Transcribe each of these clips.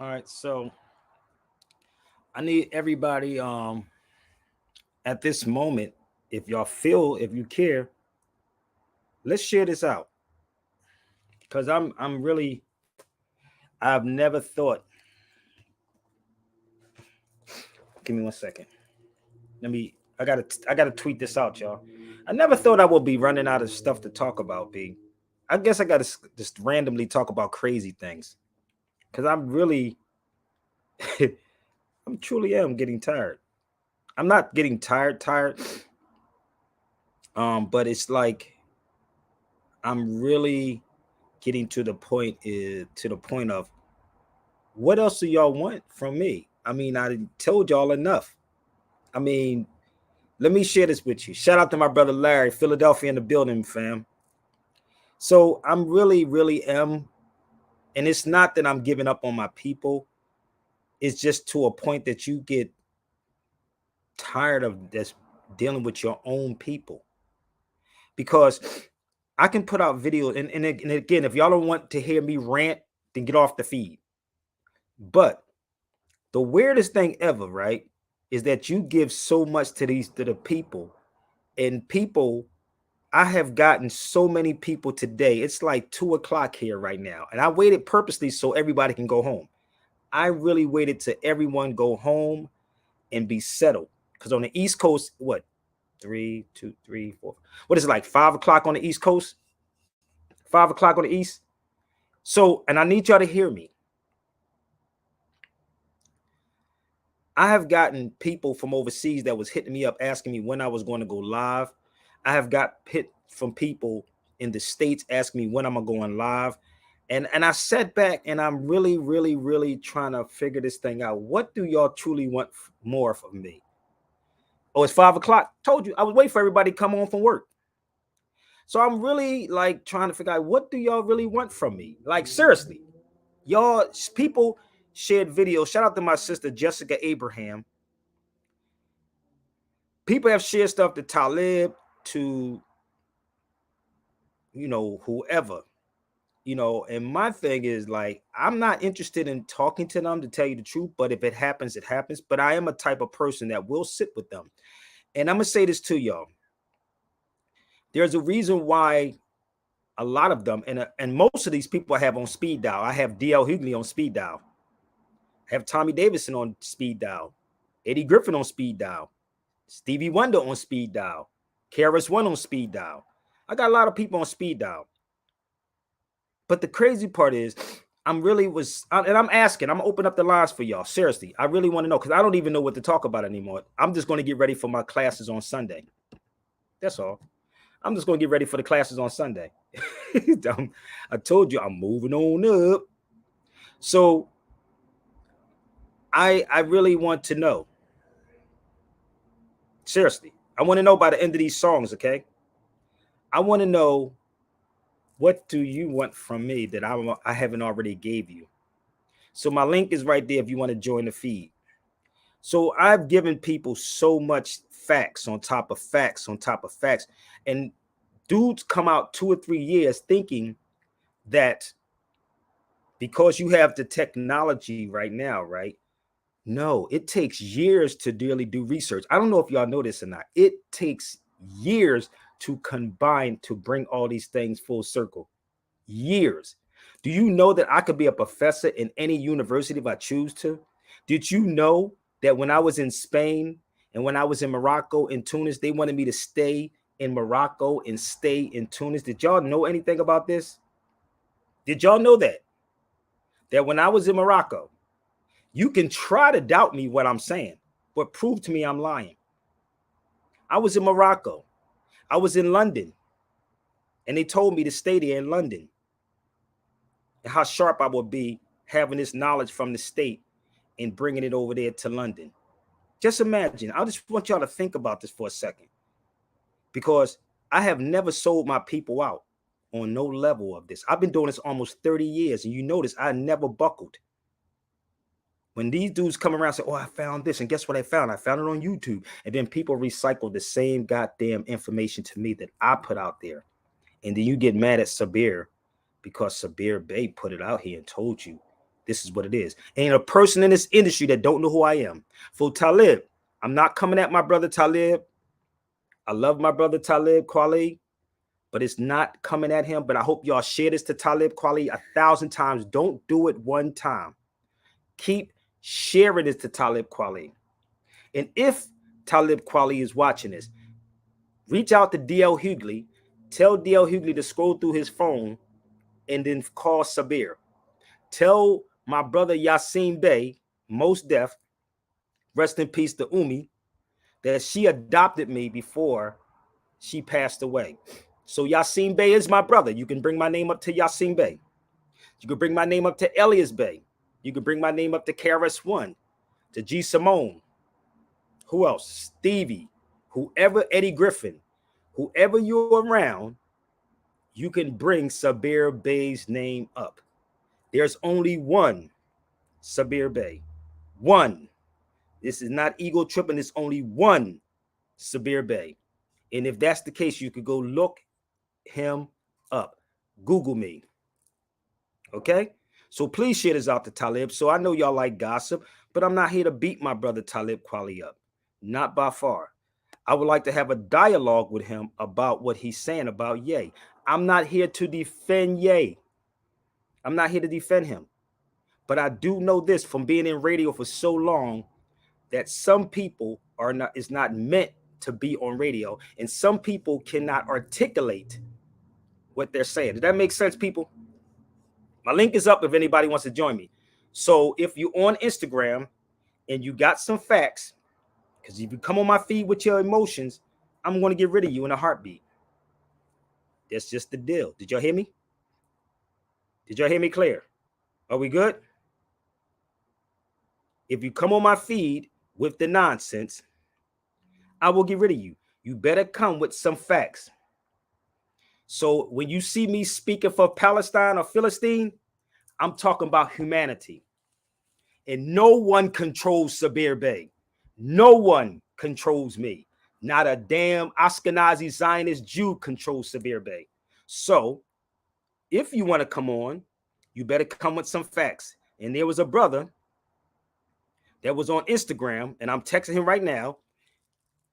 All right, so I need everybody at this moment, if y'all feel, if you care, let's share this out. Cause I'm really I've never thought. Give me 1 second. Let me I gotta tweet this out, y'all. I never thought I would be running out of stuff to talk about, B. I guess I gotta just randomly talk about crazy things. Cause I'm really I'm truly am getting tired. I'm not getting tired. But it's like I'm really getting to the point of what else do y'all want from me? I mean, I told y'all enough. I mean, let me share this with you. Shout out to my brother Larry, Philadelphia in the building, fam. So I'm really am, and it's not that I'm giving up on my people. It's just to a point that you get tired of this dealing with your own people. Because I can put out videos, and again, if y'all don't want to hear me rant, then get off the feed. But the weirdest thing ever, right, is that you give so much to the people, and people. I have gotten so many people today. It's like 2 o'clock here right now, and I waited purposely so everybody can go home. I really waited to everyone go home and be settled. Because on the East Coast, what 3, 2, 3, 4? What is it like 5 o'clock on the East Coast? 5 o'clock on the East. So, and I need y'all to hear me. I have gotten people from overseas that was hitting me up asking me when I was going to go live. I have got hit from people in the States asking me when I'm going live. And I sat back and I'm really trying to figure this thing out. What do y'all truly want more from me? Oh, it's 5 o'clock. Told you I was waiting for everybody to come home from work. So I'm really like trying to figure out what do y'all really want from me? Like seriously, y'all people shared videos. Shout out to my sister Jessica Abraham. People have shared stuff to Talib, to whoever, and my thing is like I'm not interested in talking to them to tell you the truth, but if it happens, it happens. But I am a type of person that will sit with them. And I'm gonna say this to y'all. There's a reason why a lot of them, and most of these people I have on speed dial. I have DL Hughley on speed dial. I have Tommy Davidson on speed dial. Eddie Griffin on speed dial. Stevie Wonder on speed dial. KRS One on speed dial. I got a lot of people on speed dial. But the crazy part is, and I'm asking, I'm gonna open up the lines for y'all. Seriously, I really want to know because I don't even know what to talk about anymore. I'm just going to get ready for my classes on Sunday. That's all. I'm just going to get ready for the classes on Sunday. I told you I'm moving on up. So I really want to know. Seriously, I want to know by the end of these songs, okay? I want to know, what do you want from me that I haven't already gave you? So my link is right there if you want to join the feed. So I've given people so much facts on top of facts on top of facts. And dudes come out 2 or 3 years thinking that because you have the technology right now, right? No, it takes years to really do research. I don't know if y'all know this or not. It takes years to combine to bring all these things full circle. Years. Do you know that I could be a professor in any university if I choose to? Did you know that when I was in Spain and when I was in Morocco and Tunis, they wanted me to stay in Morocco and stay in Tunis? Did y'all know anything about this? Did y'all know that? That when I was in Morocco, you can try to doubt me what I'm saying, but prove to me I'm lying. I was in Morocco. I was in London, and they told me to stay there in London. And how sharp I would be having this knowledge from the state and bringing it over there to London. Just imagine. I just want y'all to think about this for a second, because I have never sold my people out on no level of this. I've been doing this almost 30 years, and you notice I never buckled. When these dudes come around and say, oh, I found this, and guess what I found? I found it on YouTube. And then people recycle the same goddamn information to me that I put out there. And then you get mad at Sabir because Sabir Bey put it out here and told you This is what it is. Ain't a person in this industry that don't know who I am. For Talib, I'm not coming at my brother Talib. I love my brother Talib Kweli, but it's not coming at him. But I hope y'all share this to Talib Kweli 1,000 times. Don't do it one time. Keep sharing this to Talib Kweli. And if Talib Kweli is watching this, reach out to DL Hughley. Tell DL Hughley to scroll through his phone and then call Sabir. Tell my brother Yasin Bey, most deaf, rest in peace to Umi, that she adopted me before she passed away. So Yasin Bey is my brother. You can bring my name up to Yasin Bey. You can bring my name up to Elias Bey. You can bring my name up to KRS-One, to G Simone. Who else? Stevie, whoever, Eddie Griffin, whoever you're around, you can bring Sabir Bey's name up. There's only one Sabir Bey. One. This is not ego tripping. It's only one Sabir Bey. And if that's the case, you could go look him up. Google me. Okay? So please share this out to Talib. So I know y'all like gossip, but I'm not here to beat my brother Talib Kweli up. Not by far. I would like to have a dialogue with him about what he's saying about Ye. I'm not here to defend Ye. I'm not here to defend him. But I do know this from being in radio for so long, that some people is not meant to be on radio, and some people cannot articulate what they're saying. Does that make sense, people? My link is up if anybody wants to join me. So if you're on Instagram and you got some facts, because if you come on my feed with your emotions, I'm going to get rid of you in a heartbeat. That's just the deal. Did y'all hear me? Did y'all hear me clear? Are we good? If you come on my feed with the nonsense, I will get rid of you. You better come with some facts. So when you see me speaking for Palestine or Philistine, I'm talking about humanity. And no one controls Sabir Bey. No one controls me. Not a damn Ashkenazi Zionist Jew controls Sabir Bey. So if you want to come on, you better come with some facts. And there was a brother that was on Instagram, and I'm texting him right now.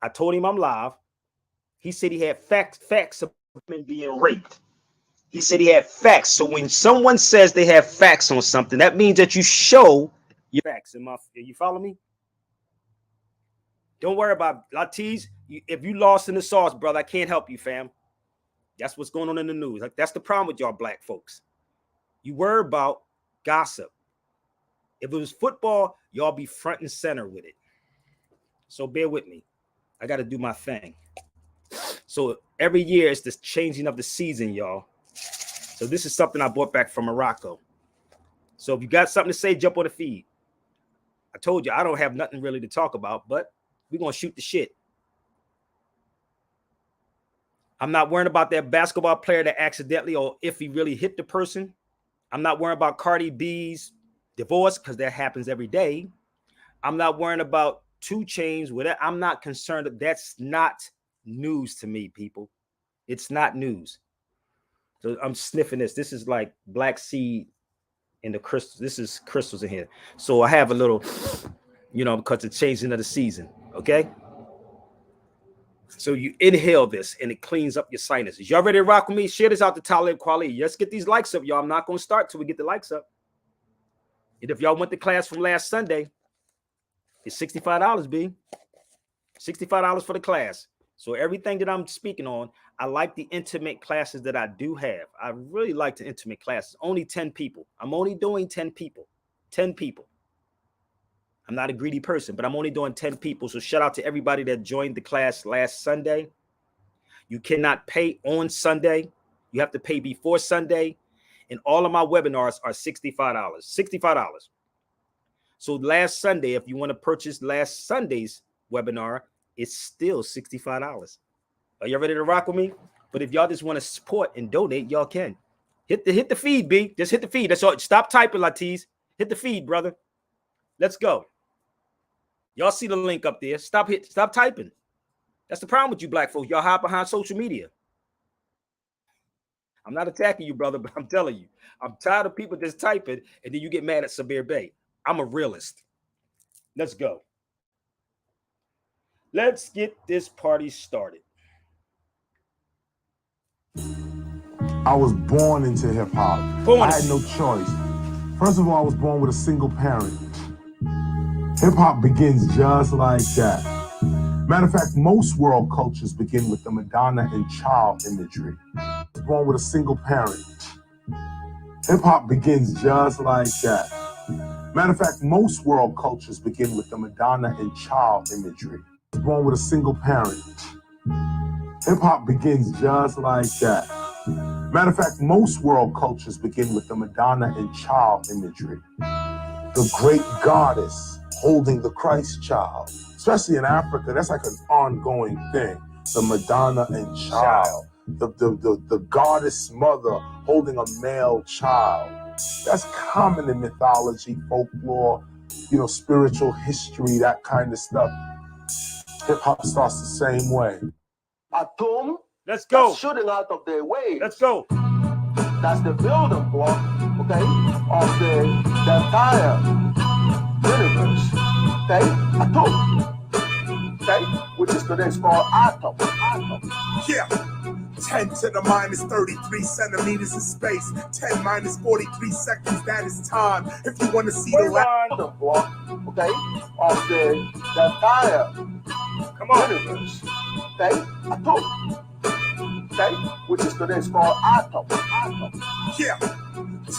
I told him I'm live. He said he had facts of women being raped. He said he had facts. So when someone says they have facts on something, that means that you show your facts. You follow me? Don't worry about Latiz. If you lost in the sauce, brother, I can't help you, fam. That's what's going on in the news. Like, that's the problem with y'all black folks. You worry about gossip. If it was football, y'all be front and center with it. So bear with me. I got to do my thing. So every year it's the changing of the season, y'all. So this is something I brought back from Morocco. So if you got something to say, jump on the feed. I told you I don't have nothing really to talk about, but we're going to shoot the shit. I'm not worrying about that basketball player that accidentally, or if he really hit the person. I'm not worrying about Cardi B's divorce, because that happens every day. I'm not worrying about 2 Chainz. I'm not concerned. That's not news to me, people. It's not news. So I'm sniffing this. This is like black seed in the crystals. This is crystals in here. So I have a little, because it's changing of the season. Okay. So you inhale this and it cleans up your sinuses. Y'all ready to rock with me? Share this out to Talib Kweli. Let's get these likes up, y'all. I'm not going to start till we get the likes up. And if y'all went to class from last Sunday, it's $65, B. $65 for the class. So everything that I'm speaking on, I like the intimate classes that I do have. I really like the intimate classes. Only 10 people. I'm only doing 10 people. 10 people. I'm not a greedy person, but I'm only doing 10 people. So shout out to everybody that joined the class last Sunday. You cannot pay on Sunday. You have to pay before Sunday. And all of my webinars are $65. $65. So last Sunday, if you want to purchase last Sunday's webinar, it's still $65. Are y'all ready to rock with me? But if y'all just want to support and donate, y'all can. Hit the feed, B. Just hit the feed. That's all. Stop typing, Latiz. Hit the feed, brother. Let's go. Y'all see the link up there. Stop typing. That's the problem with you black folks. Y'all hide behind social media. I'm not attacking you, brother, but I'm telling you, I'm tired of people just typing and then you get mad at Sabir Bey. I'm a realist. Let's go. Let's get this party started. I was born into hip hop. I had no choice. First of all, I was born with a single parent. Hip hop begins just like that. Matter of fact, most world cultures begin with the Madonna and child imagery. I was born with a single parent. Hip hop begins just like that. Matter of fact, most world cultures begin with the Madonna and child imagery. I was born with a single parent. Hip hop begins just like that. Matter of fact, most world cultures begin with the Madonna and child imagery. The great goddess holding the Christ child. Especially in Africa, that's like an ongoing thing. The Madonna and child. The goddess mother holding a male child. That's common in mythology, folklore, spiritual history, that kind of stuff. Hip hop starts the same way. Atom. Let's go. Shooting out of their waves. Let's go. That's the building block, okay, of the entire universe. Okay, atom. Okay, which is today's called atom. Yeah. 10 to the minus 33 centimeters in space. 10 minus 43 seconds, that is time. If you want to see the building block, okay, of the entire universe. Okay, atom. Okay, which is today's called atom. Yeah.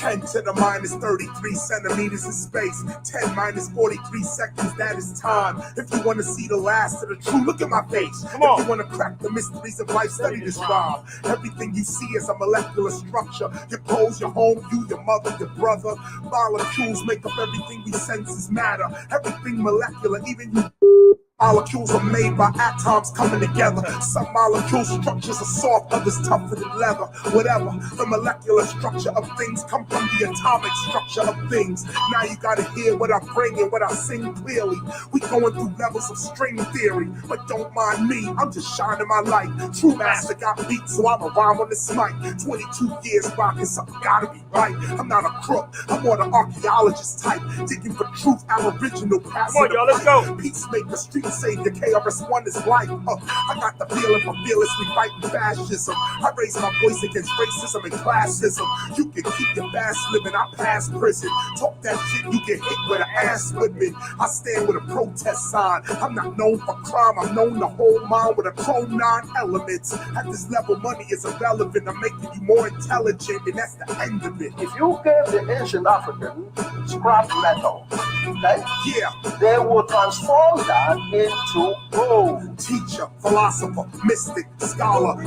10 to the minus 33 centimeters in space. 10 minus 43 seconds, that is time. If you want to see the last of the true, look at my face. If you want to crack the mysteries of life, study this rhyme. Everything you see is a molecular structure. Your clothes, your home, you, your mother, your brother. Molecules make up everything we senses matter. Everything molecular, even you. Molecules are made by atoms coming together. Some molecule structures are soft, others tougher than leather. Whatever, the molecular structure of things come from the atomic structure of things. Now you gotta hear what I bring and what I sing clearly. We going through levels of string theory, but don't mind me, I'm just shining my light. True master got beat, so I'm a rhyme on this mic. 22 years rocking, something gotta be right. I'm not a crook, I'm more the archaeologist type. Digging for truth, aboriginal past. Come on, y'all, let's go. Peacemaker, street savior, KRS-One is life. I got the feeling for fearlessly fighting fascism. I raise my voice against racism and classism. You can keep your fast living, I pass prison. Talk that shit, you get hit with an ass whipping. I stand with a protest sign. I'm not known for crime, I'm known to hold mine with a chrome 9 elements. At this level, money is irrelevant. I'm making you more intelligent, and that's the end of it. If you gave the ancient African scrap metal, okay? Yeah. They will transform that into gold. Teacher, philosopher, mystic, scholar.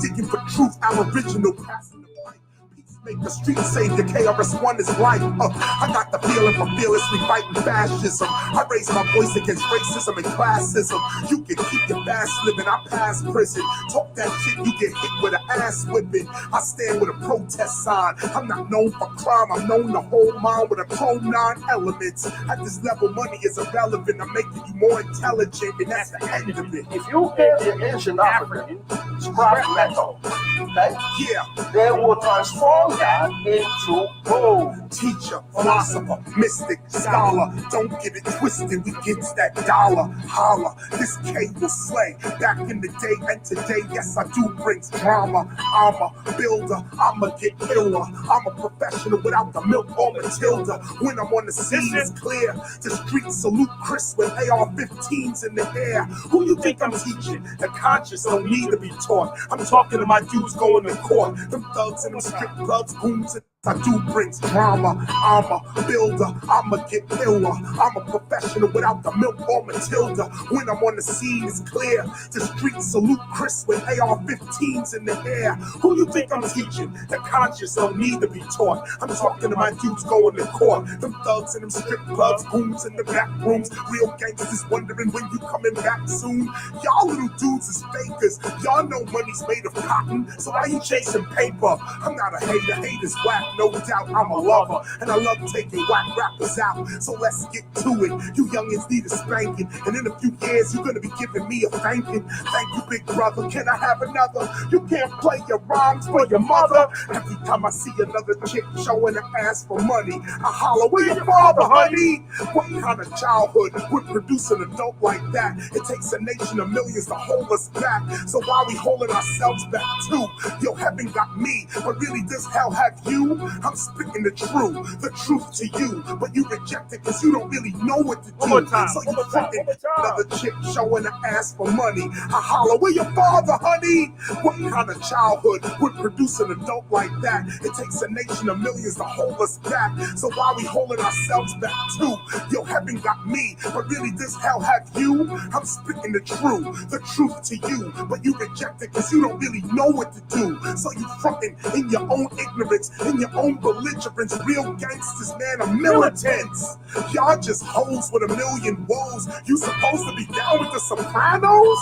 Digging for truth, aboriginal, passing the light. Peacemaker, street savior, KRS-One is life. I got the feeling for fearlessly fighting fascism. I raise my voice against racism and classism. You can keep your fast living, I pass prison. Talk that shit, you get hit with an ass whipping. I stand with a protest sign. I'm not known for crime, I'm known to hold mine with a chrome 9 elements. At this level, money is irrelevant. I'm making you more intelligent, and that's the end of it. If you gave the ancient African scrap metal, okay? Yeah. They will transform that into gold. Teacher, philosopher, mystic, scholar. Don't get it twisted, we gets that dollar. Holla, this K will slay. Back in the day and today, yes, I do brings drama. I'm a builder, I'ma get iller. I'm a professional without the milk or Matilda. When I'm on the scene, it's clear. The streets salute Chris with AR-15s in the air. Who you think I'm teaching? The conscious don't need to be taught. I'm talking to my dudes going to court. Them thugs and them strip clubs, goons and I do brings drama. I'm a builder, I'ma get iller. I'm a professional without the milk or Matilda. When I'm on the scene, it's clear. The streets salute Chris with AR-15s in the air. Who you think I'm teaching? The conscious don't need to be taught. I'm talking to my dudes going to court. Them thugs and them strip clubs, goons in the back rooms. Real gangsters wondering when you coming back soon. Y'all little dudes is fakers. Y'all know money's made of cotton, so why you chasing paper? I'm not a hater, haters whack. no doubt I'm a lover, and I love taking whack rappers out. So let's get to it. You youngins need a spanking, and in a few years you're gonna be giving me a thanking. Thank you, big brother. Can I have another? You can't play your rhymes for your mother. Every time I see another chick showing her ass for money, I holler, where your father, honey? What kind of childhood would produce an adult like that? It takes a nation of millions to hold us back. So why we holding ourselves back too? Yo, heaven got me, but really does hell have you? I'm speaking the truth to you, but you reject it because you don't really know what to do. So you fucking another chick showing her ass for money. I holler, where your father, honey? What kind of childhood would produce an adult like that? It takes a nation of millions to hold us back. So why we holding ourselves back too? Yo, heaven got me, but really does hell have you? I'm speaking the truth to you, but you reject it because you don't really know what to do. So you fucking in your own ignorance, in your own belligerence. Real gangsters, man, are militants. Y'all just hoes with a million woes. You supposed to be down with the Sopranos?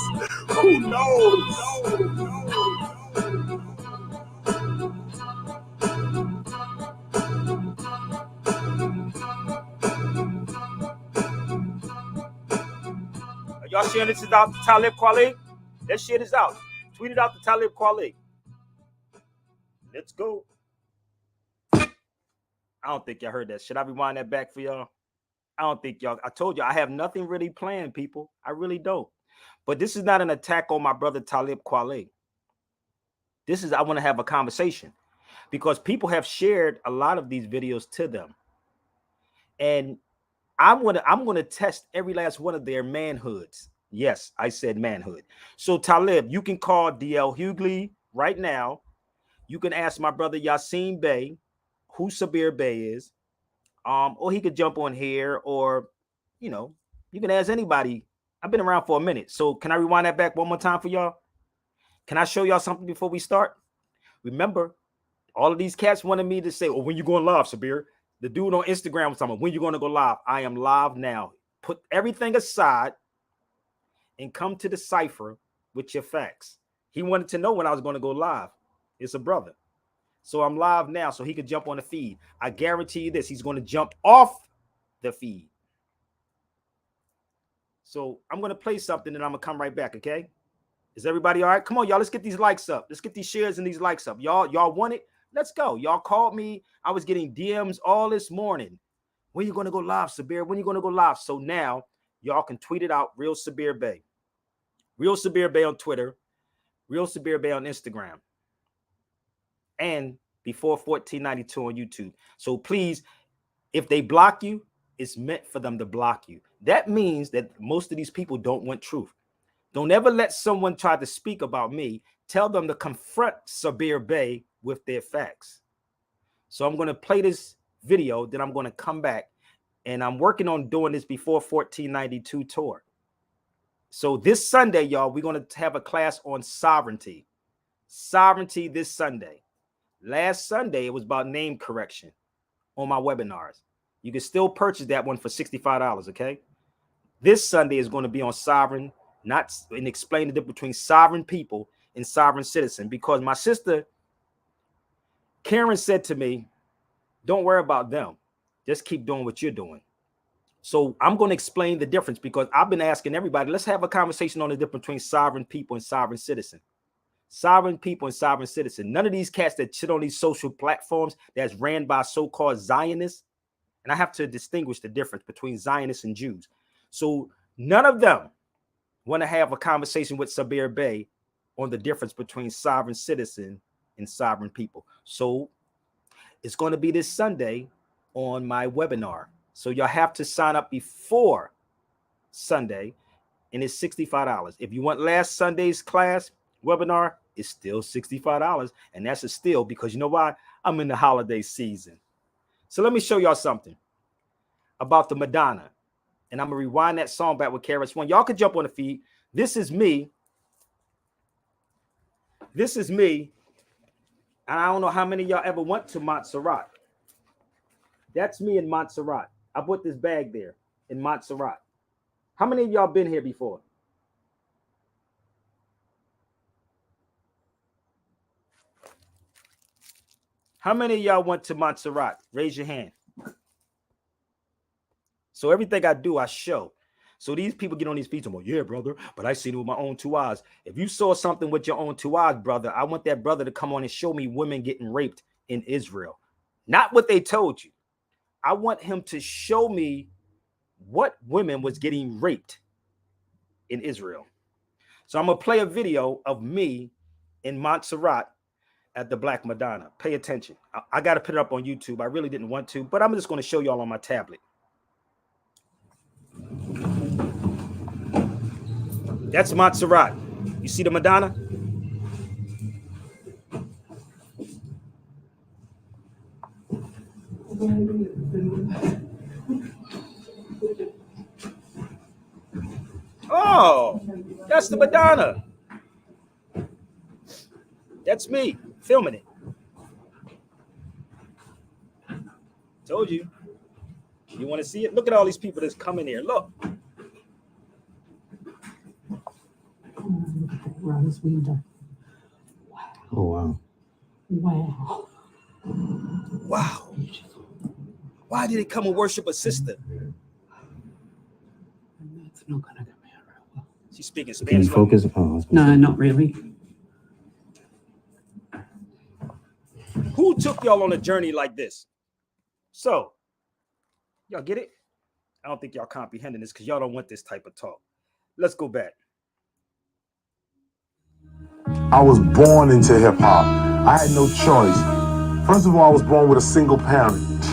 Who knows? Y'all sharing this out to Talib Kweli? That shit is out. Tweet it out to Talib Kweli. Let's go. I don't think y'all heard that. Should I rewind that back for y'all? I don't think y'all. I told you I have nothing really planned, people. I really don't. But this is not an attack on my brother Talib Kweli. This is, I want to have a conversation because people have shared a lot of these videos to them. And I'm gonna test every last one of their manhoods. Yes, I said manhood. So Talib, you can call DL Hughley right now. You can ask my brother Yassine Bey who Sabir Bey is. Or he could jump on here, or you know, you can ask anybody. I've been around for a minute. So can I rewind that back one more time for y'all? Can I show y'all something before we start? Remember, all of these cats wanted me to say, "Oh, when you going live, Sabir?" The dude on Instagram was talking about, when you going to go live? I am live now. Put everything aside and come to the cipher with your facts. He wanted to know when I was going to go live. It's a brother. So I'm live now so he could jump on the feed. I guarantee you this. He's going to jump off the feed. So I'm going to play something and I'm going to come right back, okay? Is everybody all right? Come on, y'all. Let's get these likes up. Let's get these shares and these likes up. Y'all want it? Let's go. Y'all called me. I was getting DMs all this morning. When you going to go live, Sabir? When you going to go live? So now y'all can tweet it out, Real Sabir Bey. Real Sabir Bey on Twitter. Real Sabir Bey on Instagram. And before 1492 on YouTube. So please, if they block you, it's meant for them to block you. That means that most of these people don't want truth. Don't ever let someone try to speak about me. Tell them to confront Sabir Bey with their facts. So I'm going to play this video, then I'm going to come back, and I'm working on doing this before 1492 tour. So this Sunday, y'all, we're going to have a class on sovereignty. Sovereignty this Sunday. Last Sunday, it was about name correction on my webinars. You can still purchase that one for $65, okay? This Sunday is going to be on sovereign, not and explain the difference between sovereign people and sovereign citizen, because my sister Karen said to me, don't worry about them. Just keep doing what you're doing. So I'm going to explain the difference, because I've been asking everybody, let's have a conversation on the difference between sovereign people and sovereign citizen. Sovereign people and sovereign citizen. None of these cats that sit on these social platforms that's ran by so-called Zionists, and I have to distinguish the difference between Zionists and Jews. So none of them want to have a conversation with Sabir Bey on the difference between sovereign citizen and sovereign people. So it's going to be this Sunday on my webinar. So y'all have to sign up before Sunday, and it's $65. If you want last Sunday's class webinar, it's still $65. And that's a steal, because you know why? I'm in the holiday season. So let me show y'all something about the Madonna. And I'm going to rewind that song back with KRS-One. Y'all can jump on the feed. This is me. This is me. And I don't know how many of y'all ever went to Montserrat. That's me in Montserrat. I put this bag there in Montserrat. How many of y'all been here before? How many of y'all went to Montserrat? Raise your hand. So everything I do, I show. So these people get on these feet and go, yeah, brother, but I seen it with my own 2 eyes. If you saw something with your own 2 eyes, brother, I want that brother to come on and show me women getting raped in Israel. Not what they told you. I want him to show me what women was getting raped in Israel. So I'm going to play a video of me in Montserrat at the Black Madonna. Pay attention. I got to put it up on YouTube. I really didn't want to, but I'm just going to show y'all on my tablet. That's Montserrat. You see the Madonna? Oh, that's the Madonna. That's me filming it. Told you. You want to see it? Look at all these people that's coming here. Look. Rose window. Wow. Oh, wow. Wow. Wow. Why did he come and worship a sister? And that's not going to go out real well. She's speaking Can Spanish. you focus upon No, not really. Who took y'all on a journey like this? So, y'all get it? I don't think y'all comprehending this because y'all don't want this type of talk. Let's go back. I was born into hip hop. I had no choice. First of all, I was born with a single parent.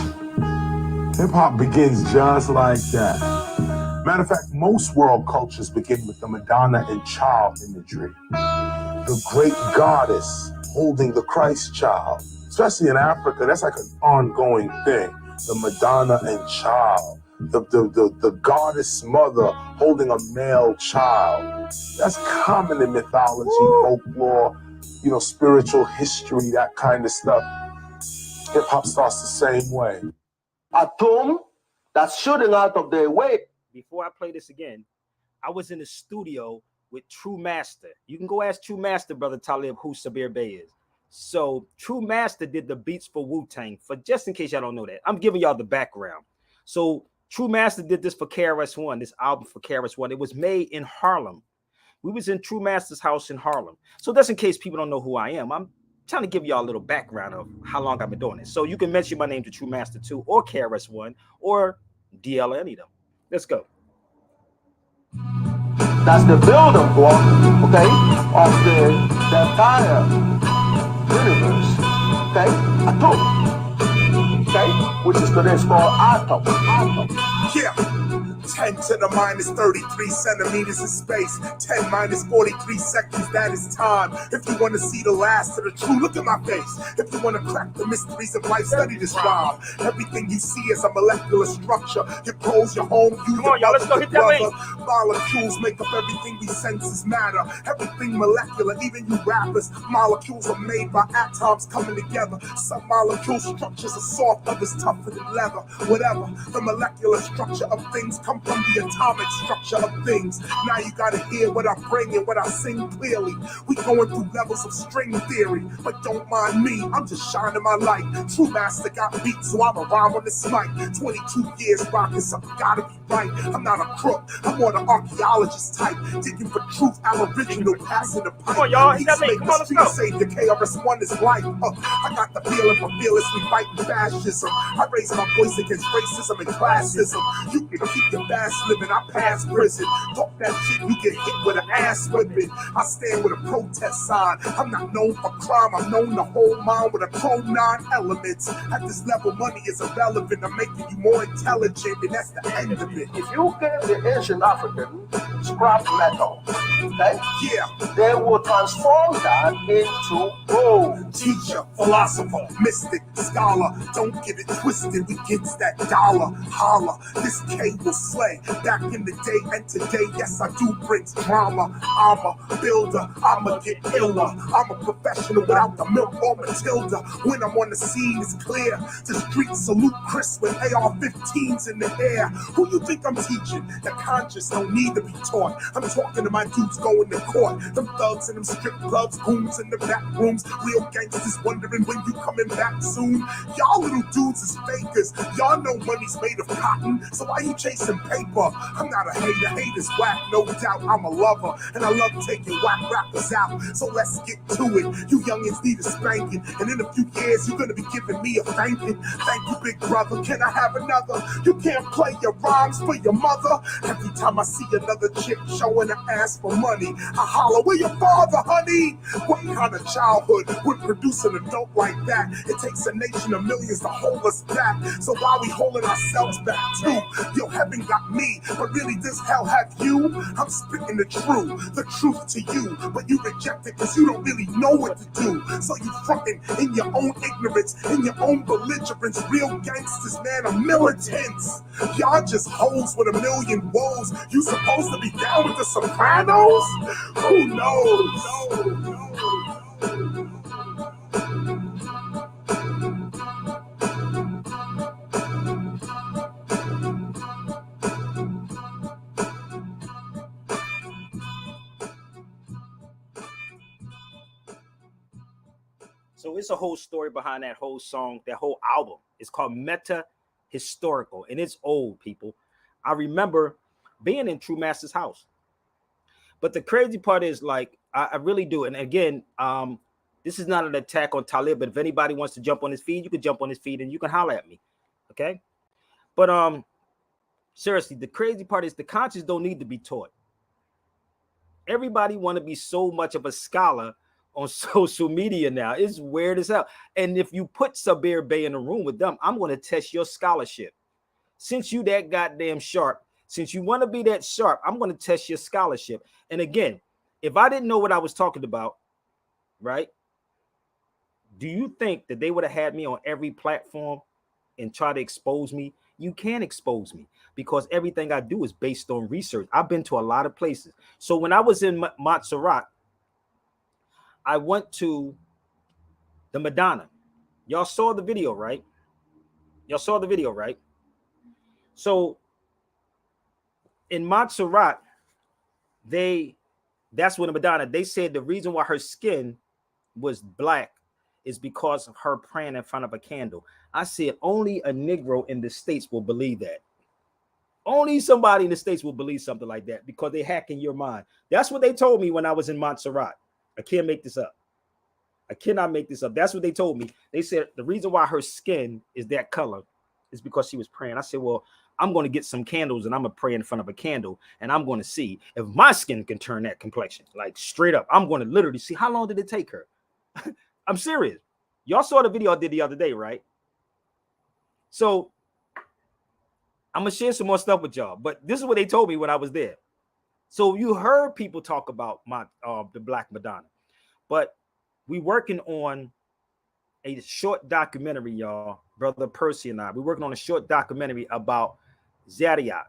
Hip hop begins just like that. Matter of fact, most world cultures begin with the Madonna and child imagery. The great goddess holding the Christ child. Especially in Africa, that's like an ongoing thing. The Madonna and child. The goddess mother holding a male child. That's common in mythology, folklore, spiritual history, that kind of stuff. Hip hop starts the same way. A tomb that's shooting out of their way. Before I play this again, I was in the studio with True Master. You can go ask True Master, brother Talib, who Sabir Bey is. So True Master did the beats for Wu-Tang. For just in case y'all don't know that, I'm giving y'all the background. So True Master did this for KRS-One, this album for KRS-One. It was made in Harlem. We was in True Master's house in Harlem. So just in case people don't know who I am, I'm trying to give y'all a little background of how long I've been doing this. So you can mention my name to True Master 2 or KRS-One or DL or any of them. Let's go. That's the building block, okay, of the entire universe, okay, atom, okay, which is today called atom. Yeah. 10 to the minus 33 centimeters in space. 10 minus 43 seconds, that is time. If you want to see the last of the true, look at my face. If you want to crack the mysteries of life, study this rhyme. Everything you see is a molecular structure. Your clothes, your home, you, come on, y'all, let's go hit that link. Molecules make up everything we senses matter. Everything molecular, even you rappers. Molecules are made by atoms coming together. Some molecule structures are soft, others tougher than leather. Whatever, the molecular structure of things come from the atomic structure of things. Now you gotta hear what I bring and what I sing clearly. We going through levels of string theory, but don't mind me, I'm just shining my light. True Master got beat, so I'm a rhyme on this mic. 22 years rocking something, gotta be right. I'm not a crook, I'm more the archaeologist type. Digging for truth, aboriginal, passing the pipe. Come on, y'all, hit that link. Come on, let's go. Say the KRS-One is life. I got the feeling for fearlessly fighting fascism. I raise my voice against racism and classism. You can keep your fast living, I pass prison. Talk that shit, you get hit with an ass whipping. I stand with a protest sign. I'm not known for crime, I'm known to hold mine with a chrome 9 elements. At this level, money is irrelevant. I'm making you more intelligent, and that's the end of it. If you give the ancient African scrap metal, okay, Yeah, they will transform that into gold. teacher, philosopher, mystic, scholar. Don't get it twisted, we gets that dollar. Holla, this K will slay. Back in the day and today, yes, I do bring drama. I'm a builder, I'ma get iller. I'm a professional without the milk or Matilda. When I'm on the scene, it's clear. The streets salute Chris with AR-15s in the air. Who you think I'm teaching? The conscious don't need to be taught. I'm talking to my dudes going to court. Them thugs in them strip clubs, goons in the back rooms. Real gangsters wondering when you coming back soon. Y'all little dudes is fakers. Y'all know money's made of cotton, so why you chasing paper? I'm not a hater, haters whack, no doubt. I'm a lover, and I love taking whack rappers out. So let's get to it. You youngins need a spanking, and in a few years you're gonna be giving me a thanking. Thank you, big brother. Can I have another? You can't play your rhymes for your mother. Every time I see another chick showing her ass for money, I holler, where your father, honey? What kind of childhood would produce an adult like that? It takes a nation of millions to hold us back. So why we holding ourselves back too? Yo, heaven got me, but really this hell have you? I'm spitting the truth to you, but you reject it because you don't really know what to do. So you frontin' in your own ignorance, in your own belligerence. Real gangsters, man, are militants. Y'all just hoes with a million woes. You supposed to be down with the Sopranos? Who knows? So it's a whole story behind that whole song, that whole album. It's called Meta Historical, and it's old, people. I remember being in True Master's house. But the crazy part is, like, I really do. And again, this is not an attack on Talib, but if anybody wants to jump on his feed, you can jump on his feed and you can holler at me. Okay. But seriously, the crazy part is the conscious don't need to be taught. Everybody want to be so much of a scholar on social media now. It's weird as hell. And if you put Sabir Bey in a room with them, I'm going to test your scholarship. Since you that goddamn sharp, since you want to be that sharp, I'm going to test your scholarship. And again, if I didn't know what I was talking about, right? Do you think that they would have had me on every platform and try to expose me? You can't expose me because everything I do is based on research. I've been to a lot of places. So when I was in Montserrat, I went to the Madonna. Y'all saw the video, right? Y'all saw the video, right? So in Montserrat, that's when the Madonna, they said the reason why her skin was black is because of her praying in front of a candle. I said only a Negro in the States will believe that. Only somebody in the States will believe something like that because they hack in your mind. That's what they told me when I was in Montserrat. I can't make this up. I cannot make this up. That's what they told me. They said the reason why her skin is that color is because she was praying. I said, well, I'm going to get some candles and I'm going to pray in front of a candle and I'm going to see if my skin can turn that complexion. Like straight up. I'm going to literally see how long did it take her. I'm serious. Y'all saw the video I did the other day, right? So I'm going to share some more stuff with y'all. But this is what they told me when I was there. So you heard people talk about the Black Madonna. But we working on a short documentary, y'all. Brother Percy and I. We're working on a short documentary about Zariat.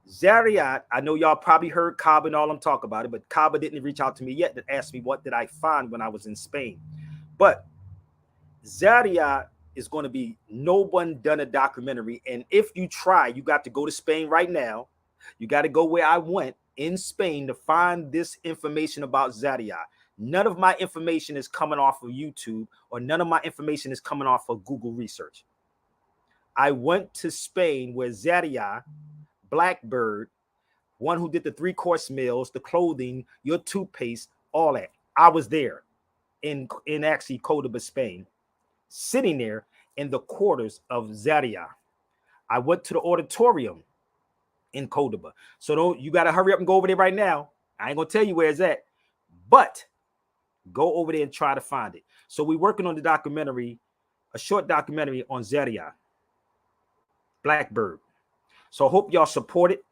Zariat, I know y'all probably heard Kaba and all them talk about it, but Kaba didn't reach out to me yet to ask me what did I find when I was in Spain. But Zariat is going to be no one done a documentary. And if you try, you got to go to Spain right now. You got to go where I went in Spain to find this information about Zariat. None of my information is coming off of YouTube or none of my information is coming off of Google research. I went to Spain where Zariat, Blackbird, one who did the 3-course meals, the clothing, your toothpaste, all that. I was there in actually Cordoba, Spain, sitting there in the quarters of Zariat. I went to the auditorium in Cordoba. So you got to hurry up and go over there right now. I ain't going to tell you where it's at, but go over there and try to find it. So we're working on the documentary, a short documentary on Zariat, Blackbird. So I hope y'all support it.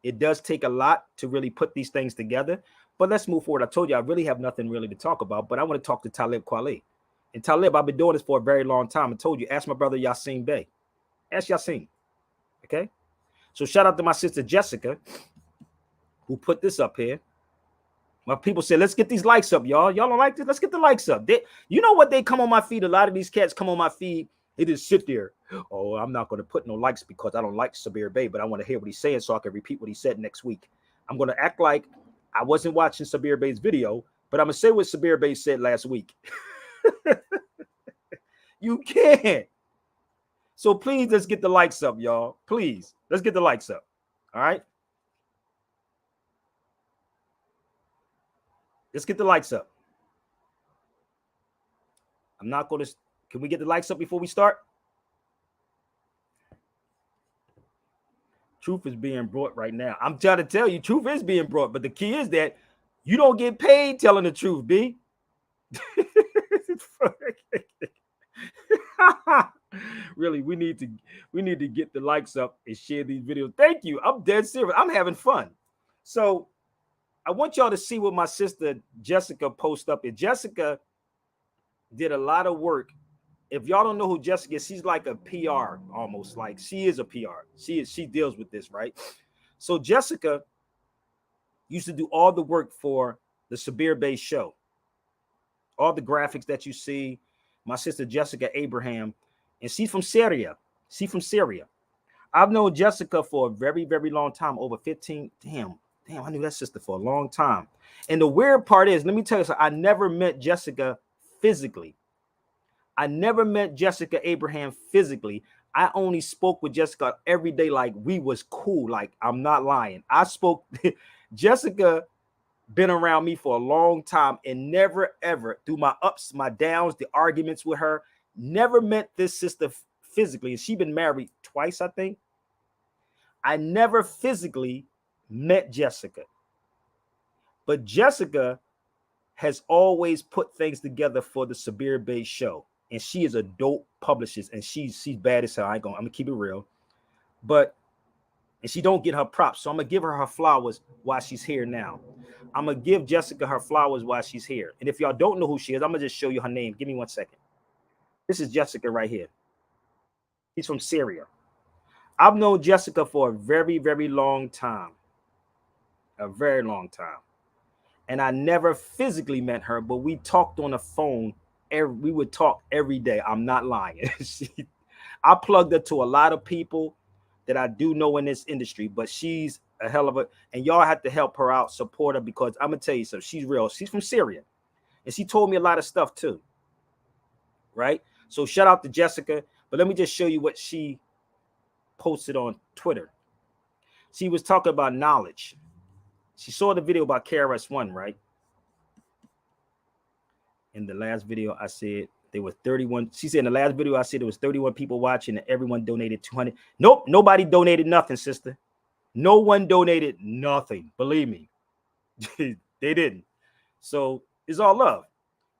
It does take a lot to really put these things together, but let's move forward. I told you I really have nothing really to talk about, but I want to talk to Talib Kweli. And Talib, I've been doing this for a very long time. I told you, ask my brother Yasin Bey. Ask Yasin. Okay? So shout out to my sister Jessica, who put this up here. My people said, let's get these likes up, y'all. Y'all don't like this? Let's get the likes up. You know what? They come on my feed. A lot of these cats come on my feed. They just sit there. Oh, I'm not going to put no likes because I don't like Sabir Bey, but I want to hear what he's saying so I can repeat what he said next week. I'm going to act like I wasn't watching Sabir Bey's video, but I'm going to say what Sabir Bey said last week. You can't. So please, let's get the likes up, y'all. Please, let's get the likes up. All right? Let's get the likes up. I'm not going to. Can we get the likes up before we start? Truth is being brought right now. I'm trying to tell you, truth is being brought. But the key is that you don't get paid telling the truth, B. Really, we need to get the likes up and share these videos. Thank you. I'm dead serious. I'm having fun. So I want y'all to see what my sister Jessica posted up. And Jessica did a lot of work. If y'all don't know who Jessica is, she's like a PR almost. Like she is a PR. She deals with this, right? So Jessica used to do all the work for the Sabir Bey show. All the graphics that you see. My sister Jessica Abraham, and she's from Syria. She's from Syria. I've known Jessica for a very, very long time, over 15. Damn, I knew that sister for a long time. And the weird part is, let me tell you something, I never met Jessica physically. I never met Jessica Abraham physically. I only spoke with Jessica every day like we was cool. Like, I'm not lying. I spoke, Jessica been around me for a long time and never, ever, through my ups, my downs, the arguments with her, never met this sister physically. And she's been married twice, I think. I never physically met Jessica. But Jessica has always put things together for the Sabir Bey show. And she is a dope publicist. And she's bad as hell. I'm going to keep it real. And she don't get her props. So I'm going to give her flowers while she's here now. I'm going to give Jessica her flowers while she's here. And if y'all don't know who she is, I'm going to just show you her name. Give me 1 second. This is Jessica right here. She's from Syria. I've known Jessica for a very, very long time. A very long time. And I never physically met her, but we talked on the phone. We would talk every day. I'm not lying. I plugged her to a lot of people that I do know in this industry, but she's a hell of a, and y'all have to help her out, support her, because I'm gonna tell you something. She's real. She's from Syria, and she told me a lot of stuff too. Right? So shout out to Jessica. But let me just show you what she posted on Twitter. She was talking about knowledge. She saw the video about KRS-One, right? In the last video, I said there were 31. She said in the last video, I said there was 31 people watching and everyone donated 200. Nope, nobody donated nothing, sister. No one donated nothing. Believe me. They didn't. So it's all love.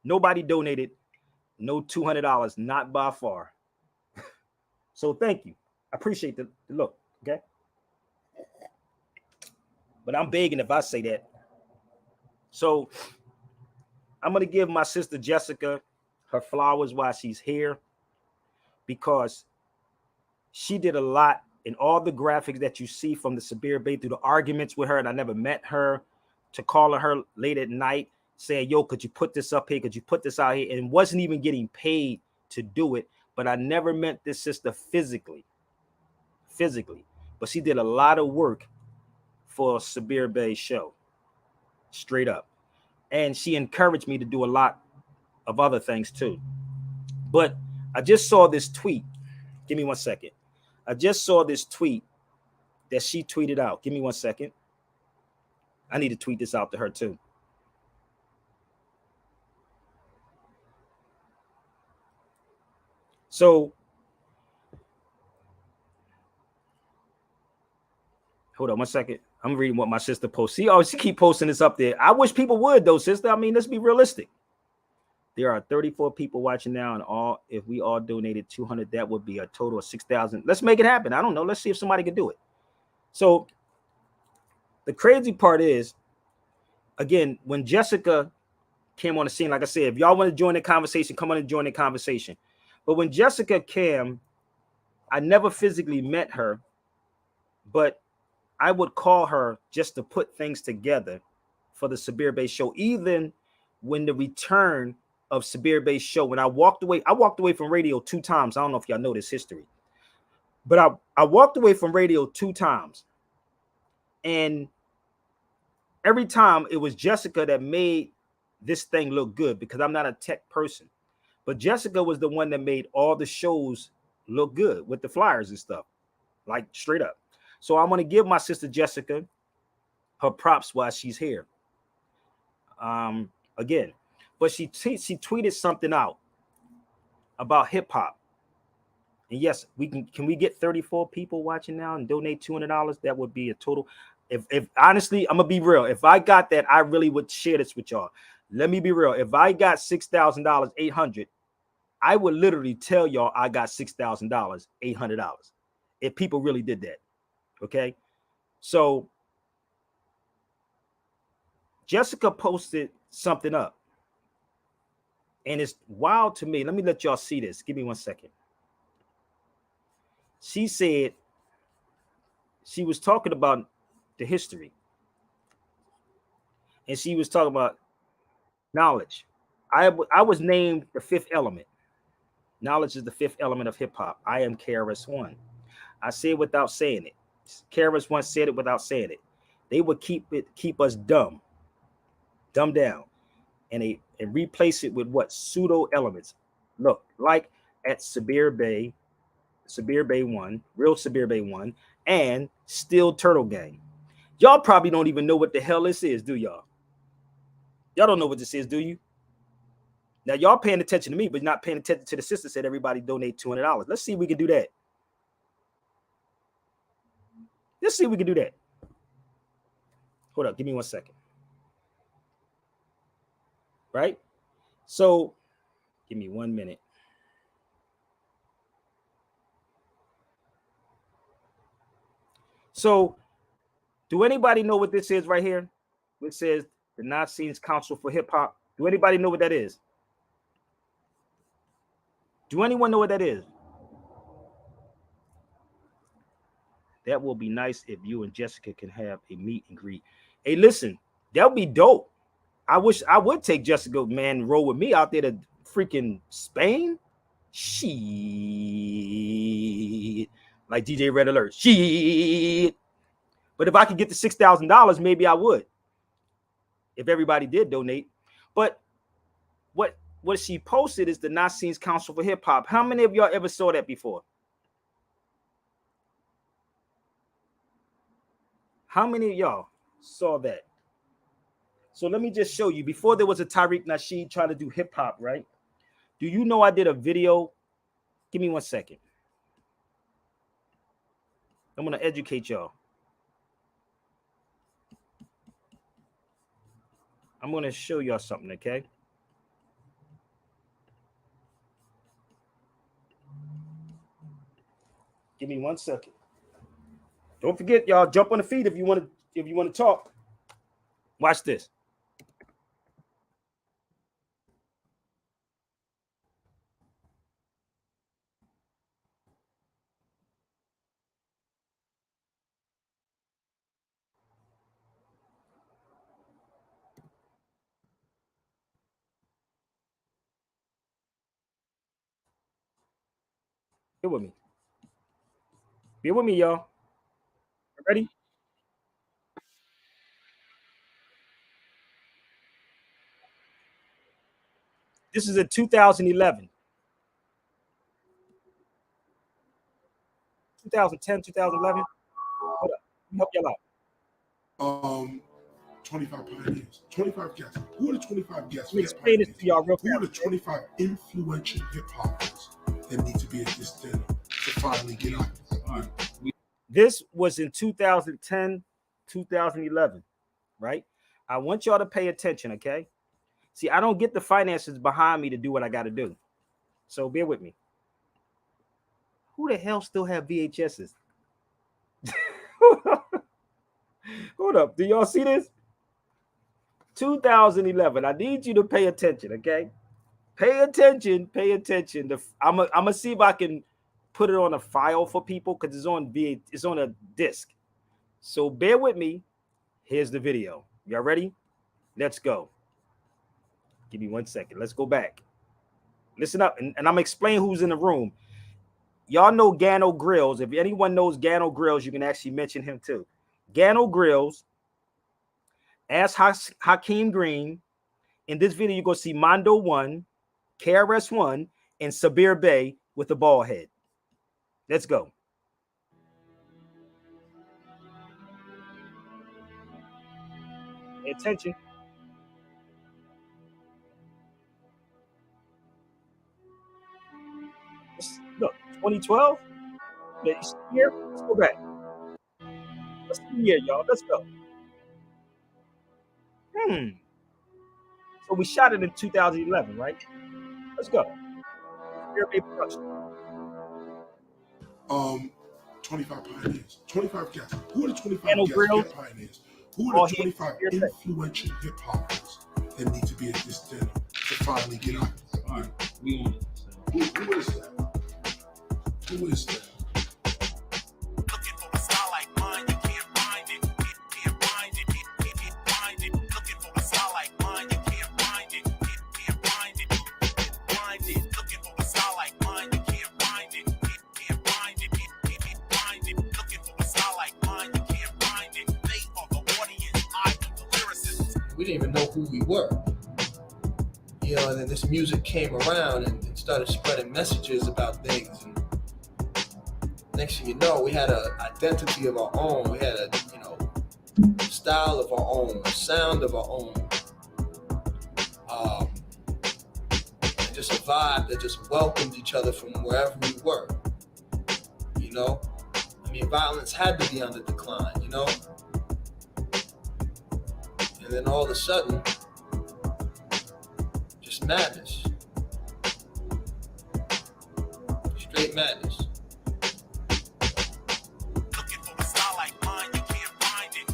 Nobody donated no $200, not by far. So thank you. I appreciate the look, okay? But I'm begging if I say that. So I'm going to give my sister Jessica her flowers while she's here, because she did a lot in all the graphics that you see from the Sabir Bey, through the arguments with her, and I never met her, to calling her late at night saying, yo, could you put this up here? Could you put this out here? And wasn't even getting paid to do it. But I never met this sister physically. But she did a lot of work for Sabir Bey's show. Straight up. And she encouraged me to do a lot of other things too. But I just saw this tweet. Give me 1 second. I just saw this tweet that she tweeted out. Give me 1 second. I need to tweet this out to her too. So hold on 1 second. I'm reading what my sister posted. She keep posting this up there. I wish people would though, sister. I mean, let's be realistic. There are 34 people watching now, and if we all donated 200, that would be a total of 6,000. Let's make it happen. I don't know. Let's see if somebody can do it. So the crazy part is, again, when Jessica came on the scene, like I said, if y'all want to join the conversation, come on and join the conversation. But when Jessica came, I never physically met her, but I would call her just to put things together for the Sabir Bey show. Even when the return of Sabir Bey's show, when I walked away from radio 2 times. I don't know if y'all know this history, but I walked away from radio 2 times, and every time it was Jessica that made this thing look good, because I'm not a tech person, but Jessica was the one that made all the shows look good with the flyers and stuff, like straight up. So I'm going to give my sister Jessica her props while she's here. Again, but she tweeted something out about hip hop. And yes, can we get 34 people watching now and donate $200? That would be a total. If honestly, I'm gonna be real. If I got that, I really would share this with y'all. Let me be real. If I got $6,000, 800, I would literally tell y'all I got $6,000, $800. If people really did that. Okay. So Jessica posted something up, and it's wild to me. Let me let y'all see this. Give me 1 second. She said she was talking about the history, and she was talking about knowledge. I was named the 5th element. Knowledge is the 5th element of hip hop. I am KRS-One. I say it without saying it. KRS-One said it without saying it. They would keep us dumbed down, and replace it with what? Pseudo elements. Look, like at Sabir Bey 1, real Sabir Bey 1, and Steel Turtle Gang. Y'all probably don't even know what the hell this is, do y'all? Y'all don't know what this is, do you? Now, y'all paying attention to me, but not paying attention to the sister said everybody donate $200. Let's see if we can do that. Let's see if we can do that. Hold up. Give me 1 second. Right? So, give me 1 minute. So, do anybody know what this is right here? It says the Nazis Council for Hip Hop. Do anybody know what that is? Do anyone know what that is? That will be nice if you and Jessica can have a meet and greet. Hey, listen, that would be dope. I wish I would take Jessica, man, roll with me out there to freaking Spain. Shit. Like DJ Red Alert. Shit. But if I could get the $6,000, maybe I would. If everybody did donate. But what she posted is the Nazis Council for Hip Hop. How many of y'all ever saw that before? How many of y'all saw that? So let me just show you. Before there was a Tariq Nasheed trying to do hip hop, right? Do you know I did a video? Give me 1 second. I'm going to educate y'all. I'm going to show y'all something, okay? Give me 1 second. Don't forget, y'all, jump on the feed if you want to talk. Watch this. Be with me. Be with me, y'all. Ready? This is in 2011. 2010, 2011. Hold up. Help y'all out. 25 pioneers, 25 guests. Who are the 25 guests? Let me explain this to y'all real Who are the 25 influential hip hoppers that need to be at this dinner to finally get out? This was in 2010, 2011, right? I want y'all to pay attention, okay? See, I don't get the finances behind me to do what I got to do. So bear with me. Who the hell still have VHSs? Hold up. Do y'all see this? 2011. I need you to pay attention, okay? Pay attention. I'm gonna see if I can put it on a file for people because it's on a disc. So bear with me. Here's the video. Y'all ready? Let's go. Give me 1 second. Let's go back. Listen up, and I'm gonna explain who's in the room. Y'all know Gano Grills. If anyone knows Gano Grills, you can actually mention him too. Gano Grills, as Hakeem Green. In this video, you're gonna see Mondo 1, KRS 1, and Sabir Bey with the ball head. Let's go. Pay attention. Look, 2012. Let's go back. Let's see the year, y'all. Let's go. So we shot it in 2011, right? Let's go. Sabir Bey production. 25 pioneers. 25 guests. Who are the 25 guest pioneers? Who are the 25 influential hip hoppers that need to be at this dinner to finally get out? All right, we on it. Who is that? Who is that? Looking for a style like mine, you can't find it. Can't find it. Can't find it. Looking for a style like mine, you can't find it. Can't find it. Find it. Looking for a style like mine, you can't find it. Can't find it. Can't find it. Looking for a style like mine, you can't find it. They are the audience, I am the lyricist. We didn't even know who we were. You know, and then this music came around and started spreading messages about things. And next thing you know, we had an identity of our own. We had a, style of our own, a sound of our own. And just a vibe that just welcomed each other from wherever we were. You know? I mean, violence had to be on the decline, you know? And then all of a sudden, just madness. Straight madness. Looking for a style like mine, you can't find it.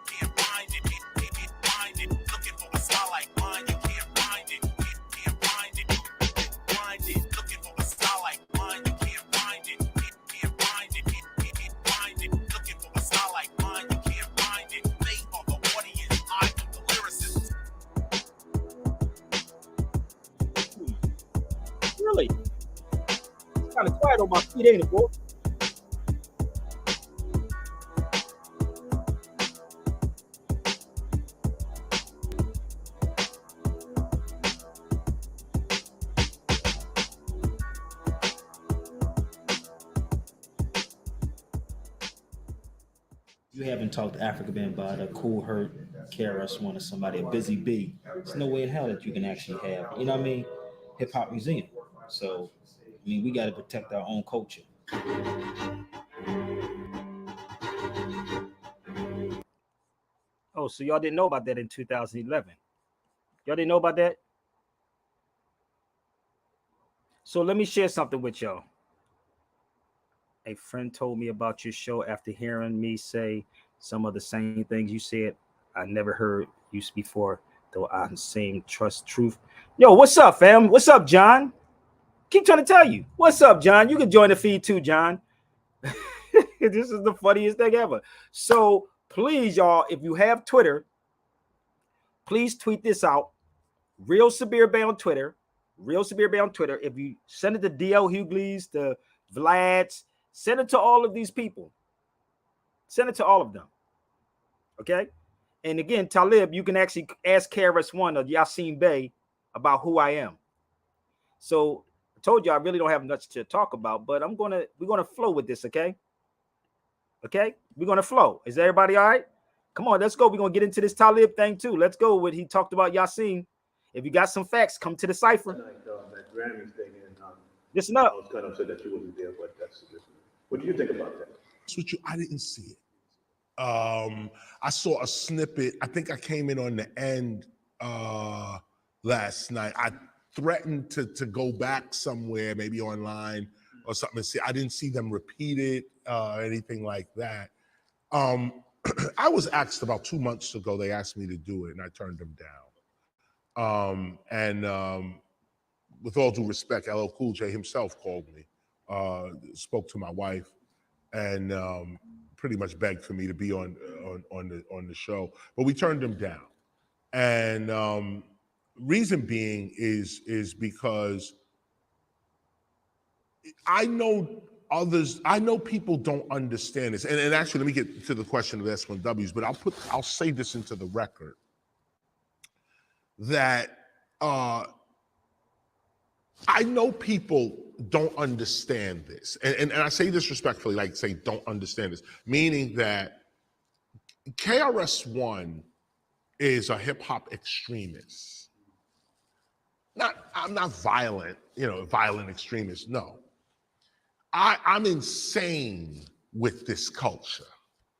Can't find it. Can't find it. Looking for a style like mine, you can't find it. Can't find it. Find it. Looking for a style like mine, you can't find it. Can't find it. Can't find it. Looking for a style like mine, you can't find it. They are the audience, I am the lyricist. Really? It's kind of quiet on my feet, ain't it, boy? You haven't talked to Africa band about a Cool Hurt, KRS-One, or somebody, a Busy Bee. There's no way in hell that you can actually have, you know what I mean, hip hop museum. So, I mean, we got to protect our own culture. Oh, so y'all didn't know about that in 2011? Y'all didn't know about that? So let me share something with y'all. A friend told me about your show after hearing me say some of the same things you said. I never heard you before, though I'm saying trust truth. Yo, what's up, fam? What's up, John? Keep trying to tell you. What's up, John? You can join the feed too, John. This is the funniest thing ever. So please, y'all, if you have Twitter, please tweet this out. Real Sabir Bey on Twitter. Real Sabir Bey on Twitter. If you send it to DL Hughley's, the Vlad's, send it to all of these people. Send it to all of them. Okay? And again, Talib, you can actually ask KRS-One or Yasin Bey about who I am. So I told you I really don't have much to talk about, but we're gonna flow with this, okay? Okay? We're gonna flow. Is everybody all right? Come on, let's go. We're gonna get into this Talib thing too. Let's go with he talked about Yasin. If you got some facts, come to the cipher. Like that Grammy thing, and listen up. I was kind of upset that you wasn't there, but that's what do you think about that? With you, I didn't see it. I saw a snippet. I think I came in on the end last night. I threatened to go back somewhere, maybe online or something, and see. I didn't see them repeat it, anything like that. I was asked about 2 months ago. They asked me to do it, and I turned them down. With all due respect, LL Cool J himself called me spoke to my wife and pretty much begged for me to be on the show, but we turned him down. And reason being is because I know people don't understand this. And actually, let me get to the question of S1Ws, but I'll say this into the record that I know people don't understand this. And I say this respectfully, like say don't understand this, meaning that KRS-One is a hip hop extremist. I'm not violent, violent extremist, no. I'm insane with this culture.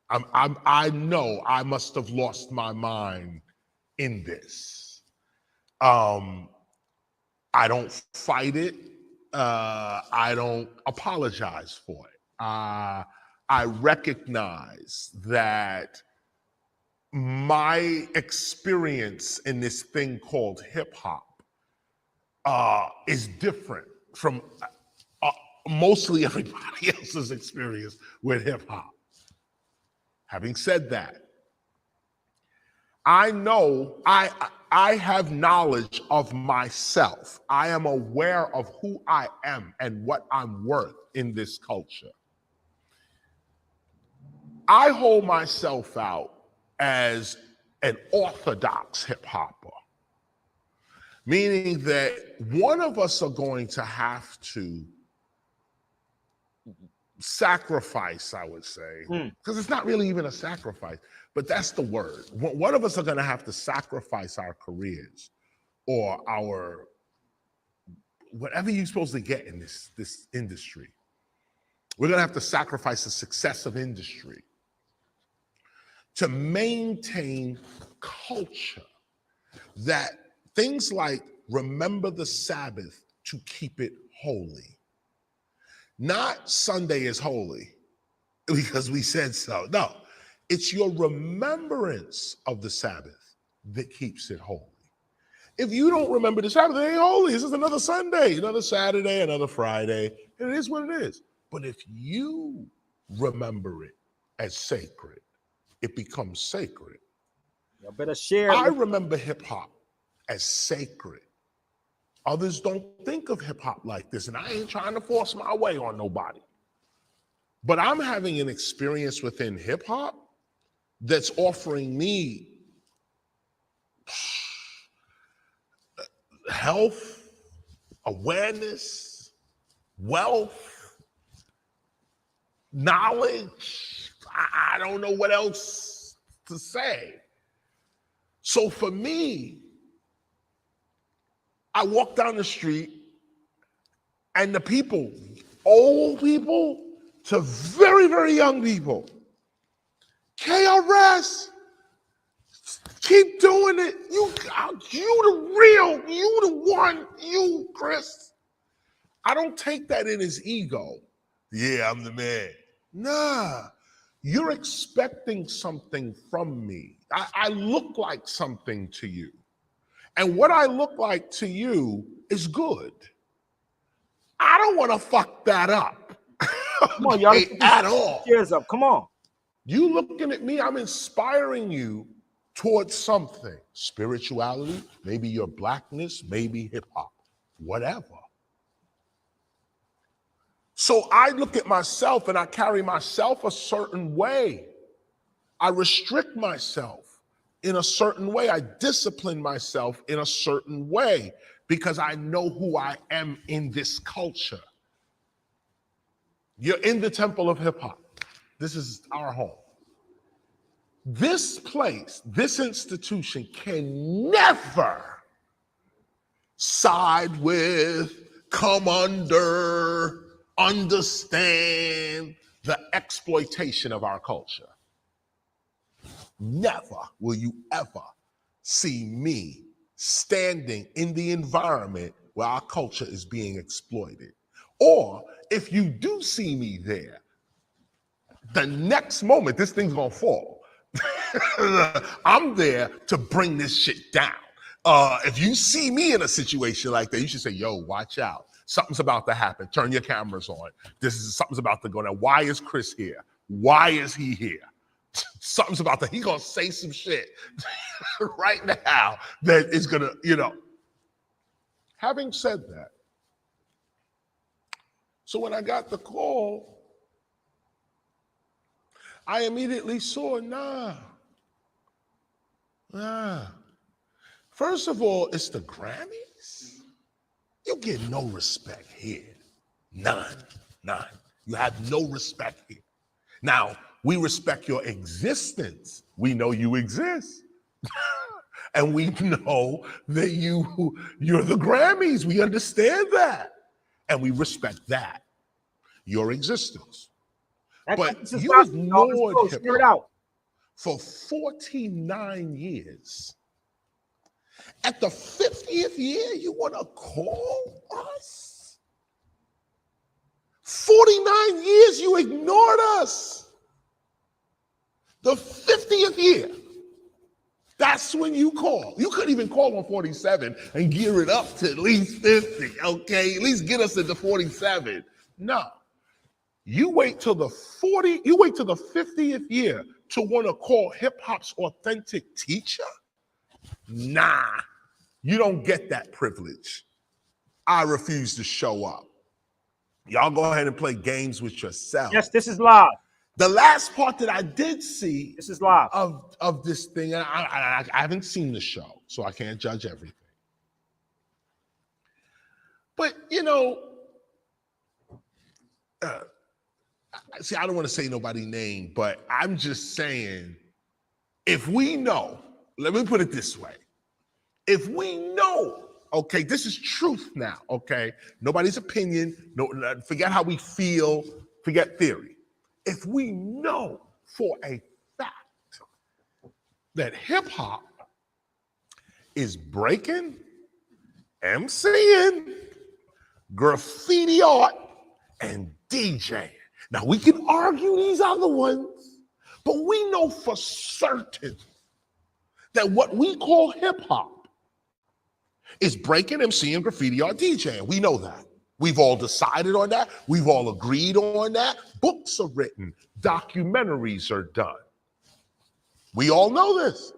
I know I must have lost my mind in this. I don't fight it. I don't apologize for it. I recognize that my experience in this thing called hip hop is different from mostly everybody else's experience with hip hop. Having said that, I know I have knowledge of myself. I am aware of who I am and what I'm worth in this culture. I hold myself out as an orthodox hip hopper, meaning that one of us are going to have to sacrifice, I would say, because it's not really even a sacrifice, but that's the word. One of us are going to have to sacrifice our careers or our whatever you're supposed to get in this industry. We're going to have to sacrifice the success of industry to maintain culture, that things like remember the Sabbath to keep it holy. Not Sunday is holy because we said so. No, it's your remembrance of the Sabbath that keeps it holy. If you don't remember the Sabbath, it ain't holy. It's just another Sunday, another Saturday, another Friday. And it is what it is. But if you remember it as sacred, it becomes sacred. You better share. I remember hip hop as sacred. Others don't think of hip hop like this, and I ain't trying to force my way on nobody. But I'm having an experience within hip hop that's offering me health, awareness, wealth, knowledge. I don't know what else to say. So for me, I walk down the street and the people, old people to very, very young people, KRS, keep doing it. You the real, you the one, you, Chris. I don't take that in as ego. Yeah, I'm the man. Nah, you're expecting something from me. I look like something to you. And what I look like to you is good. I don't want to fuck that up. Come on, y'all. At all. Cheers up. Come on. You looking at me, I'm inspiring you towards something. Spirituality, maybe your blackness, maybe hip hop, whatever. So I look at myself and I carry myself a certain way. I restrict myself in a certain way. I discipline myself in a certain way because I know who I am in this culture. You're in the temple of hip hop. This is our home. This place, this institution can never side with, come under, understand the exploitation of our culture. Never will you ever see me standing in the environment where our culture is being exploited. Or if you do see me there, the next moment this thing's gonna fall. I'm there to bring this shit down. If you see me in a situation like that, you should say, yo, watch out. Something's about to happen. Turn your cameras on. Something's about to go down. Why is Chris here? Why is he here? Something's about to, he's gonna say some shit right now that is gonna, Having said that, so when I got the call, I immediately saw, nah. First of all, it's the Grammys. You get no respect here. None. You have no respect here. Now, we respect your existence. We know you exist. And we know that you're the Grammys. We understand that. And we respect that, your existence. But you ignored hip-hop for 49 years. At the 50th year, you want to call us? 49 years you ignored us. The 50th year, that's when you call. You couldn't even call on 47 and gear it up to at least 50, okay? At least get us into 47. No. You wait till the 50th year to want to call hip hop's authentic teacher? Nah, you don't get that privilege. I refuse to show up. Y'all go ahead and play games with yourself. Yes, this is live. The last part that I did see this is live of this thing, and I haven't seen the show, so I can't judge everything. But, see, I don't want to say nobody's name, but I'm just saying, if we know, let me put it this way. If we know, okay, this is truth now, okay? Nobody's opinion, forget how we feel, forget theory. If we know for a fact that hip hop is breaking, MCing, graffiti art, and DJing. Now, we can argue these other ones, but we know for certain that what we call hip-hop is breaking, MCing, graffiti art, DJing. We know that. We've all decided on that. We've all agreed on that. Books are written. Documentaries are done. We all know this.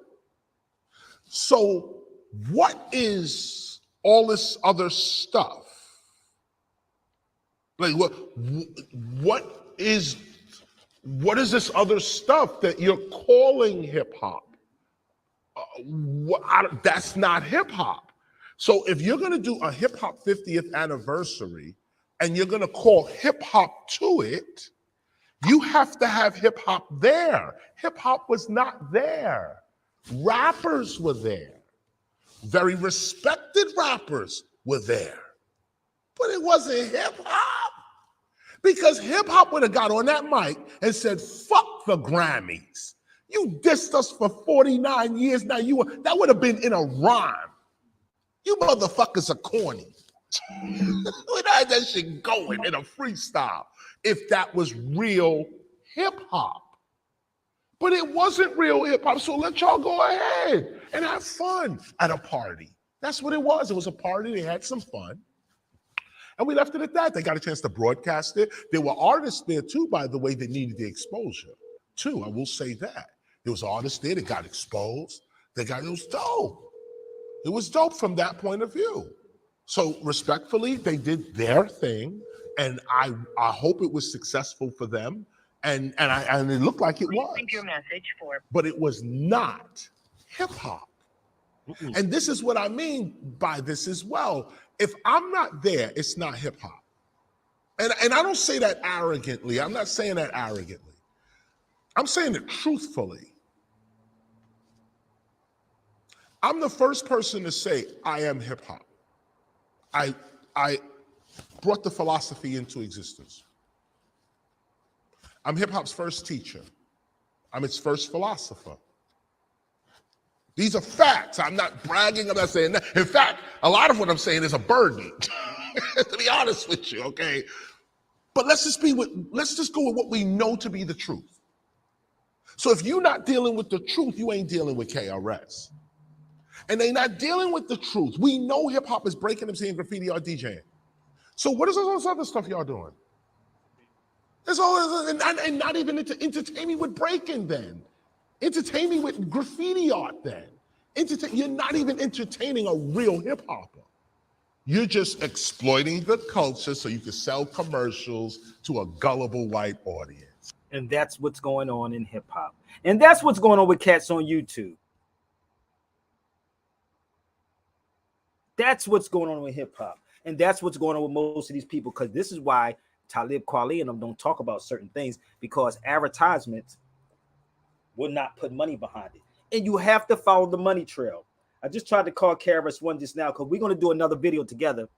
So what is all this other stuff? Like what is this other stuff that you're calling hip hop? That's not hip hop. So if you're going to do a hip hop 50th anniversary and you're going to call hip hop to it, you have to have hip hop there. Hip hop was not there. Rappers were there. Very respected rappers were there. But it wasn't hip hop. Because hip hop would have got on that mic and said, fuck the Grammys. You dissed us for 49 years now. That would have been in a rhyme. You motherfuckers are corny. We had that shit going in a freestyle if that was real hip hop. But it wasn't real hip hop, so let y'all go ahead and have fun at a party. That's what it was. It was a party. They had some fun. And we left it at that. They got a chance to broadcast it. There were artists there too, by the way, that needed the exposure too. I will say that. There was artists there that got exposed. It was dope. It was dope from that point of view. So respectfully, they did their thing, and I hope it was successful for them, and it looked like it was. Your message for. But it was not hip hop. And this is what I mean by this as well. If I'm not there, it's not hip hop. And I don't say that arrogantly. I'm not saying that arrogantly. I'm saying it truthfully. I'm the first person to say I am hip hop. I brought the philosophy into existence. I'm hip hop's first teacher. I'm its first philosopher. These are facts. I'm not bragging. I'm not saying that. In fact, a lot of what I'm saying is a burden, to be honest with you, okay? But let's just go with what we know to be the truth. So if you're not dealing with the truth, you ain't dealing with KRS. And they're not dealing with the truth. We know hip hop is breaking, MCing, graffiti, or DJing. So what is all this other stuff y'all doing? There's all and not even entertain me with breaking then. Entertain me with graffiti art then. You're not even entertaining a real hip hopper. You're just exploiting the culture so you can sell commercials to a gullible white audience. And that's what's going on in hip hop. And that's what's going on with cats on YouTube. That's what's going on with hip hop. And that's what's going on with most of these people, because this is why Talib, Kweli, and them don't talk about certain things, because advertisements will not put money behind it. And you have to follow the money trail. I just tried to call KRS-One just now because we're going to do another video together.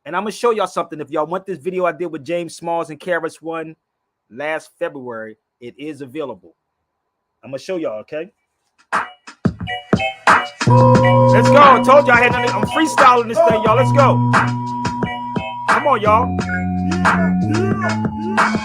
And I'm going to show y'all something. If y'all want this video I did with James Smalls and KRS-One last February, it is available. I'm going to show y'all, okay? Let's go. I told y'all I had nothing. I'm freestyling this thing, y'all. Let's go. Come on, y'all.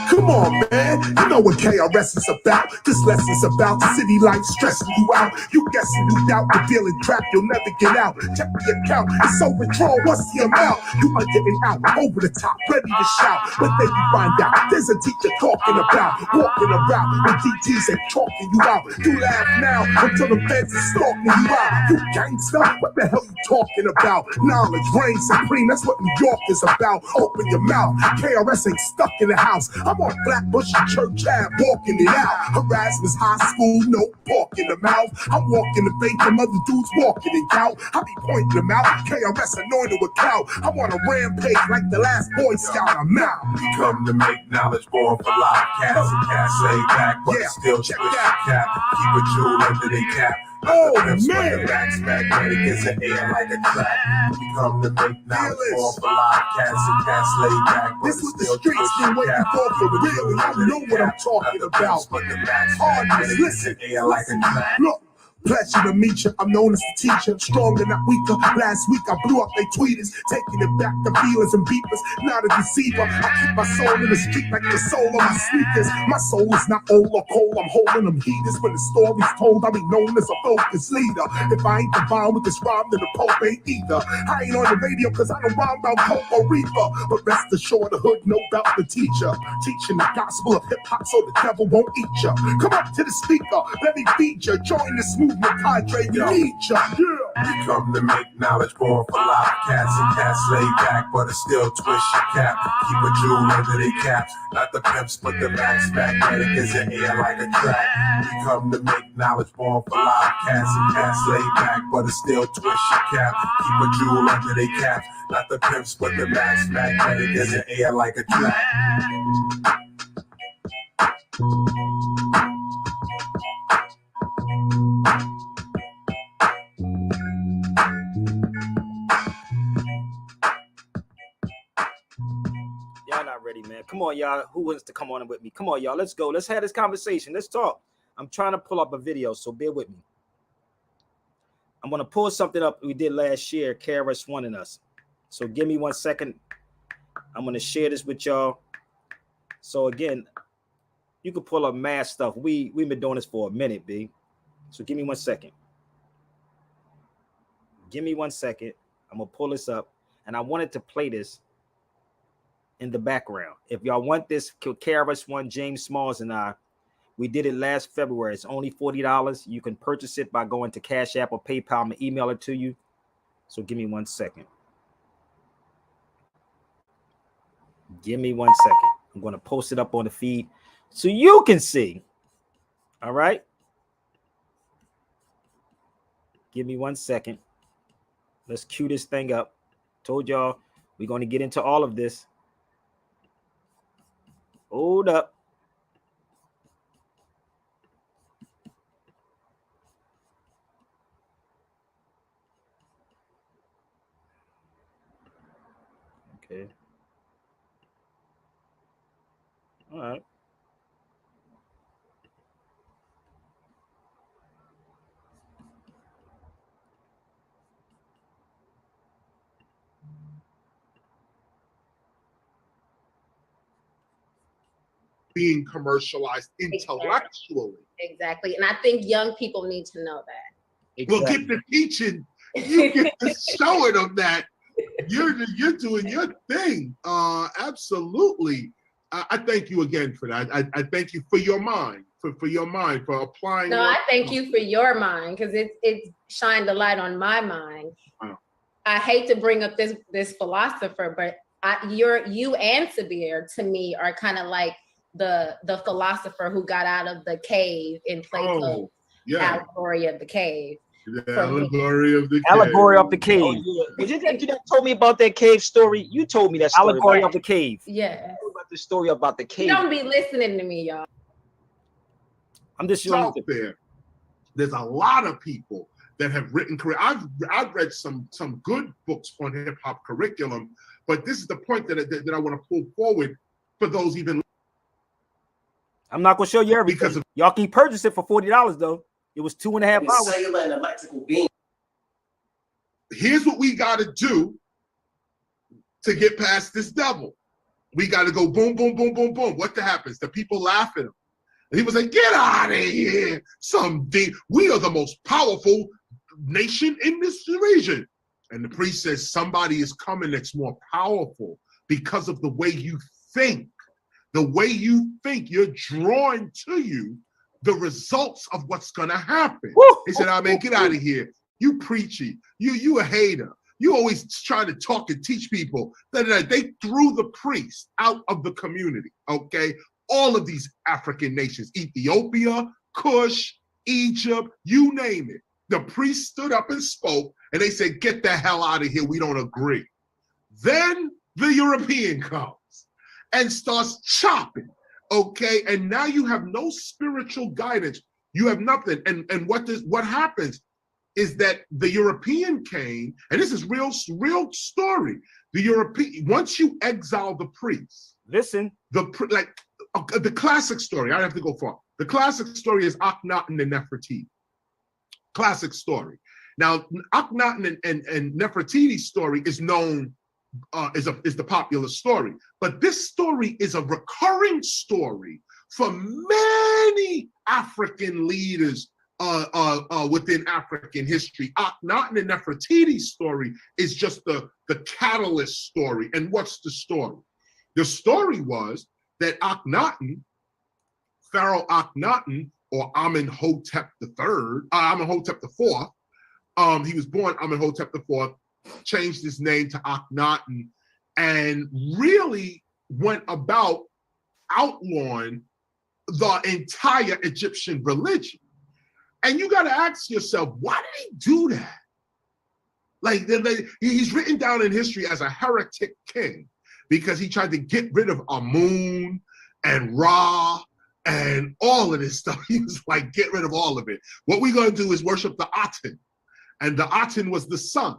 Come on, man. You know what KRS is about. This lesson's about city life stressing you out. You guessing you doubt the dealing trap, you'll never get out. Check the account, it's over drawn. What's the amount? You are getting out, over the top, ready to shout. But then you find out there's a teacher talking about, walking around with DTs and talking you out. You laugh now until the feds are stalking you out. You gangster, what the hell you talking about? Knowledge reigns supreme, that's what New York is about. Open your mouth, KRS ain't stuck in the house. I'm on Flatbush and Church Ave, walking it out. Erasmus High School, no pork in the mouth. I'm walking the faith, them other dudes walking in gout. I be pointing them out, KRS anointed with cow. I'm on a rampage like the last Boy Scout, I'm out. We come to make knowledge born for live cats and cats laid back, but still check that cap. Keep a jewel under their cap. Oh, man. The back's magnetic is an air like a track. We come to make knowledge born for live cats and cats laid back, but this was the streets been waiting for real. I know what I'm talking about. Hardness, listen, air like a track. Look. Pleasure to meet you, I'm known as the teacher, stronger, not weaker. Last week I blew up they tweeters, taking it back to feelers and beepers, not a deceiver. I keep my soul in the street like the soul of my sneakers. My soul is not old or cold, I'm holding them heaters. When the story's told, I'll be known as a focus leader. If I ain't divine with this rhyme, then the Pope ain't either. I ain't on the radio cause I don't rhyme about Pope or Reaper, but rest assured the hood know about the teacher, teaching the gospel of hip-hop so the devil won't eat ya. Come up to the speaker, let me feed ya, join this movement. Cadre, we need ya. We come to make knowledge born for live cats and cats laid back, but it still twist your cap. Keep a jewel under their caps, not the pimps, but the max magnetic is an air like a track. We come to make knowledge born for live cats and cats laid back, but it still twist your cap. Keep a jewel under their caps, not the pimps, but the max magnetic is an air like a track. Y'all not ready, man. Come on, y'all. Who wants to come on with me? Come on, y'all. Let's go. Let's have this conversation. Let's talk. I'm trying to pull up a video, so bear with me. I'm going to pull something up we did last year, KRS-One and us. So give me 1 second. I'm going to share this with y'all. So again, you can pull up mad stuff. We've been doing this for a minute, B. So give me 1 second. Give me 1 second. I'm going to pull this up. And I wanted to play this in the background. If y'all want this, KRS-One, James Smalls, and I, we did it last February. It's only $40. You can purchase it by going to Cash App or PayPal. I'm going to email it to you. So give me 1 second. Give me 1 second. I'm going to post it up on the feed so you can see. All right. Give me 1 second. Let's cue this thing up. Told y'all we're going to get into all of this. Hold up. Okay. All right. Being commercialized intellectually. Exactly. And I think young people need to know that. Well, get the teaching. You get to showing them that You're doing your thing. Absolutely. I thank you again for that. I thank you for your mind, for your mind, for applying. No, I thank you for your mind, because it shined a light on my mind. Wow. I hate to bring up this philosopher, but you and Sabir to me are kind of like the philosopher who got out of the cave in Plato's allegory of the cave. The allegory of the cave. Allegory of the cave. Oh, yeah. But you told me about that cave story. You told me that story. Allegory of the cave. Yeah. About the story about the cave. You don't be listening to me, y'all. I'm just out there. There's a lot of people that have written career. I've read some good books on hip hop curriculum, but this is the point that I want to pull forward for those even. I'm not gonna show you everything because y'all can purchase it for $40 though. It was 2.5 hours. Cellular and electrical beam. Here's what we got to do to get past this devil. We got to go boom, boom, boom, boom, boom. What happens? The people laugh at him. And he was like, get out of here. We are the most powerful nation in this region. And the priest says, somebody is coming that's more powerful because of the way you think. The way you think, you're drawing to you the results of what's going to happen. He said, oh, man, get out of here. You preachy. You a hater. You always try to talk and teach people. They threw the priest out of the community, okay? All of these African nations, Ethiopia, Kush, Egypt, you name it. The priest stood up and spoke, and they said, get the hell out of here. We don't agree. Then the European comes and starts chopping, okay? And now you have no spiritual guidance. You have nothing. And what happens is that the European came, and this is real story. The European, once you exile the priests, listen, the classic story, I don't have to go far. The classic story is Akhenaten and Nefertiti. Classic story. Now, Akhenaten and Nefertiti's story is known, is the popular story. But this story is a recurring story for many African leaders within African history. Akhenaten and Nefertiti's story is just the catalyst story. And what's the story? The story was that Akhenaten, Pharaoh Akhenaten, or Amenhotep III, Amenhotep IV, he was born Amenhotep IV, changed his name to Akhenaten, and really went about outlawing the entire Egyptian religion. And you got to ask yourself, why did he do that? Like, he's written down in history as a heretic king because he tried to get rid of Amun and Ra and all of this stuff. He was like, get rid of all of it. What we're going to do is worship the Aten. And the Aten was the sun.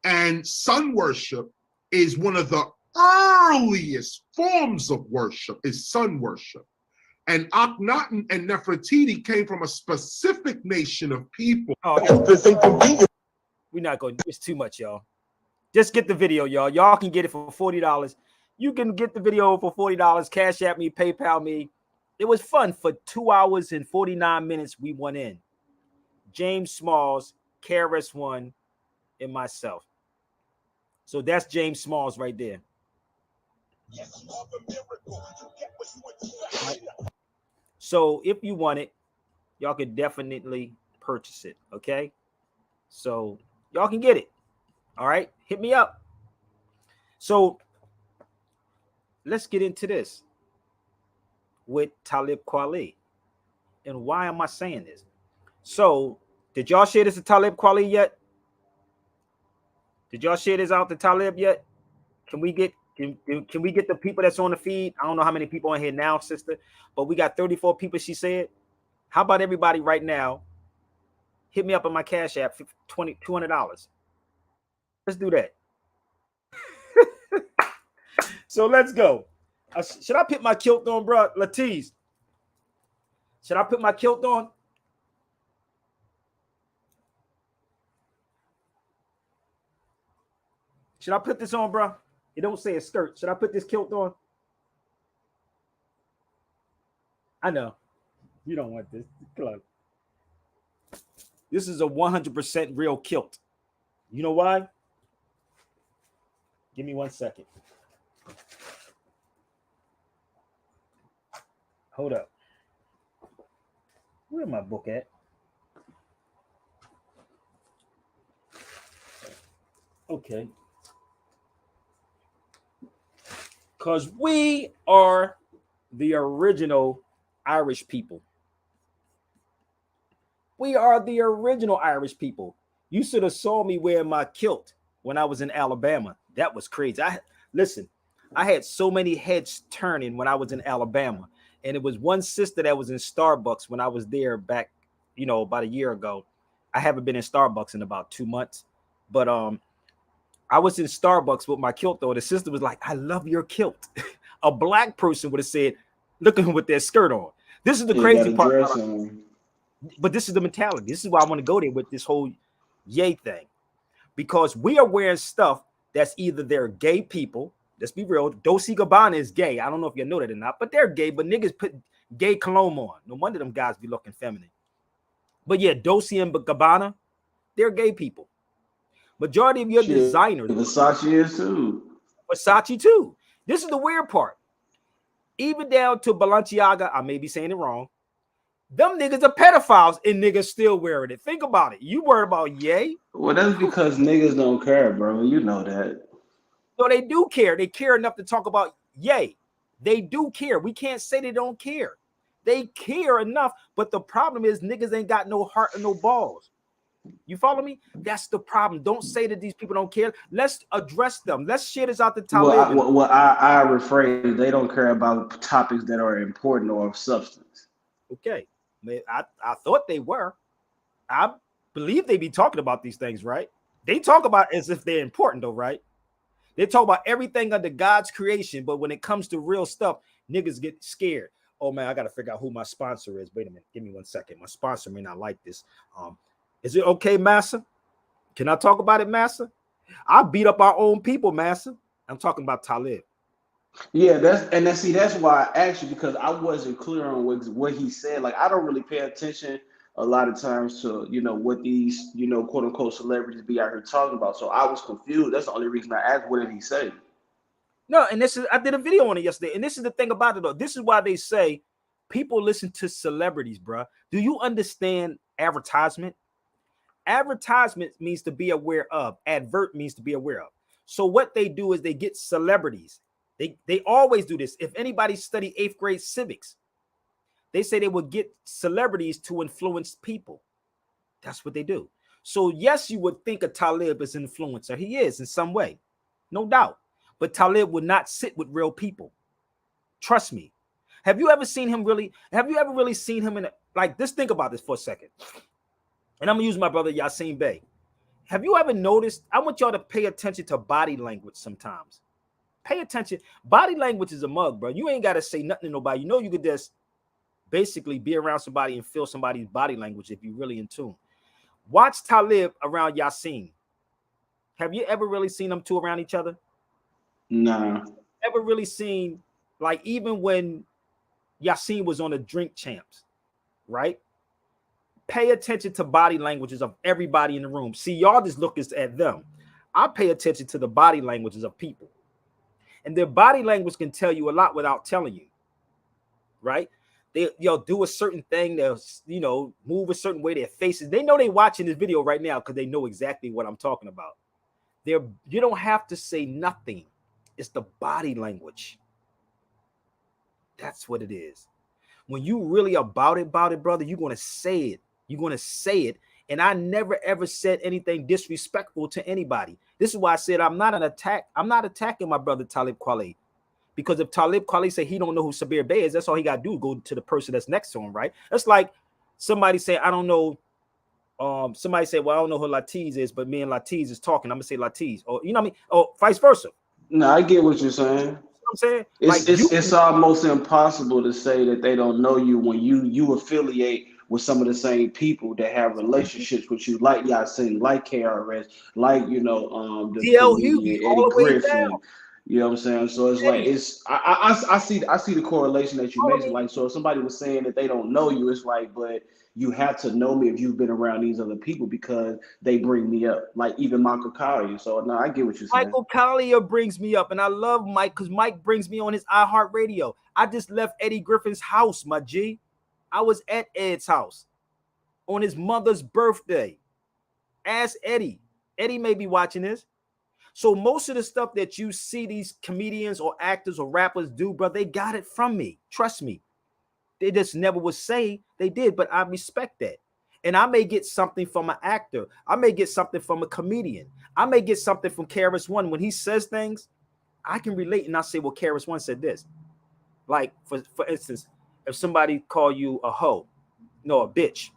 And sun worship is one of the earliest forms of worship, is sun worship. And Akhenaten and Nefertiti came from a specific nation of people. We're not going, it's too much, y'all. Just get the video, y'all. Y'all can get it for $40. You can get the video for $40. Cash at me, PayPal me. It was fun for 2 hours and 49 minutes. We went in. James Smalls, KRS-One, and myself. So that's James Smalls right there. Right. So if you want it, y'all can definitely purchase it, okay? So y'all can get it. All right, hit me up. So let's get into this with Talib Kweli. And why am I saying this? So did y'all share this to Talib Kweli yet? Did y'all share this out to Talib yet? Can we get the people that's on the feed? I don't know how many people on here now, sister, but we got 34 people, she said. How about everybody right now? Hit me up on my Cash App, $200. Let's do that. So let's go. Should I put my kilt on, bro? Latiz, should I put my kilt on? Should I put this on, bro? It don't say a skirt. Should I put this kilt on? I know. You don't want this. Club. This is a 100% real kilt. You know why? Give me 1 second. Hold up. Where my book at? Okay. Because we are the original Irish people. We are the original Irish people. You should have saw me wearing my kilt when I was in Alabama. That was crazy. Listen, I had so many heads turning when I was in Alabama. And it was one sister that was in Starbucks when I was there back, about a year ago. I haven't been in Starbucks in about 2 months. But I was in Starbucks with my kilt though. The sister was like, I love your kilt. A black person would have said, look at him with that skirt on. This is the crazy part. But this is the mentality. This is why I want to go there with this whole yay thing. Because we are wearing stuff that's either they're gay people. Let's be real. Dolce & Gabbana is gay. I don't know if you know that or not, but they're gay. But niggas put gay cologne on. No wonder them guys be looking feminine. But yeah, Dolce & Gabbana, they're gay people. Majority of your designers. Versace is too. Versace too. This is the weird part. Even down to Balenciaga, I may be saying it wrong. Them niggas are pedophiles and niggas still wearing it. Think about it. You worried about yay? Well, that's because niggas don't care, bro. You know that. No, they do care. They care enough to talk about yay. They do care. We can't say they don't care. They care enough. But the problem is niggas ain't got no heart and no balls. You follow me? That's the problem. Don't say that these people don't care. Let's address them. Let's share this out the Talib. Well, I rephrase. They don't care about topics that are important or of substance. Okay. I thought they were. I believe they be talking about these things, right? They talk about as if they're important, though, right? They talk about everything under God's creation, but when it comes to real stuff, niggas get scared. Oh man, I gotta figure out who my sponsor is. Wait a minute, give me 1 second. My sponsor may not like this. Is it okay, Massa? Can I talk about it, Massa? I beat up our own people, Massa. I'm talking about Talib. Yeah, that's why I asked you, because I wasn't clear on what he said. Like, I don't really pay attention a lot of times to what these quote unquote celebrities be out here talking about. So I was confused. That's the only reason I asked. What did he say? No, and I did a video on it yesterday, and this is the thing about it though. This is why they say people listen to celebrities, bro. Do you understand advertisement? Advertisement means to be aware of. Advert means to be aware of. So what they do is they get celebrities. They always do this. If anybody studied 8th grade civics, they say they would get celebrities to influence people. That's what they do. So yes, you would think a Talib is an influencer. He is in some way, no doubt. But Talib would not sit with real people. Trust me. Have you ever seen him really? Have you ever really seen him in like this? Think about this for a second. And I'm gonna use my brother Yassine Bey. Have you ever noticed? I want y'all to pay attention to body language sometimes. Pay attention. Body language is a mug, bro. You ain't got to say nothing to nobody. You know, you could just basically be around somebody and feel somebody's body language if you're really in tune. Watch Talib around Yassine. Have you ever really seen them two around each other? No. Ever really seen, like, even when Yassine was on the Drink Champs, right? Pay attention to body languages of everybody in the room. See, y'all just look at them. I pay attention to the body languages of people. And their body language can tell you a lot without telling you, right? They'll do a certain thing. They'll, move a certain way. Their faces. They know they're watching this video right now because they know exactly what I'm talking about. You don't have to say nothing. It's the body language. That's what it is. When you really about it, brother, you're going to say it. You're going to say it. And I never, ever said anything disrespectful to anybody. This is why I said I'm not attacking my brother Talib Kweli. Because if Talib Kweli say he don't know who Sabir Bey is, that's all he got to do, go to the person that's next to him, right? That's like somebody say, I don't know. Somebody say, well, I don't know who Latiz is, but me and Latiz is talking. I'm going to say Latiz. Or, you know what I mean? Or vice versa. No, I get what you're saying. You know what I'm saying? It's almost impossible to say that they don't know you when you affiliate with some of the same people that have relationships with you, like Yassine, like KRS, like the DL Hughes, all the way down. You know what I'm saying? So it's like I see the correlation that you mentioned. Like, so if somebody was saying that they don't know you, it's like, but you have to know me if you've been around these other people because they bring me up. Like even Michael Collier. So no, I get what you're saying. Michael Collier brings me up, and I love Mike because Mike brings me on his iHeartRadio. I just left Eddie Griffin's house, my G. I was at Ed's house on his mother's birthday. Ask Eddie. Eddie may be watching this. So most of the stuff that you see these comedians or actors or rappers do, bro, they got it from me. Trust me. They just never would say they did, but I respect that. And I may get something from an actor. I may get something from a comedian. I may get something from KRS One. When he says things, I can relate and I say, well, KRS One said this. Like, for instance, if somebody call you a hoe, no, a bitch.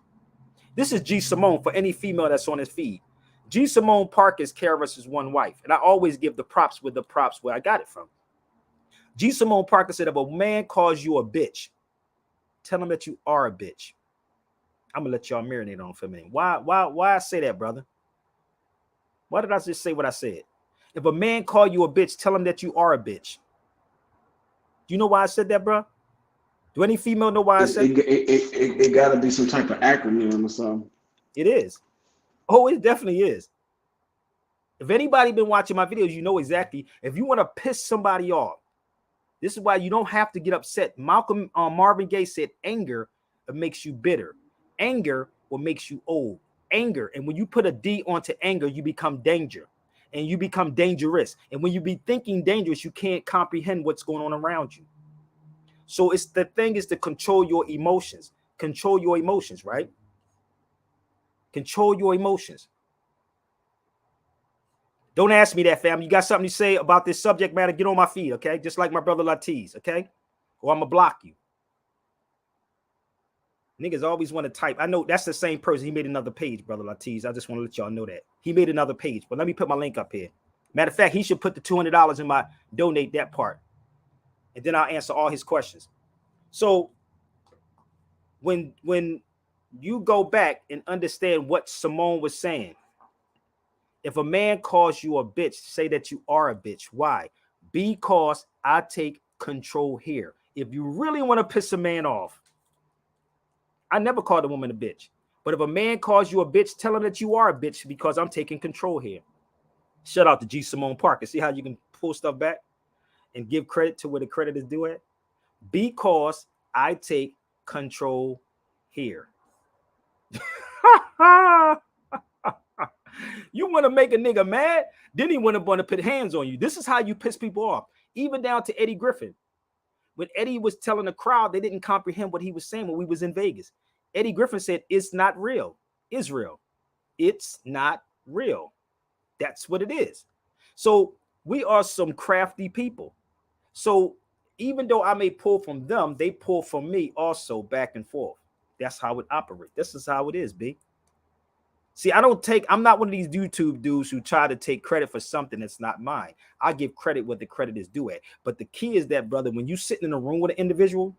This is G Simone for any female that's on his feed. G Simone Park is KRS's one wife. And I always give the props with the props where I got it from. G Simone Parker said, if a man calls you a bitch, tell him that you are a bitch. I'm gonna let y'all marinate on for a minute. Why I say that, brother? Why did I just say what I said? If a man call you a bitch, tell him that you are a bitch. Do you know why I said that, bro? Do any female know why I said it gotta be some type of acronym or something. It is. Oh, it definitely is. If anybody been watching my videos, you know exactly. If you want to piss somebody off, this is why you don't have to get upset. Marvin Gaye said anger makes you bitter. Anger will makes you old. Anger. And when you put a D onto anger, you become danger. And you become dangerous. And when you be thinking dangerous, you can't comprehend what's going on around you. So it's the thing is to control your emotions. Control your emotions, right? Control your emotions. Don't ask me that, fam. You got something to say about this subject matter? Get on my feed, okay? Just like my brother Latiz, okay? Or I'm gonna block you. Niggas always want to type. I know that's the same person. He made another page, brother Latiz. I just want to let y'all know that. He made another page, but let me put my link up here. Matter of fact, he should put the $200 in my donate that part. And then I'll answer all his questions. So when you go back and understand what Simone was saying, if a man calls you a bitch, say that you are a bitch. Why? Because I take control here. If you really want to piss a man off, I never called a woman a bitch. But if a man calls you a bitch, tell him that you are a bitch because I'm taking control here. Shout out to G Simone Parker. See how you can pull stuff back and give credit to where the credit is due at? Because I take control here. You want to make a nigga mad, then he want to put hands on you. This is how you piss people off. Even down to Eddie Griffin. When Eddie was telling the crowd, they didn't comprehend what he was saying when we was in Vegas. Eddie Griffin said, it's not real. Israel. It's not real. That's what it is. So we are some crafty people. So even though I may pull from them, they pull from me also back and forth. That's how it operates. This is how it is, B. See, I'm not one of these YouTube dudes who try to take credit for something that's not mine. I give credit what the credit is due at. But the key is that, brother, when you're sitting in a room with an individual,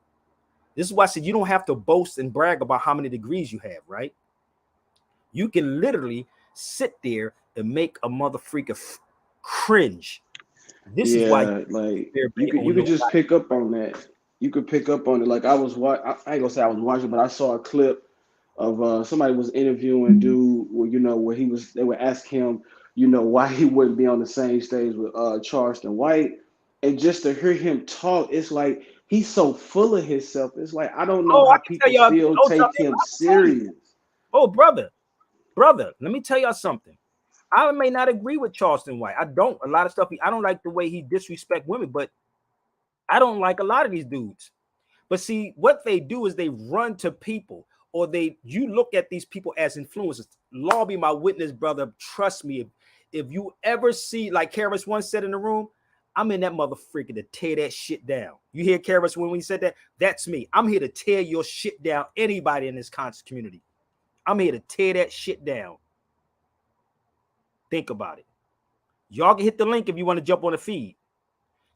this is why I said you don't have to boast and brag about how many degrees you have, right? You can literally sit there and make a motherfreaker cringe. This is why you could just pick up on that. You could pick up on it. Like I ain't gonna say I was watching, but I saw a clip of somebody was interviewing dude where they would ask him, why he wouldn't be on the same stage with Charleston White. And just to hear him talk, it's like he's so full of himself. It's like I don't know how people still take him serious. Oh, brother, let me tell y'all something. I may not agree with Charleston White. I don't. A lot of stuff. I don't like the way he disrespect women, but I don't like a lot of these dudes. But see, what they do is they run to people, or you look at these people as influencers. Law be my witness, brother. Trust me. If you ever see, like KRS One said in the room, I'm in that motherfucker to tear that shit down. You hear KRS One when he said that? That's me. I'm here to tear your shit down. Anybody in this conscious community. I'm here to tear that shit down. Think about it. Y'all can hit the link if you want to jump on the feed.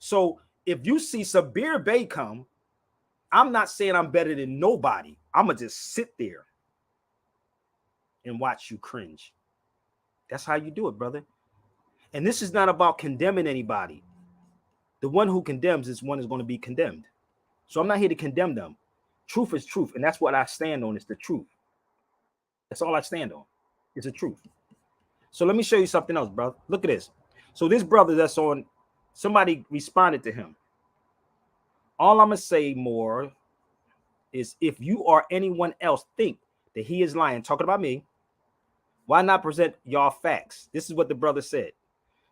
So if you see Sabir Bey come, I'm not saying I'm better than nobody. I'm going to just sit there and watch you cringe. That's how you do it, brother. And this is not about condemning anybody. The one who condemns is one is going to be condemned. So I'm not here to condemn them. Truth is truth. And that's what I stand on, is the truth. That's all I stand on. It's the truth. So let me show you something else, brother. Look at this. So this brother that's on, somebody responded to him. All I'm gonna say more is, if you or anyone else think that he is lying, talking about me, why not present y'all facts? This is what the brother said.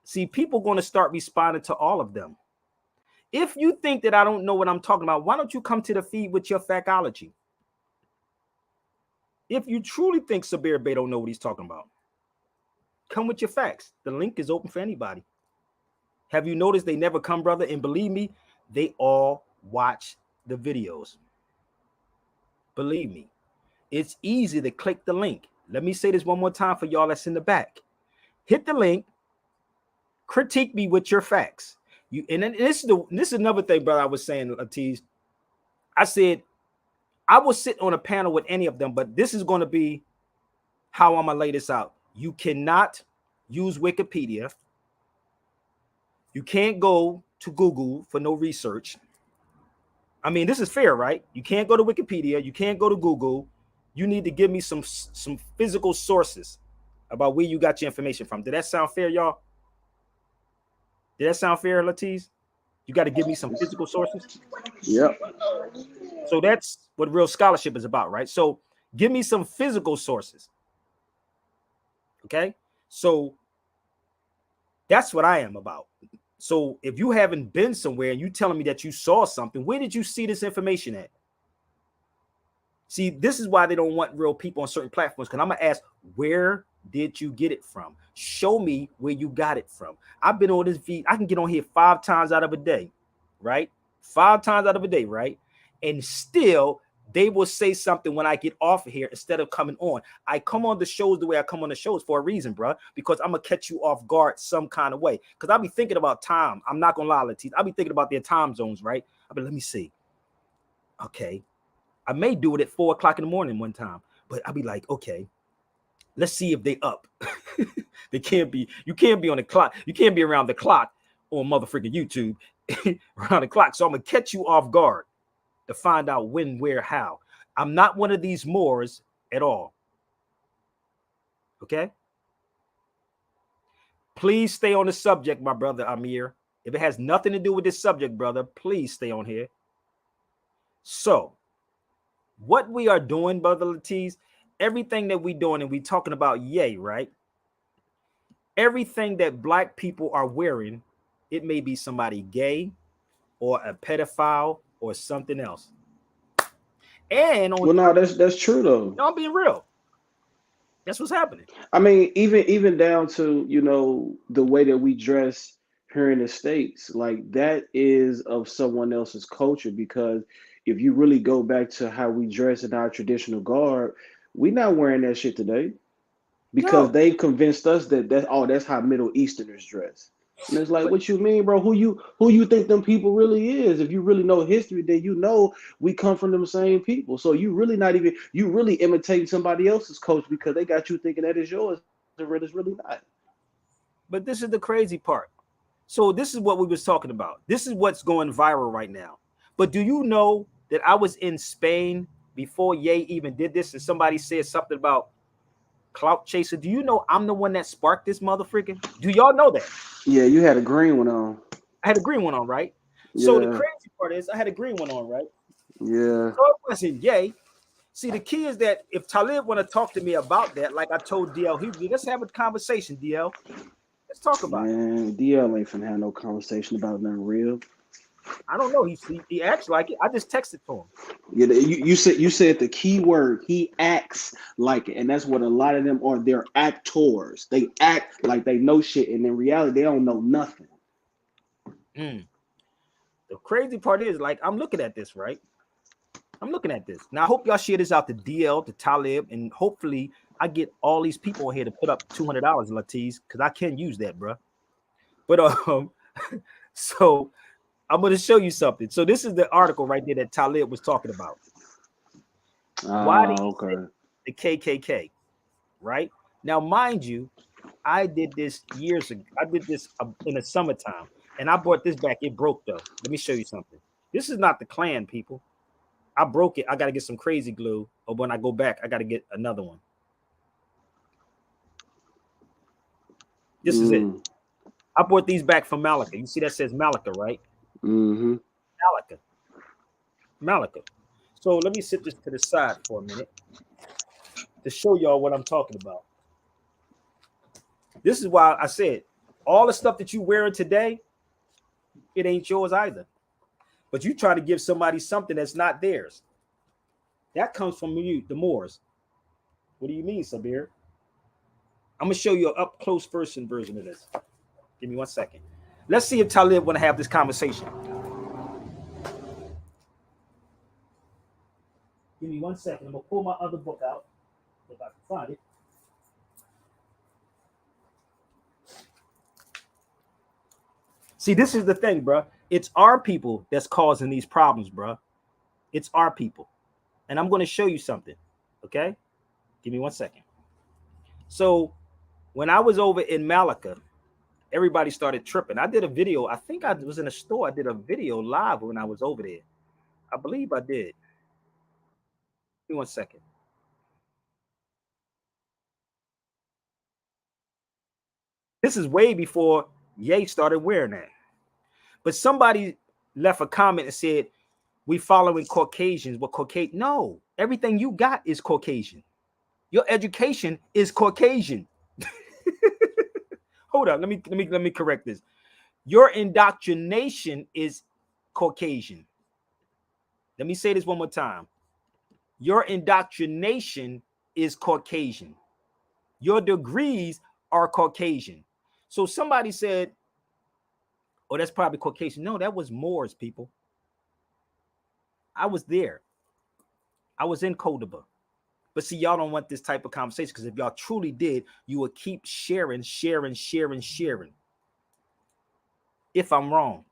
See, people going to start responding to all of them. If you think that I don't know what I'm talking about, why don't you come to the feed with your factology? If you truly think Sabir Bey don't know what he's talking about, come with your facts. The link is open for anybody. Have you noticed they never come, brother? And believe me, they all watch the videos. Believe me, it's easy to click the link. Let me say this one more time for y'all that's in the back. Hit the link, critique me with your facts. You, and then this is another thing, brother. I was saying, Latiz. I said I will sit on a panel with any of them, but this is going to be how I'm gonna lay this out. You cannot use Wikipedia. You can't go to Google for no research. I mean, this is fair, right? You can't go to Wikipedia. You can't go to Google. You need to give me some physical sources about where you got your information from. Did that sound fair, y'all? Did that sound fair, Latiz? You got to give me some physical sources. Yep. So that's what real scholarship is about, right? So give me some physical sources. Okay? So that's what I am about. So if you haven't been somewhere and you telling me that you saw something, where did you see this information at? See, this is why they don't want real people on certain platforms, because I'm going to ask, where did you get it from? Show me where you got it from. I've been on this feed. I can get on here 5 times out of a day, right? 5 times out of a day, right? And still, they will say something when I get off of here instead of coming on. I come on the shows the way I come on the shows for a reason, bro, because I'm going to catch you off guard some kind of way. Because I'll be thinking about time. I'm not going to lie, Latif. I'll be thinking about their time zones, right? I'll be, let me see. Okay. I may do it at 4 o'clock in the morning one time, but I'll be like, okay, let's see if they up. They can't be, you can't be on the clock. You can't be around the clock on motherfucking YouTube around the clock. So I'm going to catch you off guard to find out when, where, how. I'm not one of these Moors at all. Okay? Please stay on the subject, my brother Amir. If it has nothing to do with this subject, brother, please stay on here. So, what we are doing, brother Latiz, everything that we're doing, and we're talking about yay, right? Everything that black people are wearing, it may be somebody gay or a pedophile or something else. And well, no, that's true though. No, I'm being real. That's what's happening. I mean, even down to, you know, the way that we dress here in the States, like that is of someone else's culture. Because if you really go back to how we dress in our traditional garb, we're not wearing that shit today. Because they've convinced us that's how Middle Easterners dress. And it's like, what you mean, bro? Who you think them people really is? If you really know history, then you know we come from them same people. So you really imitating somebody else's culture because they got you thinking that is yours. It's really not. But this is the crazy part. So this is what we was talking about. This is what's going viral right now. But do you know that I was in Spain before Ye even did this, and somebody said something about clout chaser? Do you know I'm the one that sparked this motherfucker? Do y'all know that? Yeah, you had a green one on. I had a green one on, right? Yeah. So the crazy part is I had a green one on, right? Yeah. So it wasn't Ye. See, the key is that if Talib want to talk to me about that, like I told DL, let's have a conversation, DL. Let's talk about it. Man, DL ain't finna have no conversation about nothing real. I don't know. He acts like it. I just texted to him. Yeah, you said the key word. He acts like it, and that's what a lot of them are. They're actors. They act like they know shit, and in reality, they don't know nothing. The crazy part is, like, I'm looking at this, right? I'm looking at this. Now, I hope y'all share this out to DL, to Talib, and hopefully I get all these people here to put up $200, Latiz, because I can use that, bro. But so I'm going to show you something. So this is the article right there that Talib was talking about. Why do you say the KKK, right? Now, mind you, I did this years ago. I did this in the summertime, and I brought this back. It broke, though. Let me show you something. This is not the Klan, people. I broke it. I got to get some crazy glue, or when I go back, I got to get another one. This is it. I brought these back from Malacca. You see that says Malacca, right? Mm-hmm. Malacca. So let me sit this to the side for a minute to show y'all what I'm talking about. This is why I said all the stuff that you wearing today, it ain't yours either. But you try to give somebody something that's not theirs. That comes from you, the Moors. What do you mean, Sabir? I'm gonna show you an up close version of this. Give me 1 second. Let's see if Talib want to have this conversation. Give me 1 second. I'm gonna pull my other book out if I can find it. See, this is the thing, bro. It's our people that's causing these problems, bro. It's our people. And I'm going to show you something. Okay? Give me 1 second. So, when I was over in Malacca, everybody started tripping. I did a video. I think I was in a store. I did a video live when I was over there. I believe I did. Give me 1 second. This is way before Ye started wearing that. But somebody left a comment and said, we following Caucasians. What Caucasian? No, everything you got is Caucasian. Your education is Caucasian. Hold on, let me correct this. Your indoctrination is Caucasian. Let me say this one more time. Your indoctrination is Caucasian. Your degrees are Caucasian. So somebody said, oh, that's probably Caucasian. No, that was Moors, people. I was there. I was in Cordoba. But see, y'all don't want this type of conversation because if y'all truly did, you would keep sharing. If I'm wrong.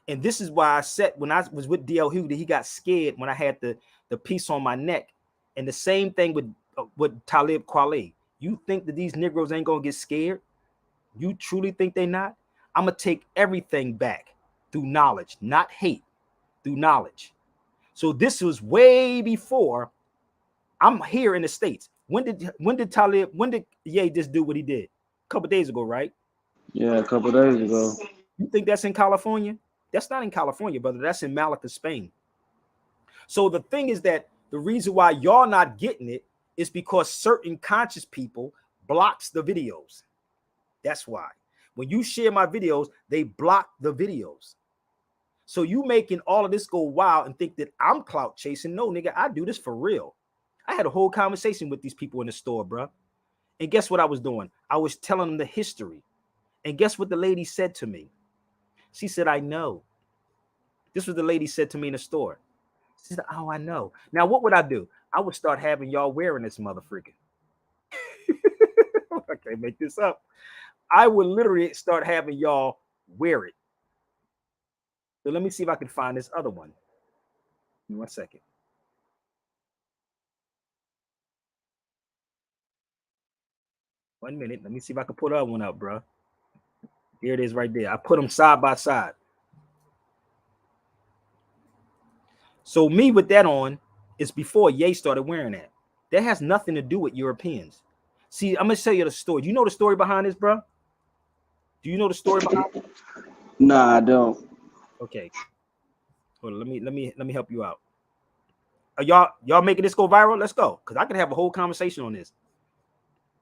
And this is why I said when I was with DL Hugh that he got scared when I had the piece on my neck. And the same thing with Talib Kweli. You think that these Negroes ain't gonna get scared? You truly think they not? I'm gonna take everything back through knowledge, not hate, through knowledge. So this was way before I'm here in the States. When did Ye just do what he did? A couple days ago, right? Yeah, a couple days ago. You think that's in California? That's not in California, brother. That's in Malacca, Spain. So the thing is that the reason why y'all not getting it is because certain conscious people blocks the videos. That's why. When you share my videos, they block the videos. So you making all of this go wild and think that I'm clout chasing. No, nigga, I do this for real. I had a whole conversation with these people in the store, bro. And guess what I was doing? I was telling them the history. And guess what the lady said to me? She said, I know. This was the lady said to me in the store. She said, oh, I know. Now, what would I do? I would start having y'all wearing this motherfucker. I can't make this up. I would literally start having y'all wear it. So let me see if I can find this other one. Give me 1 second. One minute. Let me see if I can pull the other one up, bro. Here it is right there. I put them side by side. So me with that on is before Ye started wearing that. That has nothing to do with Europeans. See, I'm gonna tell you the story. Do you know the story behind this, bro? Do you know the story behind it? Nah, I don't. Okay. Hold on, let me help you out. Are y'all making this go viral? Let's go, because I can have a whole conversation on this.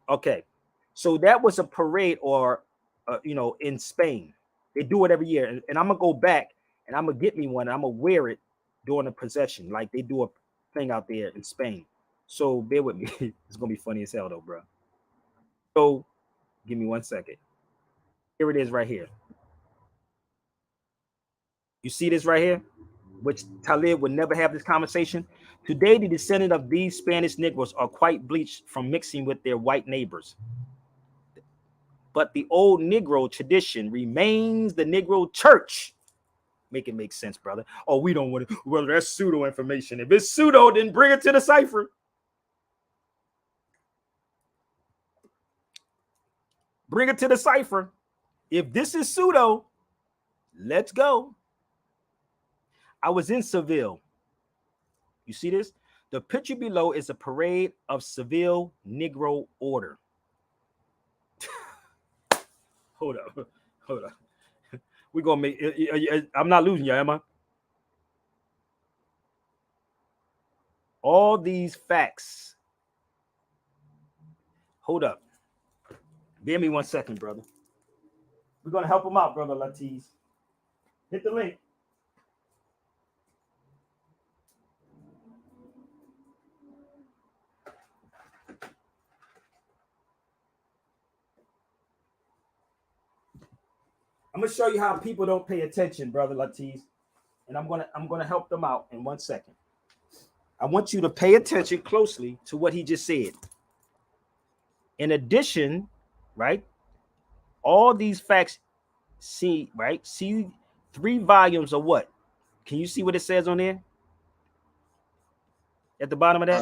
Okay. So that was a parade or in Spain. They do it every year. And I'm gonna go back and I'm gonna get me one and I'm gonna wear it during the procession. Like they do a thing out there in Spain. So bear with me. It's gonna be funny as hell though, bro. So give me 1 second. Here it is right here. You see this right here? Which Talib would never have this conversation. Today, the descendant of these Spanish Negroes are quite bleached from mixing with their white neighbors. But the old Negro tradition remains the Negro church. Make it make sense, brother. Oh, we don't want to. Well, that's pseudo information. If it's pseudo, then bring it to the cipher. Bring it to the cipher. If this is pseudo, let's go. I was in Seville. You see this? The picture below is a parade of Seville Negro order. Hold up. Hold up. We're gonna make I'm not losing you, am I? All these facts. Hold up. Give me 1 second, brother. We're gonna help him out, brother Latiz. Hit the link. I'm gonna show you how people don't pay attention, brother Latiz, and I'm gonna help them out in 1 second. I want you to pay attention closely to what he just said. In addition, right, all these facts, see, right, see 3 volumes of what? Can you see what it says on there? At the bottom of that?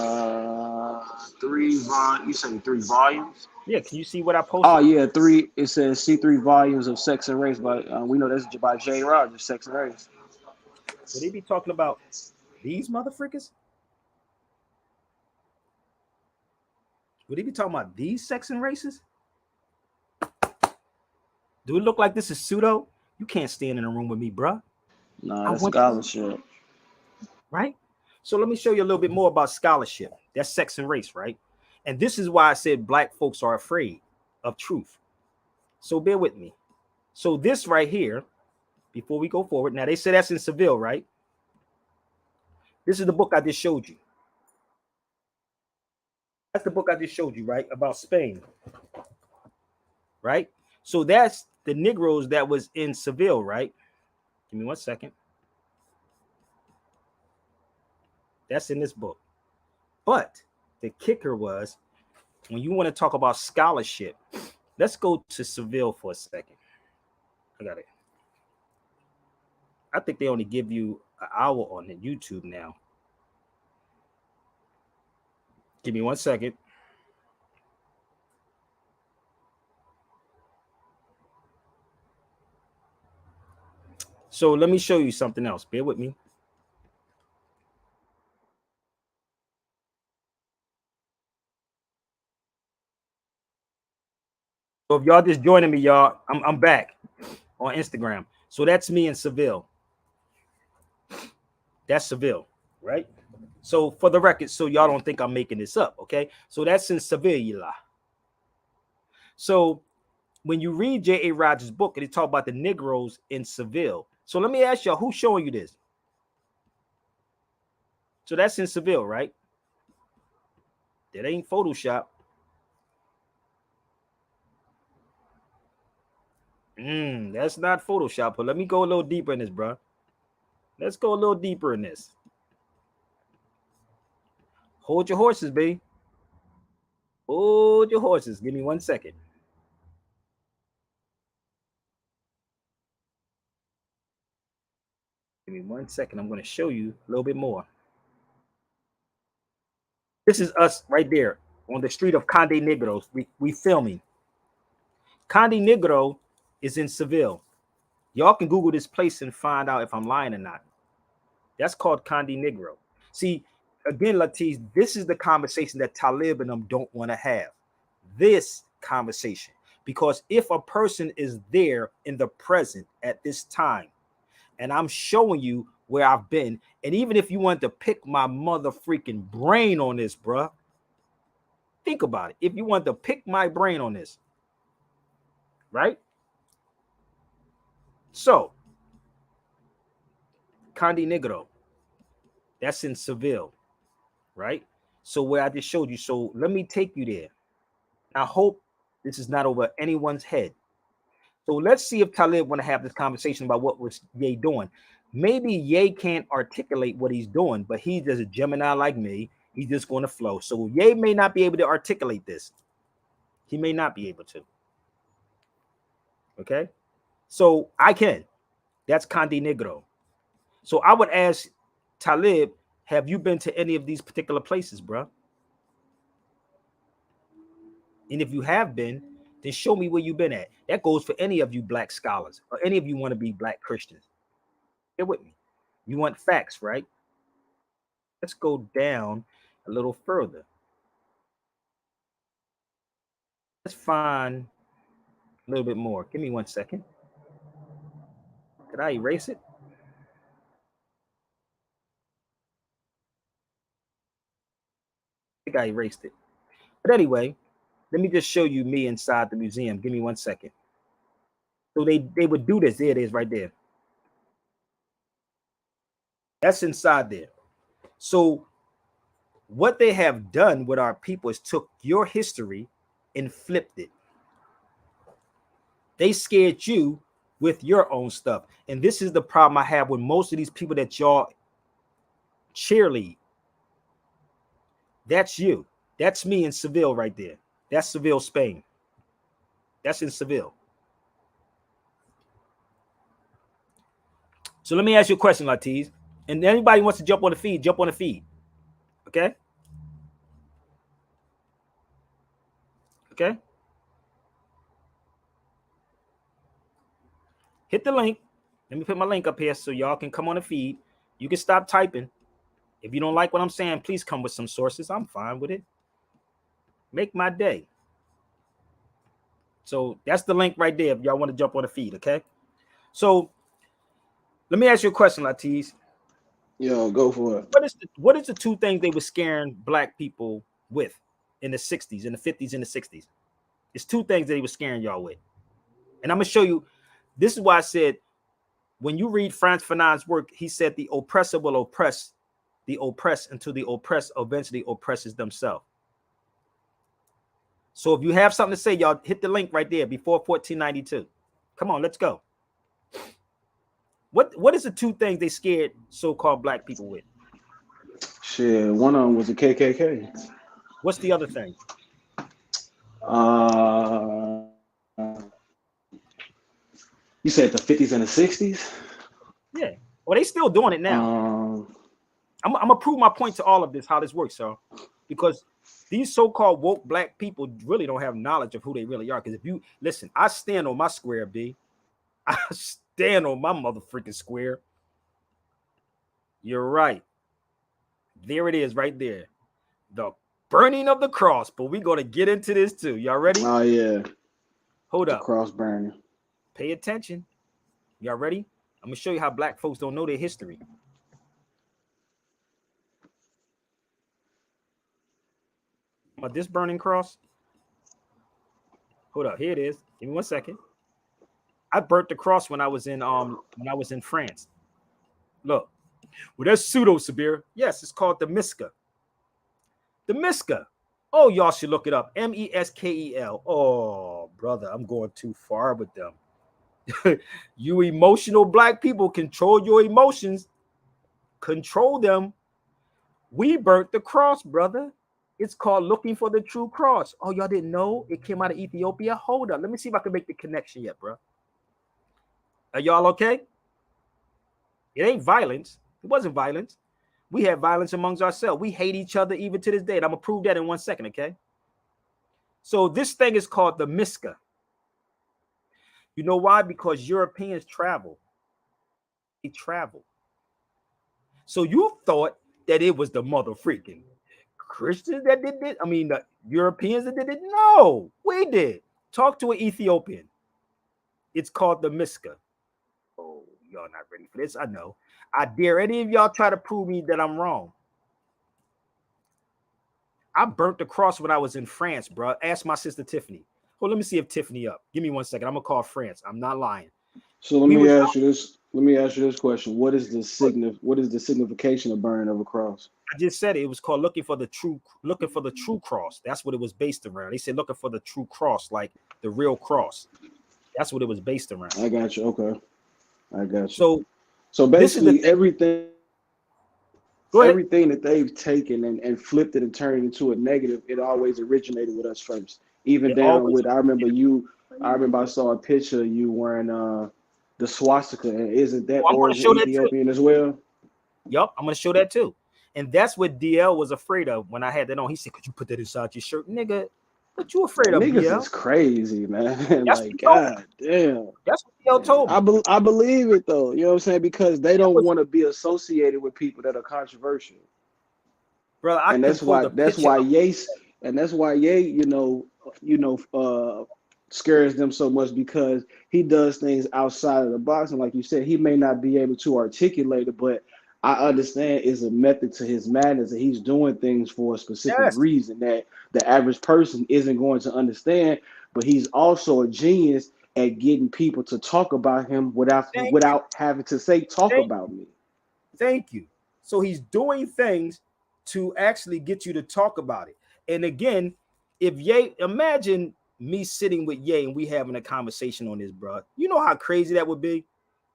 3 volumes. You say 3 volumes? Yeah, can you see what I Oh posted? yeah, three. It says C3 volumes of Sex and Race, but we know that's by Jay Rogers, Sex and Race. Would they be talking about these motherfuckers? Would he be talking about these sex and races? Do it look like this is pseudo? You can't stand in a room with me, bruh. Nah, I that's want you, scholarship. right? So let me show you a little bit more about scholarship. That's sex and race, right? And this is why I said black folks are afraid of truth. So bear with me. So this right here, before we go forward, now they say that's in Seville, right? This is the book I just showed you. That's the book I just showed you, right? About Spain, right? So that's the Negroes that was in Seville, right? Give me 1 second. That's in this book. But the kicker was when you want to talk about scholarship, let's go to Seville for a second. I got it. I think they only give you an hour on the YouTube now. Give me 1 second. So let me show you something else. Bear with me. So if y'all just joining me, y'all, I'm back on Instagram. So that's me in Seville. That's Seville, right? So for the record, so y'all don't think I'm making this up, okay? So that's in Sevilla. So when you read J.A. Rogers' book, and he talk about the Negroes in Seville. So let me ask y'all, who's showing you this? So that's in Seville, right? That ain't Photoshop. That's not Photoshop. But let me go a little deeper in this, bro. Let's go a little deeper in this. Hold your horses, babe. Hold your horses. Give me 1 second. Give me 1 second. I'm going to show you a little bit more. This is us right there on the street of Conde Negros. We filming. Conde Negro is in Seville. Y'all can Google this place and find out if I'm lying or not. That's called Conde Negro. See, again, Latiz, this is the conversation that Talib and them don't want to have. This conversation. Because if a person is there in the present at this time, and I'm showing you where I've been, and even if you want to pick my mother freaking brain on this, bruh, think about it. If you want to pick my brain on this, right? So, Conde Negro, that's in Seville, right? So where I just showed you. So let me take you there. I hope this is not over anyone's head. So let's see if Talib want to have this conversation about what was Ye doing. Maybe Ye can't articulate what he's doing, but he's just a Gemini like me. He's just going to flow. So Ye may not be able to articulate this. He may not be able to. Okay. So I can. That's Conde Negro. So I would ask Talib, have you been to any of these particular places, bro? And if you have been, then show me where you've been at. That goes for any of you black scholars or any of you want to be black Christians. Get with me. You want facts, right? Let's go down a little further. Let's find little bit more. Give me 1 second. Did I erase it? I think I erased it. But anyway, let me just show you me inside the museum. Give me 1 second. So they would do this. There it is right there. That's inside there. So what they have done with our people is took your history and flipped it. They scared you with your own stuff. And this is the problem I have with most of these people that y'all cheerlead. That's you. That's me in Seville right there. That's Seville, Spain. That's in Seville. So let me ask you a question, Latiz. And anybody wants to jump on the feed, jump on the feed. Okay? Okay? Hit the link. Let me put my link up here so y'all can come on the feed. You can stop typing. If you don't like what I'm saying, please come with some sources. I'm fine with it. Make my day. So that's the link right there if y'all want to jump on the feed, okay? So let me ask you a question, Latiz. Yo, go for it. What is the two things they were scaring black people with in the 60s, in the 50s, and the 60s? It's two things that they were scaring y'all with. And I'm going to show you. This is why I said, when you read Frantz Fanon's work, he said the oppressor will oppress the oppressed until the oppressed eventually oppresses themselves. So if you have something to say, y'all hit the link right there before 1492. Come on, let's go. What is the two things they scared so-called black people with? Shit, one of them was the KKK. What's the other thing? You said the 50s and the 60s? Yeah. Well, they still doing it now. I'm gonna prove my point to all of this, how this works, y'all. Because these so-called woke black people really don't have knowledge of who they really are. Because if you listen, I stand on my square, B. I stand on my motherfucking square. You're right. There it is right there. The burning of the cross. But we're going to get into this too. Y'all ready? Oh, yeah. Hold up. The cross burning. Pay attention. Y'all ready? I'm going to show you how black folks don't know their history. But this burning cross. Hold up. Here it is. Give me 1 second. I burnt the cross when I was in France. Look. Well, that's pseudo Sabir. Yes, it's called the Miska. The Miska. Oh, y'all should look it up. Meskel. Oh, brother, I'm going too far with them. You emotional black people, control your emotions. Control them. We burnt the cross, brother. It's called looking for the true cross. Oh, y'all didn't know it came out of Ethiopia? Hold up. Let me see if I can make the connection yet, bro. Are y'all okay? It ain't violence. It wasn't violence. We had violence amongst ourselves. We hate each other even to this day. And I'm going to prove that in 1 second, okay? So this thing is called the Miska. You know why? Because Europeans travel. They travel. So you thought that it was the mother freaking Christians that did it? I mean, the Europeans that did it? No, we did. Talk to an Ethiopian. It's called the Miska. Oh, y'all not ready for this. I know. I dare any of y'all try to prove me that I'm wrong. I burnt the cross when I was in France, bro. Ask my sister Tiffany. Well, let me see if Tiffany up. Give me 1 second. I'm gonna call France. I'm not lying. So let me ask you this. Let me ask you this question. What is the signification of burning of a cross? I just said it was called looking for the true cross. That's what it was based around. They said looking for the true cross, like the real cross. That's what it was based around. I got you. Okay. I got you. So basically everything that they've taken and flipped it and turned it into a negative, it always originated with us first. Even down with I remember I saw a picture of you wearing the swastika, and isn't that origin Ethiopian as well? Yup, I'm gonna show that too. And that's what DL was afraid of when I had that on. He said, "Could you put that inside your shirt, nigga? What you afraid of, niggas DL? Is crazy, man. Like, god damn. That's what DL told me. I believe it though. You know what I'm saying? Because they don't want to be associated with people that are controversial. Brother, and that's why Ye, scares them so much because he does things outside of the box. And like you said, he may not be able to articulate it, but I understand it's a method to his madness, and he's doing things for a specific Yes. reason that the average person isn't going to understand. But he's also a genius at getting people to talk about him Thank you. without having to say talk Thank about me. Thank you. So he's doing things to actually get you to talk about it. And again, if Ye, imagine me sitting with Ye and we having a conversation on this, bro. You know how crazy that would be?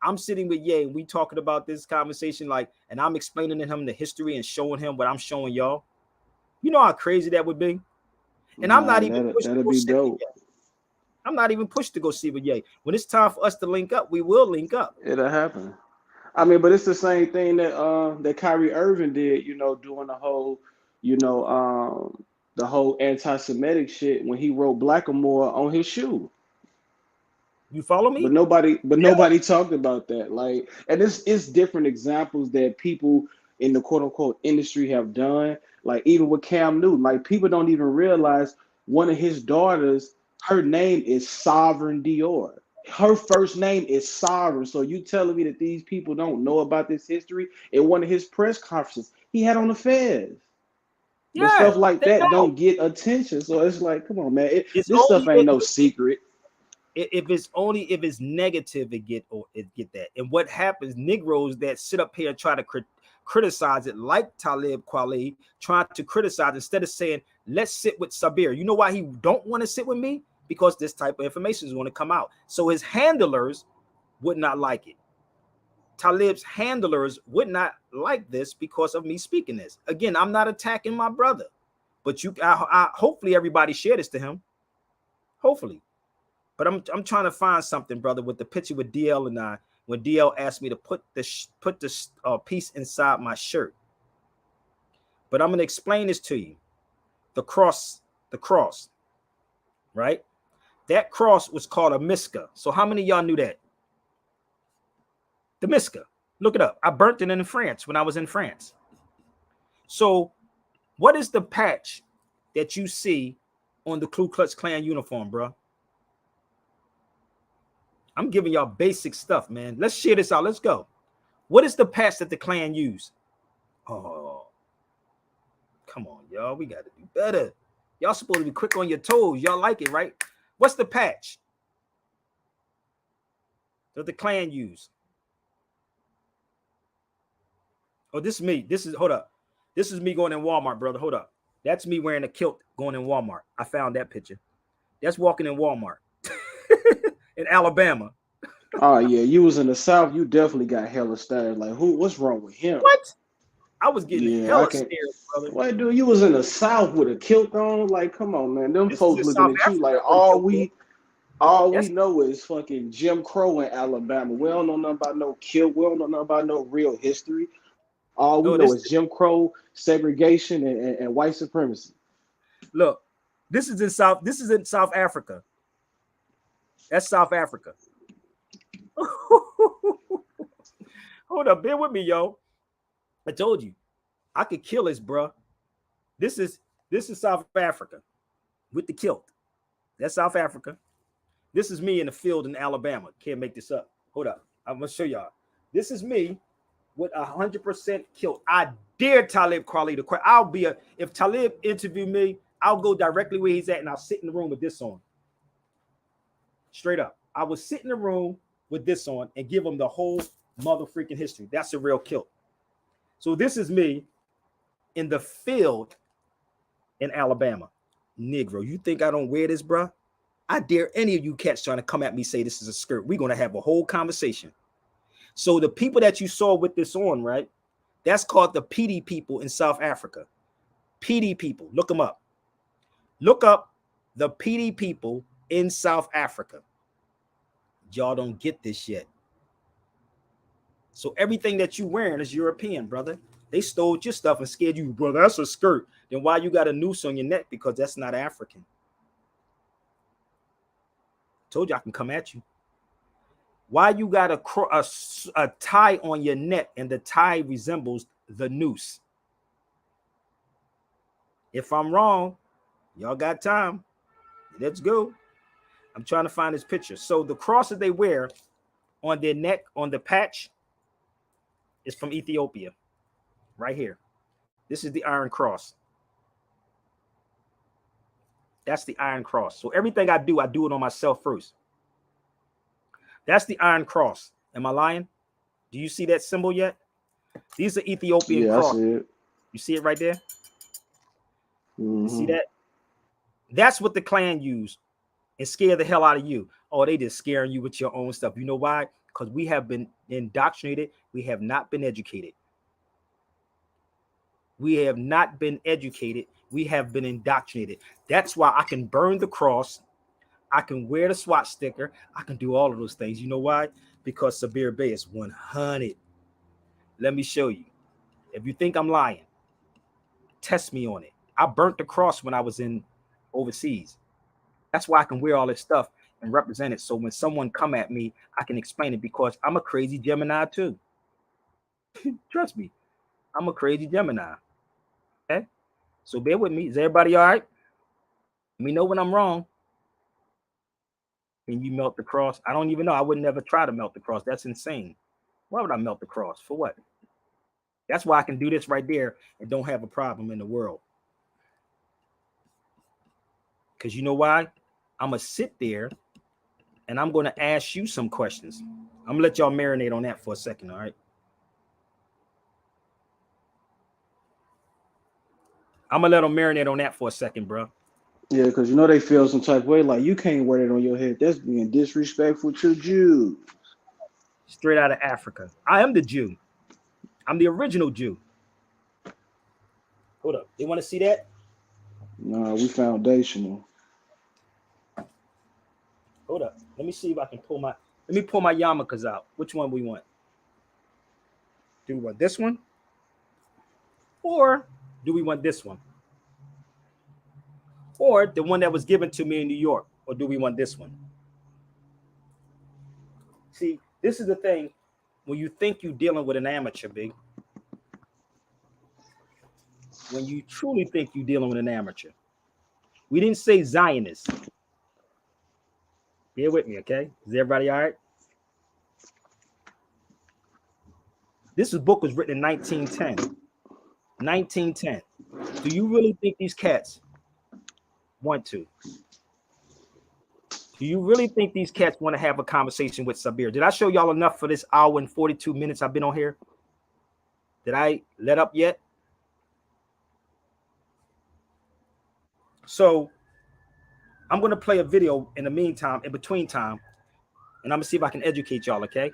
I'm sitting with Ye and we talking about this conversation, like, and I'm explaining to him the history and showing him what I'm showing y'all. You know how crazy that would be? And I'm not Nah, even pushed to that'll go be sit with dope. Ye. I'm not even pushed to go see with Ye. When it's time for us to link up, we will link up. It'll happen. I mean, but it's the same thing that Kyrie Irving did, doing the whole anti-Semitic shit when he wrote Blackamore on his shoe. You follow But me? nobody talked about that. Like, and it's different examples that people in the quote unquote industry have done. Like even with Cam Newton, like people don't even realize one of his daughters, her name is Sovereign Dior. Her first name is Sovereign. So you telling me that these people don't know about this history? In one of his press conferences, he had on the feds. But Yeah, stuff like they that know. don't get attention. So it's like, come on, man. It's This stuff only ain't no secret. if it's negative, it get that. And what happens, Negroes that sit up here and try to criticize it, like Talib Kweli, trying to criticize instead of saying, let's sit with Sabir. You know why he don't want to sit with me? Because this type of information is going to come out. So his handlers would not like it. Talib's handlers would not like this because of me speaking this. Again, I'm not attacking my brother, but hopefully everybody share this to him. Hopefully. But I'm trying to find something, brother, with the picture with DL and I, when DL asked me to put this piece inside my shirt. But I'm going to explain this to you. The cross, right? That cross was called a miska. So how many of y'all knew that? The miska. Look it up. I burnt it in France when I was in France. So what is the patch that you see on the Ku Klux Klan uniform, bro? I'm giving y'all basic stuff, man. Let's share this out. Let's go. What is the patch that the Klan use? Oh, come on, y'all. We got to do better. Y'all supposed to be quick on your toes. Y'all like it, right? What's the patch that the Klan use? Oh, this is me. Hold up. This is me going in Walmart, brother. Hold up. That's me wearing a kilt going in Walmart. I found that picture. That's walking in Walmart in Alabama. Oh yeah, you was in the South. You definitely got hella stares. Like, what's wrong with him? What? I was getting Yeah, I hella can. stares, brother. What, dude? You was in the South with a kilt on. Like, come on, man. Them This is folks in looking South at you like Africa where the kilt is. all we That's know is fucking Jim Crow in Alabama. We don't know nothing about no kilt. We don't know nothing about no real history. All we no. know This is Jim Crow, segregation, and white supremacy. look. This is in South. This is in South Africa. That's South Africa. Hold up, bear with me, yo. I told you I could kill this, bro. This is South Africa with the kilt. That's South Africa. This is me in the field in Alabama. Can't make this up. Hold up, I'm gonna show y'all. This is me with 100% kilt. I dare Talib Kweli to quit. If Talib interview me, I'll go directly where he's at and I'll sit in the room with this on. Straight up, I will sit in the room with this on and give him the whole mother freaking history. That's a real kilt. So this is me in the field in Alabama. Negro, you think I don't wear this, bro? I dare any of you cats trying to come at me say this is a skirt. We're going to have a whole conversation. So the people that you saw with this on, right? That's called the PD people in South Africa. PD people, look them up. Look up the PD people in South Africa. Y'all don't get this yet. So everything that you wearing is European, brother. They stole your stuff and scared you, brother. That's a skirt. Then why you got a noose on your neck? Because that's not African. Told you I can come at you. Why you got a tie on your neck and the tie resembles the noose? If I'm wrong, y'all got time. Let's go. I'm trying to find this picture. So the cross that they wear on their neck, on the patch, is from Ethiopia, right here. This is the Iron Cross. That's the Iron Cross. So everything I do it on myself first. That's the Iron Cross. Am I lying? Do you see that symbol yet? These are Ethiopian Yeah, I cross. see it. You see it right there? You see Mm-hmm. that? That's what the Klan used and scare the hell out of you. Oh, they just scaring you with your own stuff. You know why? Because we have been indoctrinated. We have not been educated. We have not been educated. We have been indoctrinated. That's why I can burn the cross. I can wear the SWAT sticker. I can do all of those things. You know why? Because Sabir Bey is 100. Let me show you. If you think I'm lying, test me on it. I burnt the cross when I was in overseas. That's why I can wear all this stuff and represent it. So when someone come at me, I can explain it because I'm a crazy Gemini too. Trust me, I'm a crazy Gemini. Okay, so bear with me. Is everybody all right? Let me know when I'm wrong. Can you melt the cross? I don't even know. I would never try to melt the cross. That's insane. Why would I melt the cross? For what? That's why I can do this right there and don't have a problem in the world. Because you know why? I'm going to sit there and I'm going to ask you some questions. I'm going to let y'all marinate on that for a second, all right? I'm going to let them marinate on that for a second, bro. Yeah, because you know they feel some type of way, like you can't wear that on your head. That's being disrespectful to Jews. Straight out of Africa. I am the Jew. I'm the original Jew. Hold up. They want to see that? Nah, we foundational. Hold up. Let me see if I can pull my yarmulkes out. Which one we want? Do we want this one? Or do we want this one? Or the one that was given to me in New York? Or do we want this one? See, this is the thing. When you think you're dealing with an amateur, big. When you truly think you're dealing with an amateur. We didn't say Zionist. Bear with me, okay? Is everybody all right? This book was written in 1910. 1910. Do you really think these cats want to? Do you really think these cats want to have a conversation with Sabir? Did I show y'all enough for this hour and 42 minutes I've been on here? Did I let up yet? So I'm going to play a video in the meantime, in between time, and I'm going to see if I can educate y'all, okay?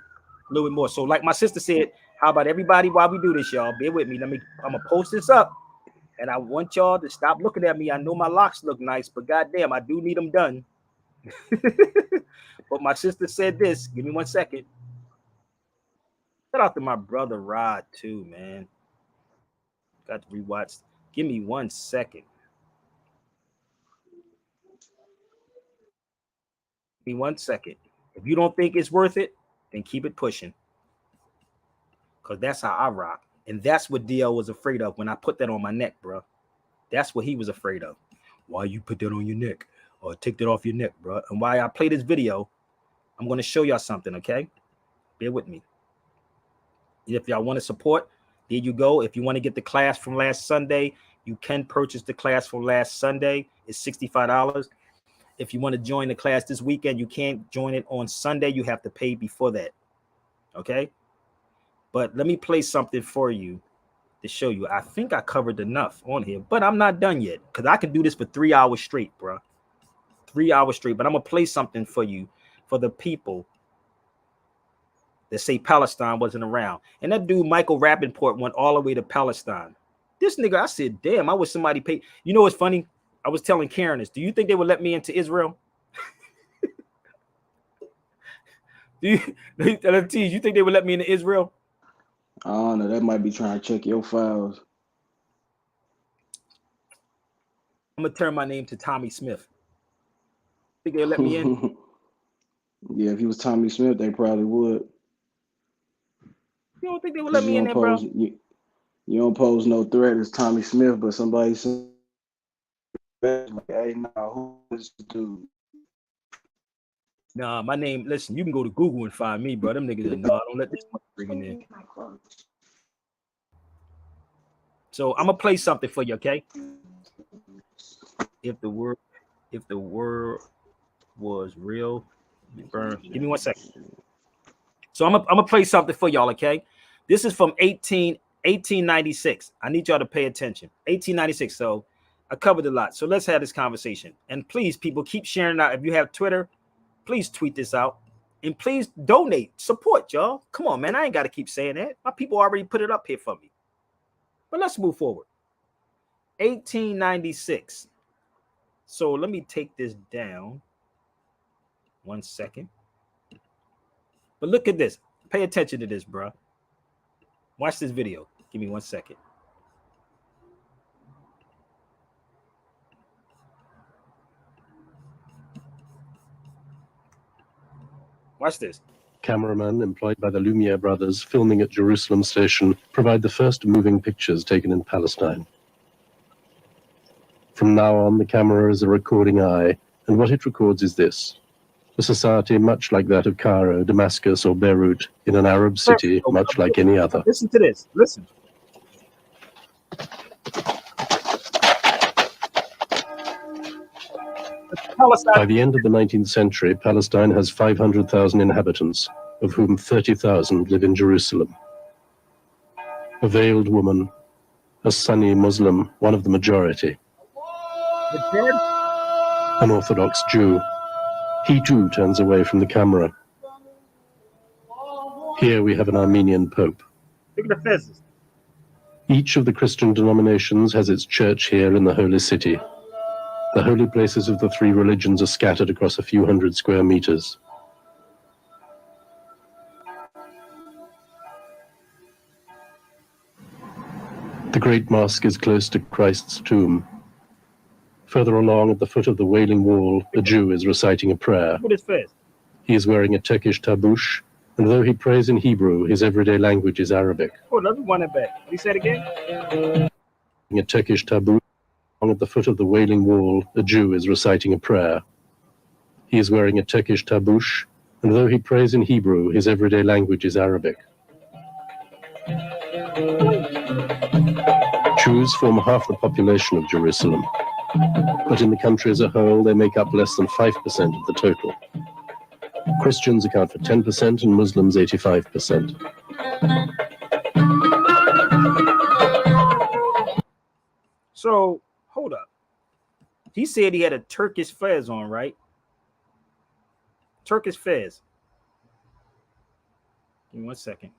A little bit more. So like my sister said, how about everybody while we do this, y'all? Bear with me. I'm going to post this up, and I want y'all to stop looking at me. I know my locks look nice, but goddamn, I do need them done. But my sister said this. Give me 1 second. Shout out to my brother Rod too, man. Got to rewatch. Give me 1 second. Give me 1 second. If you don't think it's worth it, then keep it pushing. Because that's how I rock. And that's what DL was afraid of when I put that on my neck, bro. That's what he was afraid of. Why you put that on your neck? Or take that off your neck, bro. And why I play this video, I'm going to show y'all something, okay? Bear with me. If y'all want to support, there you go. If you want to get the class from last Sunday, you can purchase the class from last Sunday. It's $65. If you want to join the class this weekend, you can't join it on Sunday. You have to pay before that. Okay? But let me play something for you to show you. I think I covered enough on here, but I'm not done yet because I can do this for 3 hours straight, bro. 3 hours straight. But I'm going to play something for you, for the people that say Palestine wasn't around. And that dude, Michael Rappaport, went all the way to Palestine. This nigga, I said, damn, I wish somebody paid. You know what's funny? I was telling Karen this. Do you think they would let me into Israel? You think they would let me into Israel? I don't know. That might be trying to check your files. I'm going to turn my name to Tommy Smith. Think they'll let me in? Yeah, if he was Tommy Smith, they probably would. You don't think they would let me in there, bro? You don't pose no threat as Tommy Smith, but somebody said, hey, nah, who is this dude? Nah, my name. Listen, you can go to Google and find me, bro. Them niggas. Nah, don't let this bring in there. So I'm gonna play something for you, okay? If the world was real, burn. Give me 1 second. So I'm gonna play something for y'all, okay? This is from 1896. I need y'all to pay attention. 1896. So I covered a lot. So let's have this conversation. And please, people, keep sharing out. If you have Twitter, please tweet this out. And please donate, support, y'all. Come on, man. I ain't got to keep saying that. My people already put it up here for me. But let's move forward. 1896. So let me take this down. 1 second. But look at this. Pay attention to this, bro. Watch this video. Give me 1 second. Watch this. Cameraman employed by the Lumiere brothers filming at Jerusalem Station provide the first moving pictures taken in Palestine. From now on, the camera is a recording eye, and what it records is this: a society much like that of Cairo, Damascus, or Beirut, in an Arab city much like any other. Listen to this. Listen. By the end of the 19th century, Palestine has 500,000 inhabitants, of whom 30,000 live in Jerusalem. A veiled woman, a Sunni Muslim, one of the majority. An Orthodox Jew. He too turns away from the camera. Here we have an Armenian Pope. Look at the fences. Each of the Christian denominations has its church here in the Holy City. The holy places of the three religions are scattered across a few hundred square meters. The Great Mosque is close to Christ's tomb. Further along, at the foot of the Wailing Wall, a Jew is reciting a prayer. Look at his face. He is wearing a Turkish tabush, and though he prays in Hebrew, his everyday language is Arabic. Hold on, one it back. You said again? A Turkish tabush. At the foot of the Wailing Wall, a Jew is reciting a prayer. He is wearing a Turkish tabush, and though he prays in Hebrew, his everyday language is Arabic. Jews form half the population of Jerusalem, but in the country as a whole, they make up less than 5% of the total. Christians account for 10% and Muslims 85%. So, hold up. He said he had a Turkish fez on, right? Turkish fez. Give me 1 second.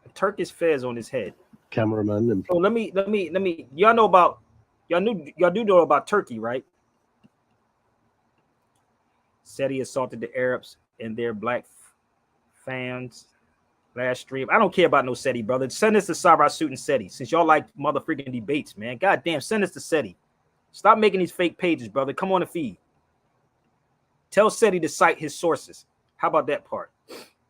A Turkish fez on his head. Cameraman. So let me. Y'all know about. Y'all do know about Turkey, right? Said he assaulted the Arabs and their black fans last stream. I don't care about no SETI, brother. Send us to Sabir Suit and SETI. Since y'all like motherfucking debates, man. God damn, send us to SETI. Stop making these fake pages, brother. Come on the feed. Tell SETI to cite his sources. How about that part?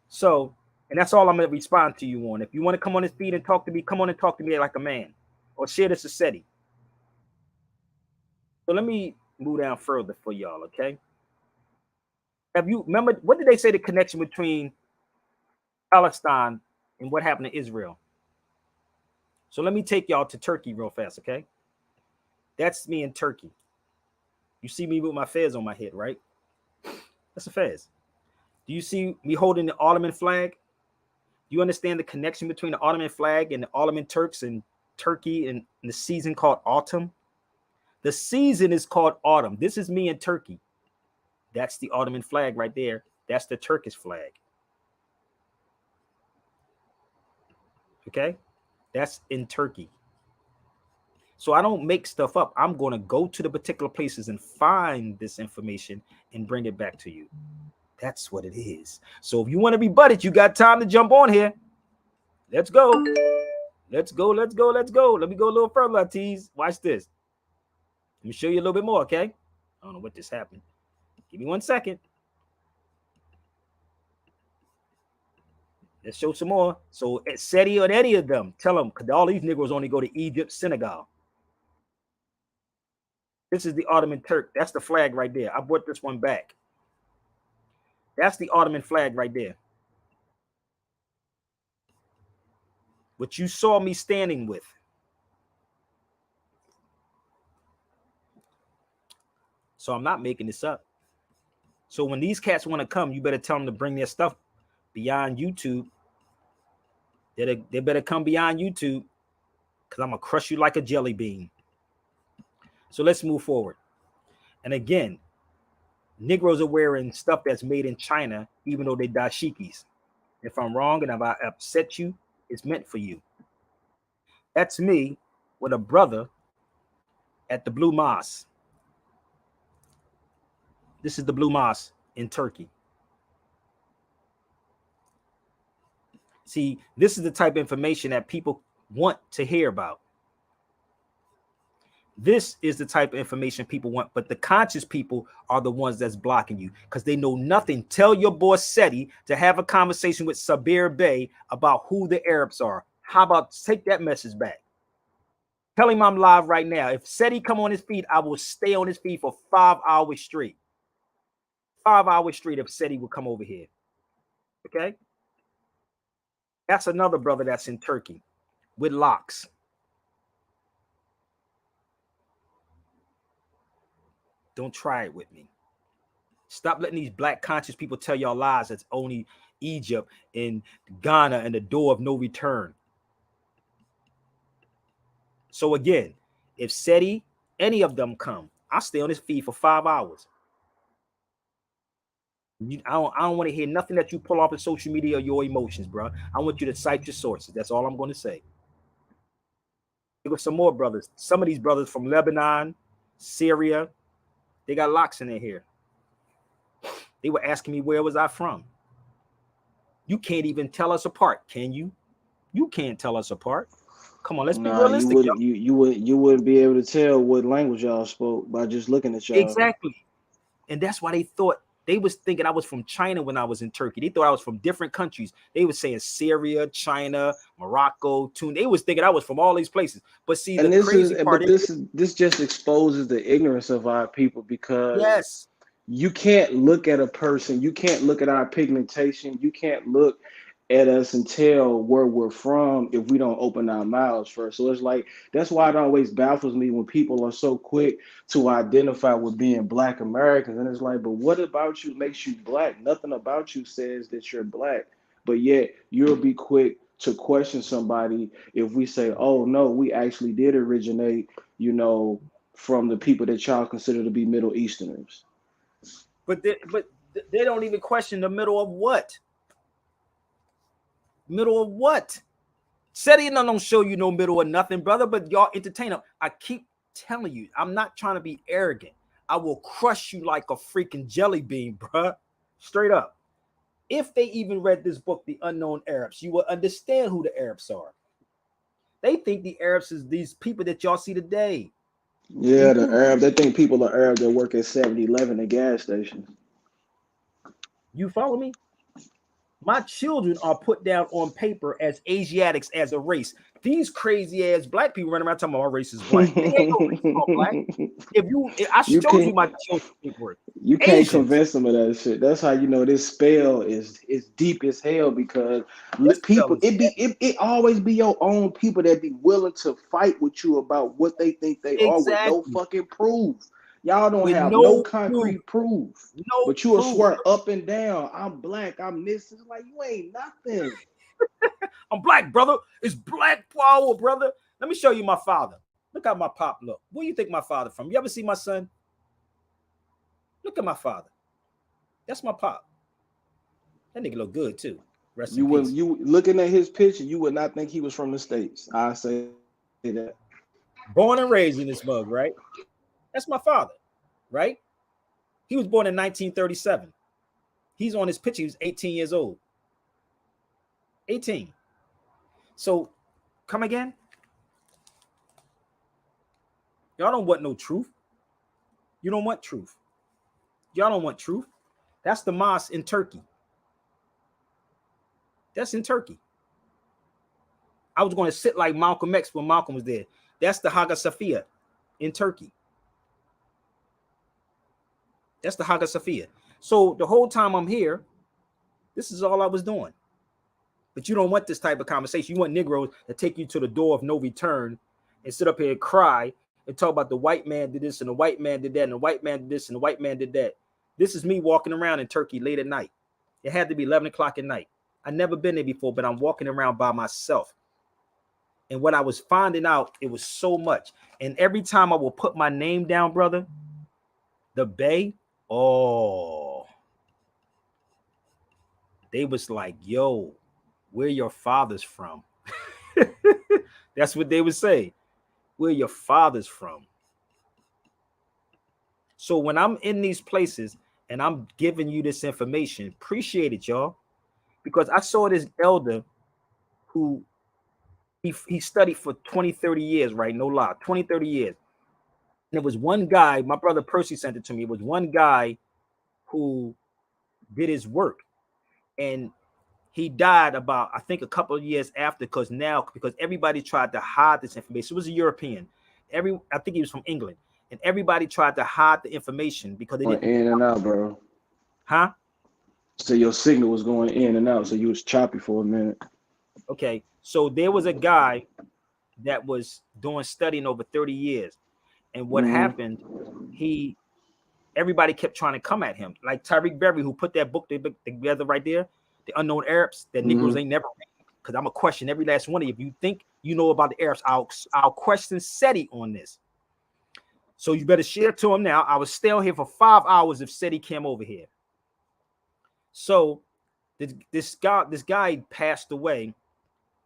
So, and that's all I'm going to respond to you on. If you want to come on this feed and talk to me, come on and talk to me like a man. Or share this to SETI. So let me move down further for y'all, okay? Have you remember what did they say the connection between Palestine and what happened to Israel? So let me take y'all to Turkey real fast, okay? That's me in Turkey. You see me with my fez on my head, right? That's a fez. Do you see me holding the Ottoman flag? Do you understand the connection between the Ottoman flag and the Ottoman Turks and Turkey and the season called autumn? The season is called autumn. This is me in Turkey. That's the Ottoman flag right there. That's the Turkish flag. Okay? That's in Turkey. So I don't make stuff up. I'm going to go to the particular places and find this information and bring it back to you. That's what it is. So if you want to rebut it, you got time to jump on here. Let's go. Let's go. Let's go. Let's go. Let me go a little further, tease. Watch this. Let me show you a little bit more, okay? I don't know what just happened. Give me 1 second. Let's show some more. So at SETI or any of them, tell them, because all these niggas only go to Egypt, Senegal. This is the Ottoman Turk. That's the flag right there. I brought this one back. That's the Ottoman flag right there. What you saw me standing with. So I'm not making this up. So when these cats want to come, you better tell them to bring their stuff beyond YouTube. They better come beyond YouTube, because I'm going to crush you like a jelly bean. So let's move forward. And again, Negroes are wearing stuff that's made in China, even though they dashikis. If I'm wrong and if I upset you, it's meant for you. That's me with a brother at the Blue Mosque. This is the Blue Mosque in Turkey. See, this is the type of information that people want to hear about. This is the type of information people want, but the conscious people are the ones that's blocking you because they know nothing. Tell your boy Seti to have a conversation with Sabir Bey about who the Arabs are. How about take that message back? Tell him I'm live right now. If Seti come on his feed, I will stay on his feed for 5 hours straight. 5 hours straight if Seti will come over here. Okay? That's another brother that's in Turkey with locks. Don't try it with me. Stop letting these black conscious people tell y'all lies. That's only Egypt and Ghana and the door of no return. So again, if Seti, any of them come, I'll stay on this feed for 5 hours. I don't want to hear nothing that you pull off of social media or your emotions, bro. I want you to cite your sources. That's all I'm going to say. There were some more brothers. Some of these brothers from Lebanon, Syria, they got locks in their hair. They were asking me where was I from. You can't even tell us apart, can you? You can't tell us apart. Come on, let's be realistic. You wouldn't be able to tell what language y'all spoke by just looking at y'all. Exactly. And that's why they was thinking I was from China when I was in Turkey. They thought I was from different countries. They were saying Syria, China, Morocco, Tunis. They was thinking I was from all these places. But see, and the crazy part is this just exposes the ignorance of our people, because yes, you can't look at a person, you can't look at our pigmentation, you can't look at us and tell where we're from if we don't open our mouths first. So it's like, that's why it always baffles me when people are so quick to identify with being Black Americans. And it's like, but what about you makes you Black? Nothing about you says that you're Black. But yet you'll be quick to question somebody if we say, oh no, we actually did originate, from the people that y'all consider to be Middle Easterners. But they don't even question the middle of what? Middle of what? Seti don't show you no middle of nothing, brother, but y'all entertain them. I keep telling you, I'm not trying to be arrogant. I will crush you like a freaking jelly bean, bruh. Straight up. If they even read this book, The Unknown Arabs, you will understand who the Arabs are. They think the Arabs is these people that y'all see today. Yeah, the Arab. They think people are Arab that work at 7-Eleven and gas stations. You follow me? My children are put down on paper as Asiatics as a race. These crazy ass black people running around talking about our race is black. They ain't no race called black. I showed you my children's paper. You can't convince them of that shit. That's how you know this spell is deep as hell, because people it always be your own people that be willing to fight with you about what they think they are with no fucking proof. Y'all don't have no concrete proof. But you will swear up and down, I'm Black, I'm this. It's like, you ain't nothing. I'm Black, brother. It's Black power, brother. Let me show you my father. Look how my pop look. Where you think my father from? You ever see my son? Look at my father. That's my pop. That nigga look good too. Rest in peace. You looking at his picture, you would not think he was from the States. I say that. Born and raised in this mug, right? That's my father, right? He was born in 1937. He's on his picture. He was 18 years old. 18. So, come again? Y'all don't want no truth. You don't want truth. Y'all don't want truth. That's the mosque in Turkey. That's in Turkey. I was going to sit like Malcolm X when Malcolm was there. That's the Hagia Sophia in Turkey. That's the Hagia Sophia. So the whole time I'm here, This is all I was doing. But you don't want this type of conversation. You want Negroes to take you to the door of no return and sit up here and cry and talk about the white man did this and the white man did that and the white man did this and the white man did that. This is me walking around in Turkey late at night. It had to be 11 o'clock at night. I've never been there before, but I'm walking around by myself. And what I was finding out, it was so much. And every time I will put my name down, brother, the Bay, oh, they was like, yo, where your father's from? That's what they would say. Where your father's from. So when I'm in these places and I'm giving you this information, appreciate it, y'all. Because I saw this elder who he studied for 20, 30 years, right? No lie, 20, 30 years. And there was one guy, my brother Percy sent it to me. It was one guy who did his work. And he died about, I think, a couple of years after, because everybody tried to hide this information. It was a European. I think he was from England. And everybody tried to hide the information because they didn't. In and out, bro. Huh? So your signal was going in and out, so you was choppy for a minute. Okay, so there was a guy that was doing studying over 30 years. And what happened, everybody kept trying to come at him. Like Tyreek Berry, who put that book together right there, The Unknown Arabs, that Negroes ain't never read. Because I'm going to question every last one of you. If you think you know about the Arabs, I'll question SETI on this. So you better share to him now. I was still here for 5 hours if SETI came over here. So this guy passed away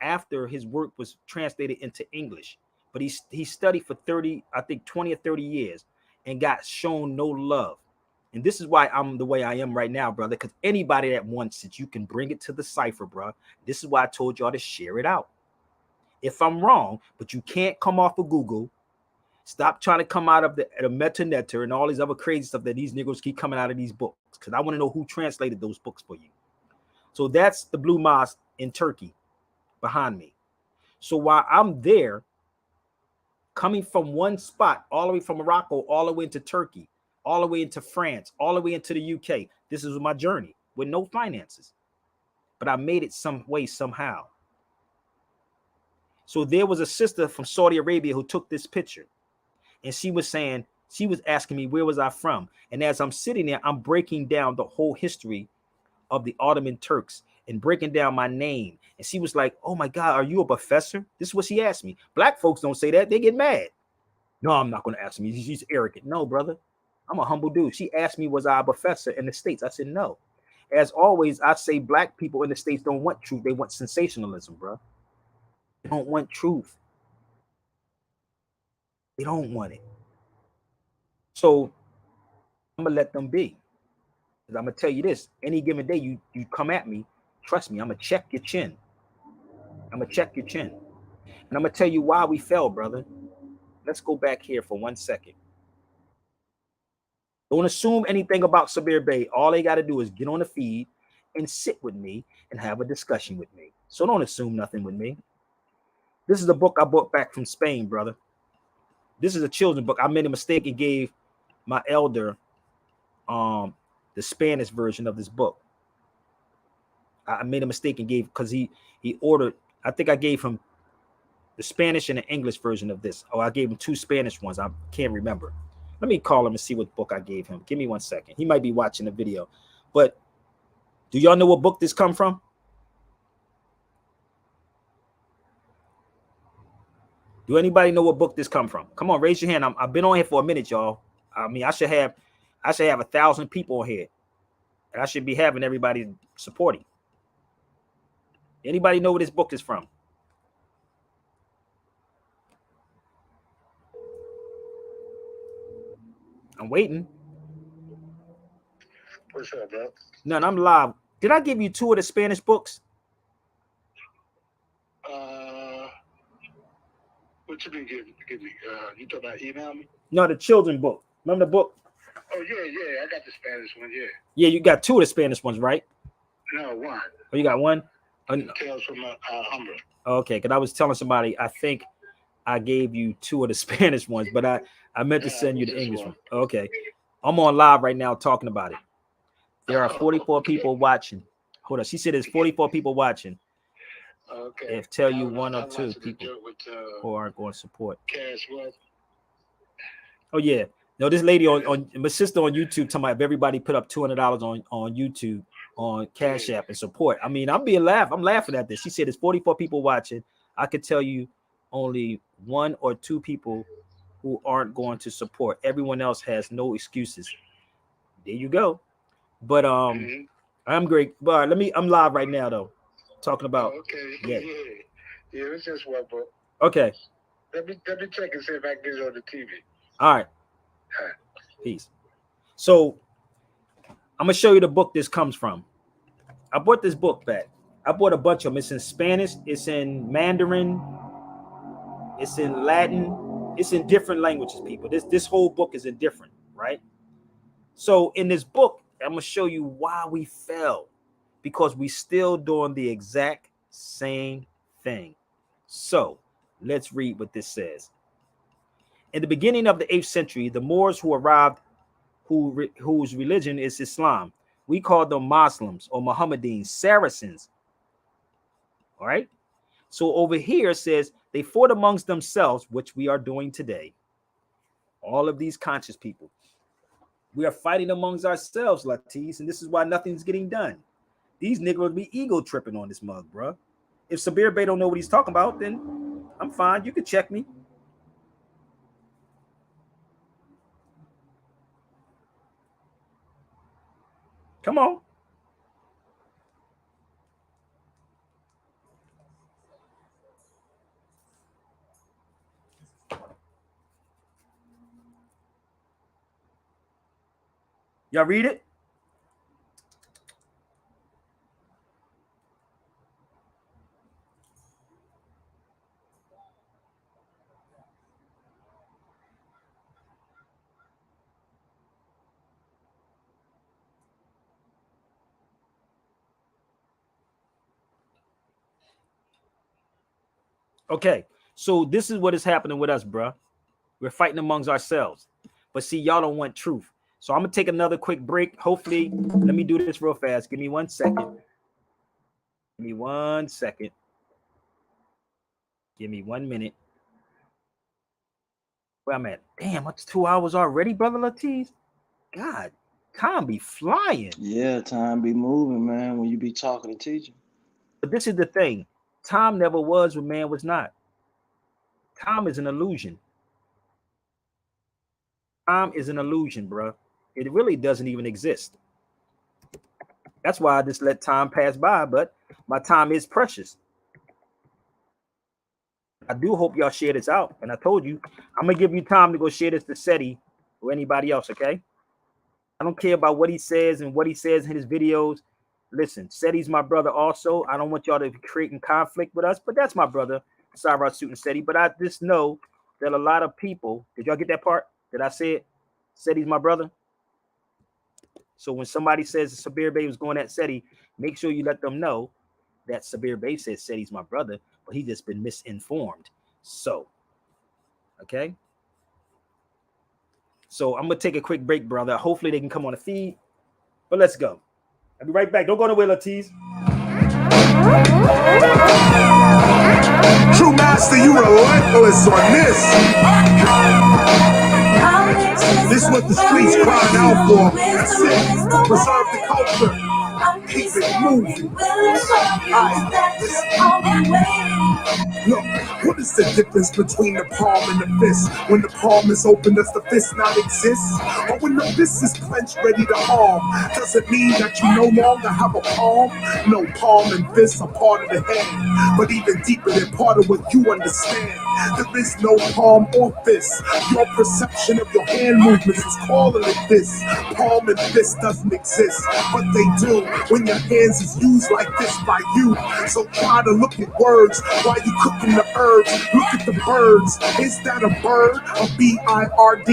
after his work was translated into English. But he studied for 20 or 30 years and got shown no love. And this is why I'm the way I am right now, brother, because anybody that wants it, you can bring it to the cipher, bro. This is why I told y'all to share it out. If I'm wrong, but you can't come off of Google, stop trying to come out of the MetaNetter and all these other crazy stuff that these niggas keep coming out of these books, because I want to know who translated those books for you. So that's the Blue Mosque in Turkey behind me. So while I'm there, coming from one spot, all the way from Morocco, all the way into Turkey, all the way into France, all the way into the UK, this is my journey with no finances. But I made it some way, somehow. So there was a sister from Saudi Arabia who took this picture. And she was asking me, where was I from? And as I'm sitting there, I'm breaking down the whole history of the Ottoman Turks and breaking down my name. And she was like, oh my God, are you a professor? This is what she asked me. Black folks don't say that. They get mad. No, I'm not going to ask me. She's arrogant. No, brother. I'm a humble dude. She asked me, was I a professor in the States? I said, no. As always, I say black people in the States don't want truth. They want sensationalism, bro. They don't want truth. They don't want it. So I'm going to let them be. Because I'm going to tell you this. Any given day you come at me, trust me, I'm going to check your chin. I'm going to check your chin. And I'm going to tell you why we fell, brother. Let's go back here for 1 second. Don't assume anything about Sabir Bey. All they got to do is get on the feed and sit with me and have a discussion with me. So don't assume nothing with me. This is a book I brought back from Spain, brother. This is a children's book. I made a mistake and gave my elder the Spanish version of this book. I made a mistake and gave, because he ordered, I think I gave him the Spanish and the English version of this. Oh, I gave him 2 Spanish ones. I can't remember. Let me call him and see what book I gave him. Give me 1 second. He might be watching the video. But do y'all know what book this come from? Do anybody know what book this come from? Come on, raise your hand. I've been on here for a minute, y'all. I mean, I should have 1,000 people on here. And I should be having everybody supporting. Anybody know where this book is from? I'm waiting. What's up, bro? None, I'm live. Did I give you 2 of the Spanish books? What you been giving? You talking about email me? No, the children book. Remember the book? Oh, yeah. I got the Spanish one, yeah. Yeah, you got 2 of the Spanish ones, right? No, 1. Oh, you got 1? Tales from Humber. Okay, because I was telling somebody, I think I gave you 2 of the Spanish ones, but I meant to send you the English one. Okay. I'm on live right now talking about it. There are 44 people watching. Hold on. She said there's 44 people watching. Okay. If tell you one or two people who aren't going to support. Cash what? Oh yeah. No, this lady on my sister on YouTube talking about if everybody put up $200 on YouTube on Cash App and support. I mean, I'm laughing at this. She said there's 44 people watching. I could tell you only one or two people who aren't going to support. Everyone else has no excuses. There you go. But I'm great. But I'm live right now though. Talking about yeah, it's just one, bro. Okay. Let me check and see if I can get it on the TV. All right. Peace. So I'm gonna show you the book this comes from. I bought this book back. I bought a bunch of them. It's in Spanish, it's in Mandarin, it's in Latin, it's in different languages, people. This whole book is in different, right? So in this book, I'm gonna show you why we fell, because we still doing the exact same thing. So let's read what this says. In the beginning of the 8th century, the Moors who arrived, whose religion is Islam, we call them Muslims or Mohammedans, Saracens. All right. So over here it says they fought amongst themselves, which we are doing today. All of these conscious people, we are fighting amongst ourselves, Latis, and this is why nothing's getting done. These niggas be ego tripping on this mug, bro. If Sabir Bey don't know what he's talking about, then I'm fine. You can check me. Come on. Y'all read it? Okay, so this is what is happening with us, bro. We're fighting amongst ourselves. But see, y'all don't want truth. So I'm going to take another quick break. Hopefully, let me do this real fast. Give me 1 second. Give me 1 second. Give me 1 minute. Where I'm at. Damn, it's 2 hours already, Brother Latif. God, time be flying. Yeah, time be moving, man, when you be talking and teaching. But this is the thing. Time never was when man was not. Time is an illusion. Time is an illusion, bro. It really doesn't even exist. That's why I just let time pass by, but my time is precious. I do hope y'all share this out. And I told you, I'm going to give you time to go share this to SETI or anybody else, okay? I don't care about what he says and what he says in his videos. Listen, SETI's my brother also. I don't want y'all to be creating conflict with us, but that's my brother, Cyrus Suit and SETI. But I just know that a lot of people, did y'all get that part that I said? SETI's my brother. So when somebody says Sabir Bey was going at SETI, make sure you let them know that Sabir Bey says SETI's my brother, but he just been misinformed. So, okay. So I'm going to take a quick break, brother. Hopefully they can come on the feed, but let's go. I'll be right back. Don't go nowhere, Latif. True master, you relentless on this. This is what the streets crying out for. That's it. Preserve the culture. Keep it moving. Look, what is the difference between the palm and the fist? When the palm is open, does the fist not exist? Or when the fist is clenched, ready to harm, does it mean that you no longer have a palm? No, palm and fist are part of the hand, but even deeper than part of what you understand. There is no palm or fist. Your perception of your hand movements is calling it this. Palm and fist doesn't exist, but they do when your hands is used like this by you. So try to look get words while you cooking the herbs. Look at the birds. Is that a bird? A birds?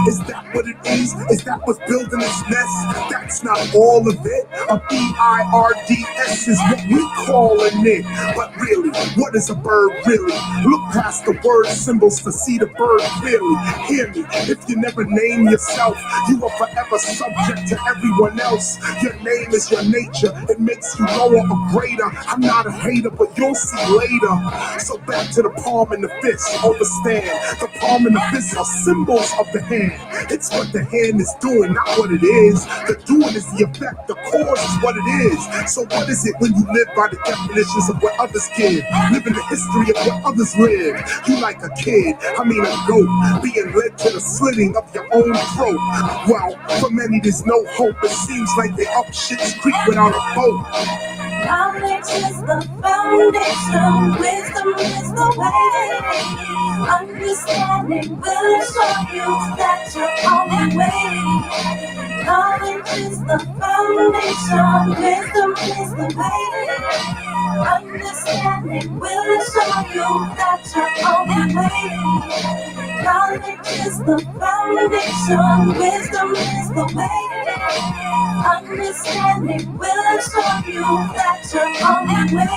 Is that what it is? Is that what's building its nest? That's not all of it. A birds is what we calling it. But really, what is a bird really? Look past the word symbols to see the bird clearly. Hear me, if you never name yourself, you are forever subject to everyone else. Your name is your nature, it makes you lower or greater. I'm not a hater, but you'll see later. So back to the palm and the fist, understand. The palm and the fist are symbols of the hand. It's what the hand is doing, not what it is. The doing is the effect, the cause is what it is. So what is it when you live by the definitions of what others give? Live in the history of what others live. You like a kid, I mean a goat, being led to the slitting of your own throat. Well, for many there's no hope. It seems like they up shit's creek without a boat. Knowledge is the foundation, wisdom is the way. Understanding will show you that you're on the way. Knowledge is the foundation, wisdom is the way. Understanding will show you that you're on the way. Knowledge is the foundation, wisdom is the way. Understanding will show you that you're on the way.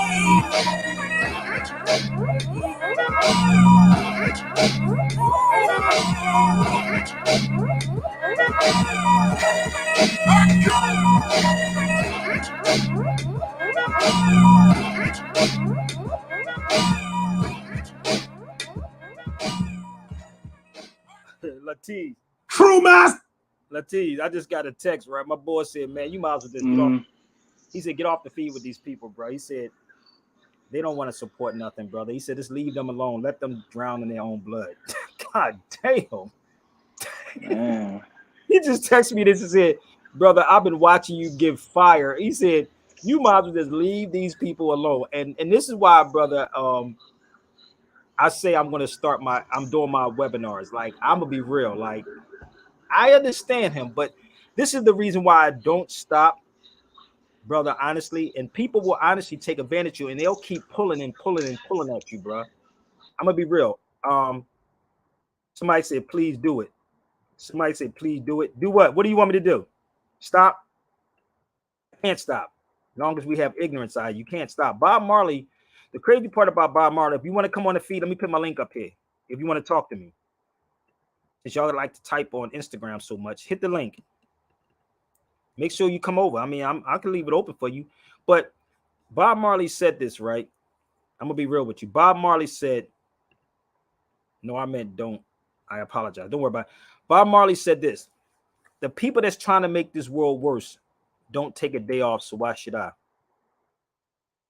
Latif. True master. Latif, I just got a text, right? My boy said, man, you might as well just get off. He said, get off the feed with these people, bro. He said, they don't want to support nothing, brother. He said, just leave them alone. Let them drown in their own blood. God damn. Man. He just texted me this and said, brother, I've been watching you give fire. He said, you might as well just leave these people alone. And this is why, brother, I say I'm doing my webinars. Like, I'm gonna be real. Like, I understand him, but this is the reason why I don't stop, brother, honestly. And people will honestly take advantage of you, and they'll keep pulling and pulling and pulling at you, bro. I'm gonna be real. Somebody said, please do it. Somebody said, please do it. Do what? What do you want me to do? Stop? I can't stop. As long as we have ignorance eye, you can't stop. Bob Marley, the crazy part about Bob Marley, if you want to come on the feed, let me put my link up here. If you want to talk to me. Since y'all like to type on Instagram so much, hit the link. Make sure you come over. I mean, I can leave it open for you. But Bob Marley said this, right? I'm going to be real with you. Bob Marley said, no, I meant don't. I apologize. Don't worry about it. Bob Marley said this. The people that's trying to make this world worse don't take a day off, so why should I?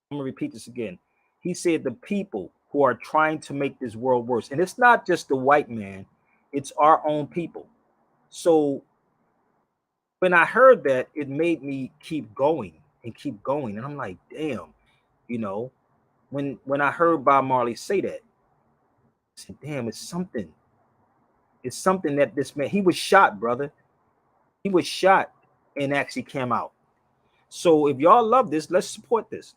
I'm going to repeat this again. He said the people who are trying to make this world worse, and it's not just the white man, it's our own people. So when I heard that, it made me keep going and keep going. And I'm like, damn, you know, when I heard Bob Marley say that, I said, damn, it's something. It's something that this man, he was shot, brother. He was shot and actually came out. So if y'all love this, let's support this.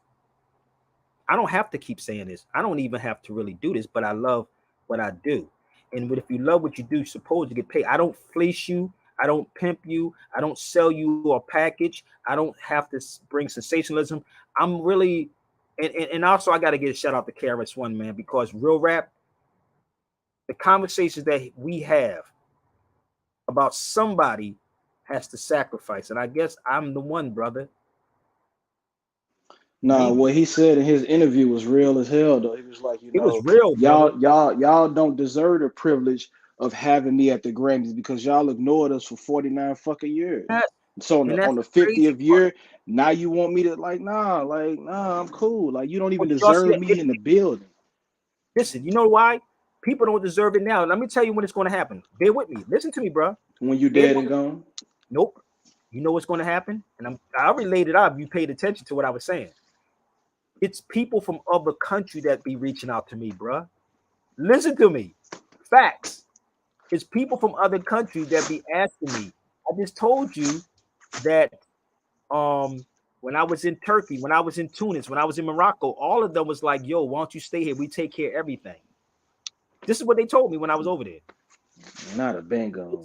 I don't have to keep saying this. I don't even have to really do this, but I love what I do. And if you love what you do, you're supposed to get paid. I don't fleece you. I don't pimp you. I don't sell you a package. I don't have to bring sensationalism. I'm really, and also I got to get a shout out to KRS-One, man, because real rap, the conversations that we have about somebody has to sacrifice. And I guess I'm the one, brother. Nah, what he said in his interview was real as hell, though. He was like, it was real, y'all don't deserve the privilege of having me at the Grammys because y'all ignored us for 49 fucking years. So on the 50th year, now you want me to nah, I'm cool. Like, you don't even deserve me in the building. Listen, you know why? People don't deserve it now. Let me tell you when it's going to happen. Bear with me. Listen to me, bro. When you dead and gone? Nope. You know what's going to happen? And I already laid it out. You paid attention to what I was saying. It's people from other country that be reaching out to me, bro. Listen to me. Facts. It's people from other countries that be asking me. I just told you that when I was in Turkey, when I was in Tunis, when I was in Morocco, all of them was like, yo, why don't you stay here? We take care of everything. This is what they told me when I was over there. Not a bingo.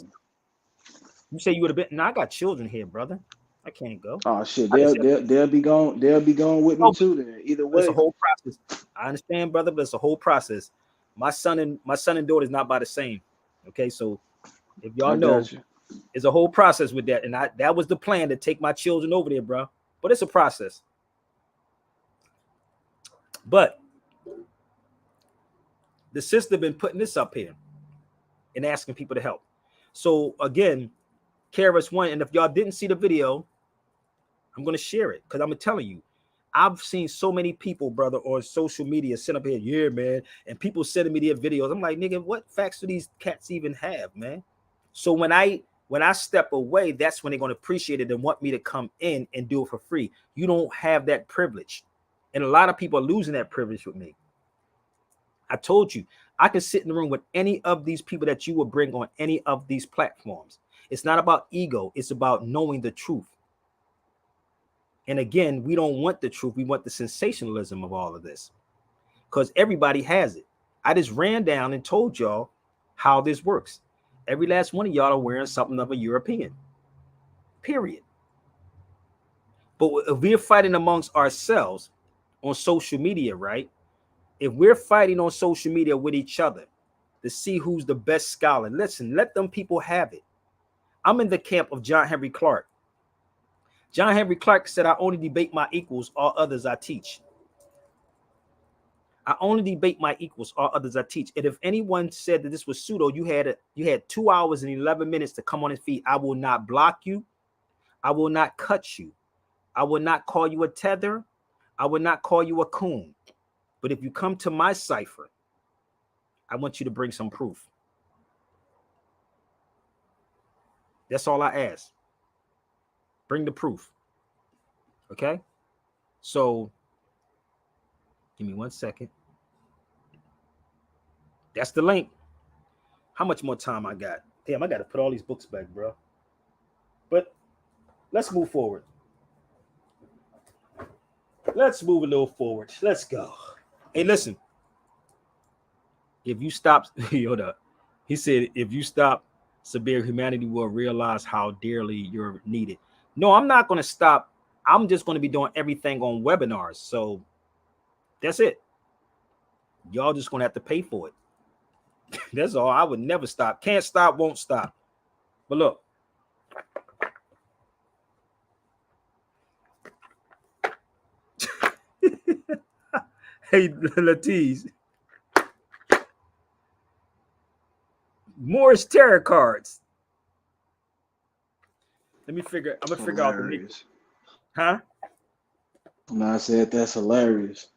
You say you would have been. No, I got children here, brother. I can't go. Oh shit, they'll be going. They'll be going with me too. Then either way, it's a whole process. I understand, brother, but it's a whole process. My son and daughter is not by the same. Okay, so if y'all know, it's a whole process with that, and that was the plan to take my children over there, bro. But it's a process. But the sister been putting this up here and asking people to help. So again, KRS-One, and if y'all didn't see the video, I'm gonna share it because I'm telling you, I've seen so many people, brother, on social media send up here, yeah, man, and people sending me their videos. I'm like, nigga, what facts do these cats even have, man? So when I step away, that's when they're gonna appreciate it and want me to come in and do it for free. You don't have that privilege, and a lot of people are losing that privilege with me. I told you, I can sit in the room with any of these people that you will bring on any of these platforms. It's not about ego. It's about knowing the truth. And again, we don't want the truth. We want the sensationalism of all of this because everybody has it. I just ran down and told y'all how this works. Every last one of y'all are wearing something of a European, period. But if we're fighting amongst ourselves on social media, right? If we're fighting on social media with each other to see who's the best scholar, listen, let them people have it. I'm in the camp of John Henry Clark. John Henry Clark said, I only debate my equals, all others I teach. I only debate my equals, all others I teach. And if anyone said that this was pseudo, you had 2 hours and 11 minutes to come on his feet. I will not block you. I will not cut you. I will not call you a tether. I will not call you a coon. But if you come to my cipher, I want you to bring some proof. That's all I ask. Bring the proof. Okay? So, give me 1 second. That's the link. How much more time I got? Damn, I got to put all these books back, bro. But let's move forward. Let's move a little forward. Let's go. Hey, listen. If you stop, hold up. He said, if you stop, Sabir, humanity will realize how dearly you're needed. No, I'm not going to stop. I'm just going to be doing everything on webinars. So that's it. Y'all just going to have to pay for it. That's all. I would never stop. Can't stop, won't stop. But look. Hey, Latiz. Morris tarot cards. Let me figure. I'm gonna figure out the niggas. Huh? No, I said that's hilarious.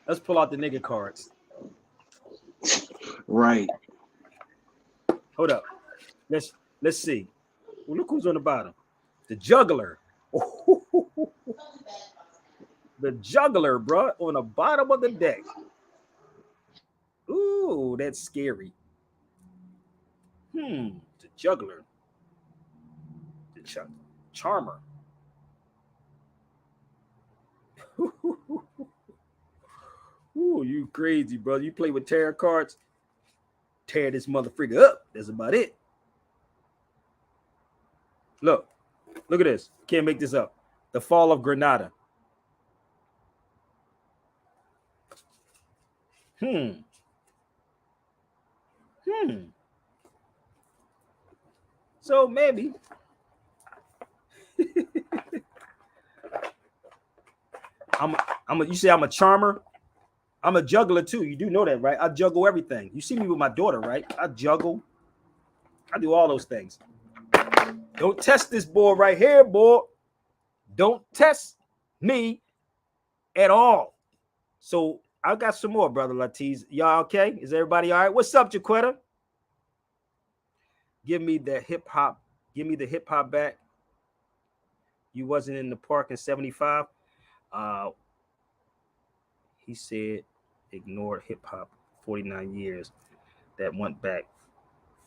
Let's pull out the nigga cards. Right. Hold up. Let's see. Well, look who's on the bottom. The juggler. The juggler, bro, on the bottom of the deck. Ooh, that's scary. The juggler. The charmer. Ooh, you crazy, brother. You play with tarot cards, tear this motherfucker up. That's about it. Look at this. Can't make this up. The fall of Granada. So maybe you say I'm a charmer. I'm a juggler too. You do know that, right? I juggle everything. You see me with my daughter, right? I juggle. I do all those things. Don't test this boy right here, boy. Don't test me at all. So I got some more, brother Latiz. Y'all okay? Is everybody all right? What's up, Jaquetta? Give me the hip hop. Give me the hip hop back. You wasn't in the park in 75. He said, ignored hip hop 49 years. That went back.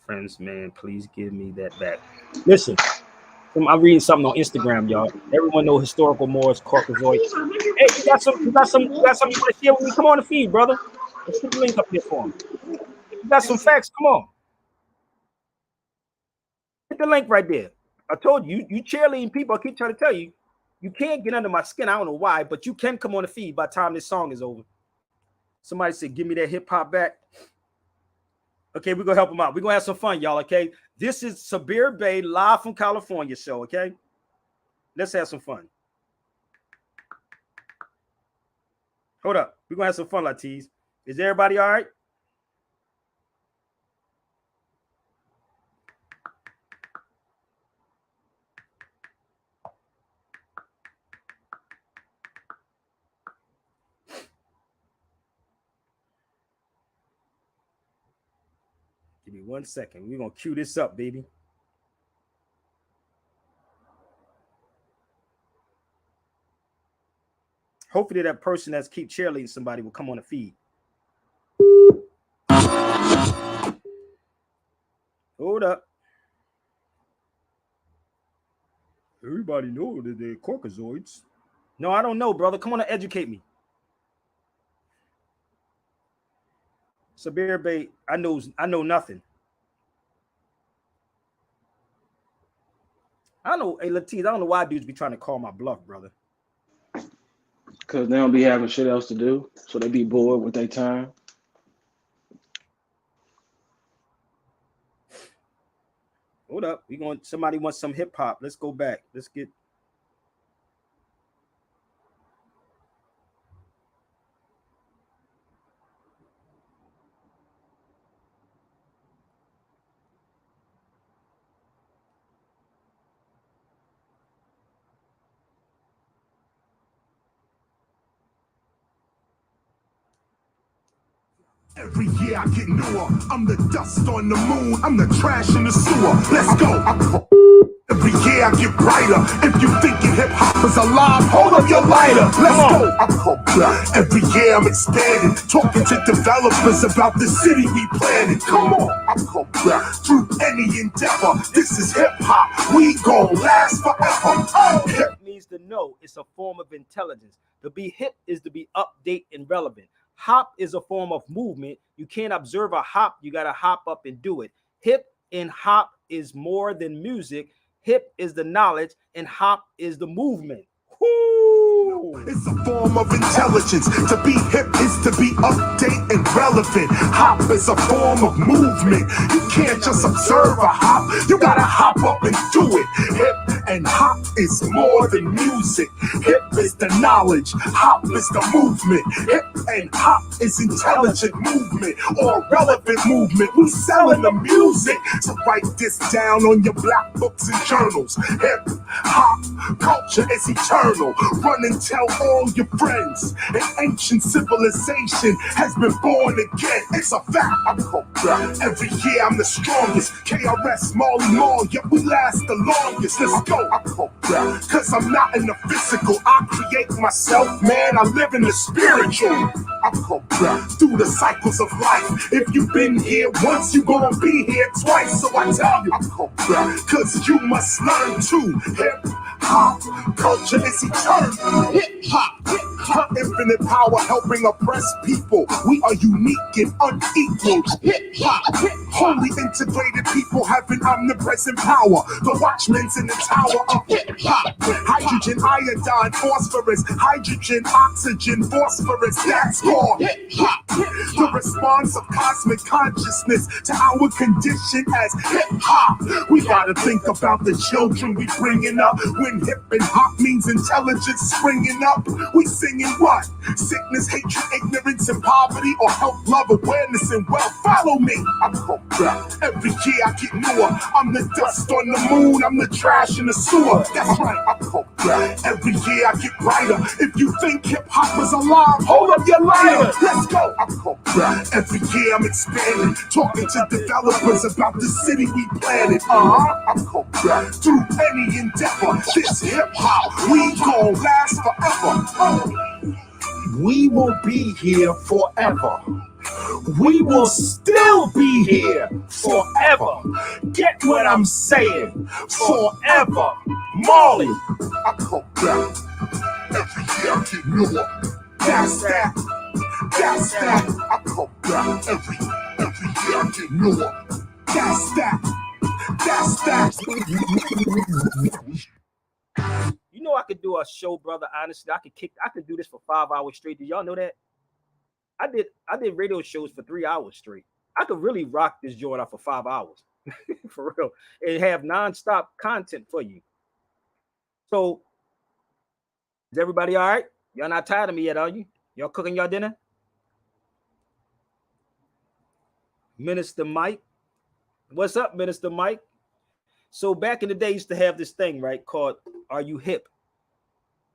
Friends, man, please give me that back. Listen, I'm reading something on Instagram, y'all. Everyone know historical Moors, Caucasoid. Hey, you got something you want to share with me? Come on the feed, brother. Let's put the link up here for him. If you got some facts, come on. Hit the link right there. I told you, you cheerleading people. I keep trying to tell you, you can't get under my skin. I don't know why, but you can come on the feed by the time this song is over. Somebody said, give me that hip hop back. Okay, we're going to help them out. We're going to have some fun, y'all, okay? This is Sabir Bey live from California show, okay? Let's have some fun. Hold up. We're going to have some fun, Latiz. Is everybody all right? Give me 1 second. We're going to cue this up, baby. Hopefully that person that's keep cheerleading somebody will come on the feed. Hold up. Everybody know that they're Caucasoids. No, I don't know, brother. Come on and educate me. Sabir Bey, I know nothing. I know, hey Latiz, I don't know why dudes be trying to call my bluff, brother. Because they don't be having shit else to do, so they be bored with their time. Hold up, somebody wants some hip hop. Let's go back. Let's get. Every year I get newer. I'm the dust on the moon. I'm the trash in the sewer. Let's go. Every year I get brighter. If you thinking hip hop is alive, hold up your lighter. Let's go. Every year I'm expanding, talking to developers about the city we planning. Come on. Through any endeavor, this is hip hop. We gon' last forever. Hip means to know. It's a form of intelligence. To be hip is to be update and relevant. Hop is a form of movement. You can't observe a hop. You got to hop up and do it. Hip and hop is more than music. Hip is the knowledge and hop is the movement. Woo! It's a form of intelligence. To be hip is to be update and relevant. Hop is a form of movement. You can't just observe a hop. You gotta hop up and do it. Hip and hop is more than music. Hip is the knowledge. Hop is the movement. Hip and hop is intelligent movement or relevant movement. We selling the music. So write this down on your black books and journals. Hip hop culture is eternal. Run and tell all your friends. An ancient civilization has been born again. It's a fact. Every year I'm the strongest. KRS, Marley Marl, yeah, we last the longest. Let's go. Cause I'm not in the physical. I create myself, man. I live in the spiritual. Through the cycles of life. If you've been here once, you gonna be here twice. So I tell you, cause you must learn too. Hip hop culture is eternal. Hip hop, infinite power helping oppressed people. We are unique and unequal. Hip hop, wholly integrated people having omnipresent power. The watchmen's in the tower of hip hop. Hydrogen, iodine, phosphorus, hydrogen, oxygen, phosphorus. That's called hip hop. The response of cosmic consciousness to our condition as hip hop. We gotta think about the children we bringing up. When hip and hop means intelligence springing up, we singing what? Sickness, hatred, ignorance, and poverty, or health, love, awareness, and wealth. Follow me. Every year I get newer. I'm the dust on the moon. I'm the trash in the sewer. That's right. Every year I get brighter. If you think hip hop is alive, hold up your lighter. Let's go. Every year I'm expanding, talking to developers about the city we planning. Through any endeavor, this hip hop we gon' last forever. We will be here forever. We will still be here forever. Get what I'm saying? Forever. Marley, I come back. Every year I get newer. That's that. That's that. I come back. Every year I get newer. That's that. That's that. You know I could do a show, brother. Honestly, I could do this for 5 hours straight. Do y'all know that? I did radio shows for 3 hours straight. I could really rock this joint out for 5 hours. For real. And have nonstop content for you. So is everybody all right? Y'all not tired of me yet, are you? Y'all cooking y'all dinner? Minister Mike. What's up, Minister Mike? So back in the day, used to have this thing, right, called Are You Hip?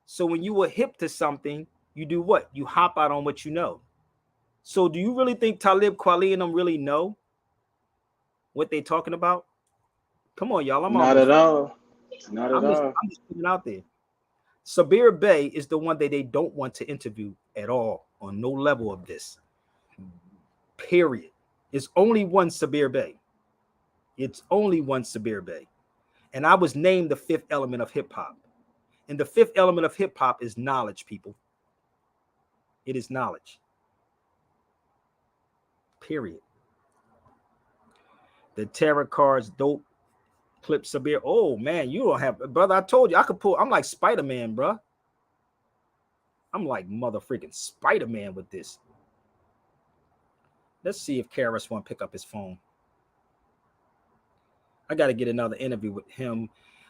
So when you were hip to something, you do what? You hop out on what you know. So do you really think Talib, Kweli, and them really know what they talking about? Come on, y'all. Not at all. Not at all. I'm just putting it out there. Sabir Bey is the one that they don't want to interview at all on no level of this. Period. It's only one Sabir Bey. It's only one Sabir Bey. And I was named the fifth element of hip hop. And the fifth element of hip hop is knowledge, people. It is knowledge. Period. The tarot cards, dope. Clip Sabir. Oh man, you don't have, brother. I told you I could pull. I'm like Spider-Man, bro. I'm like mother freaking Spider-Man with this. Let's see if Karis won't pick up his phone. I got to get another interview with him,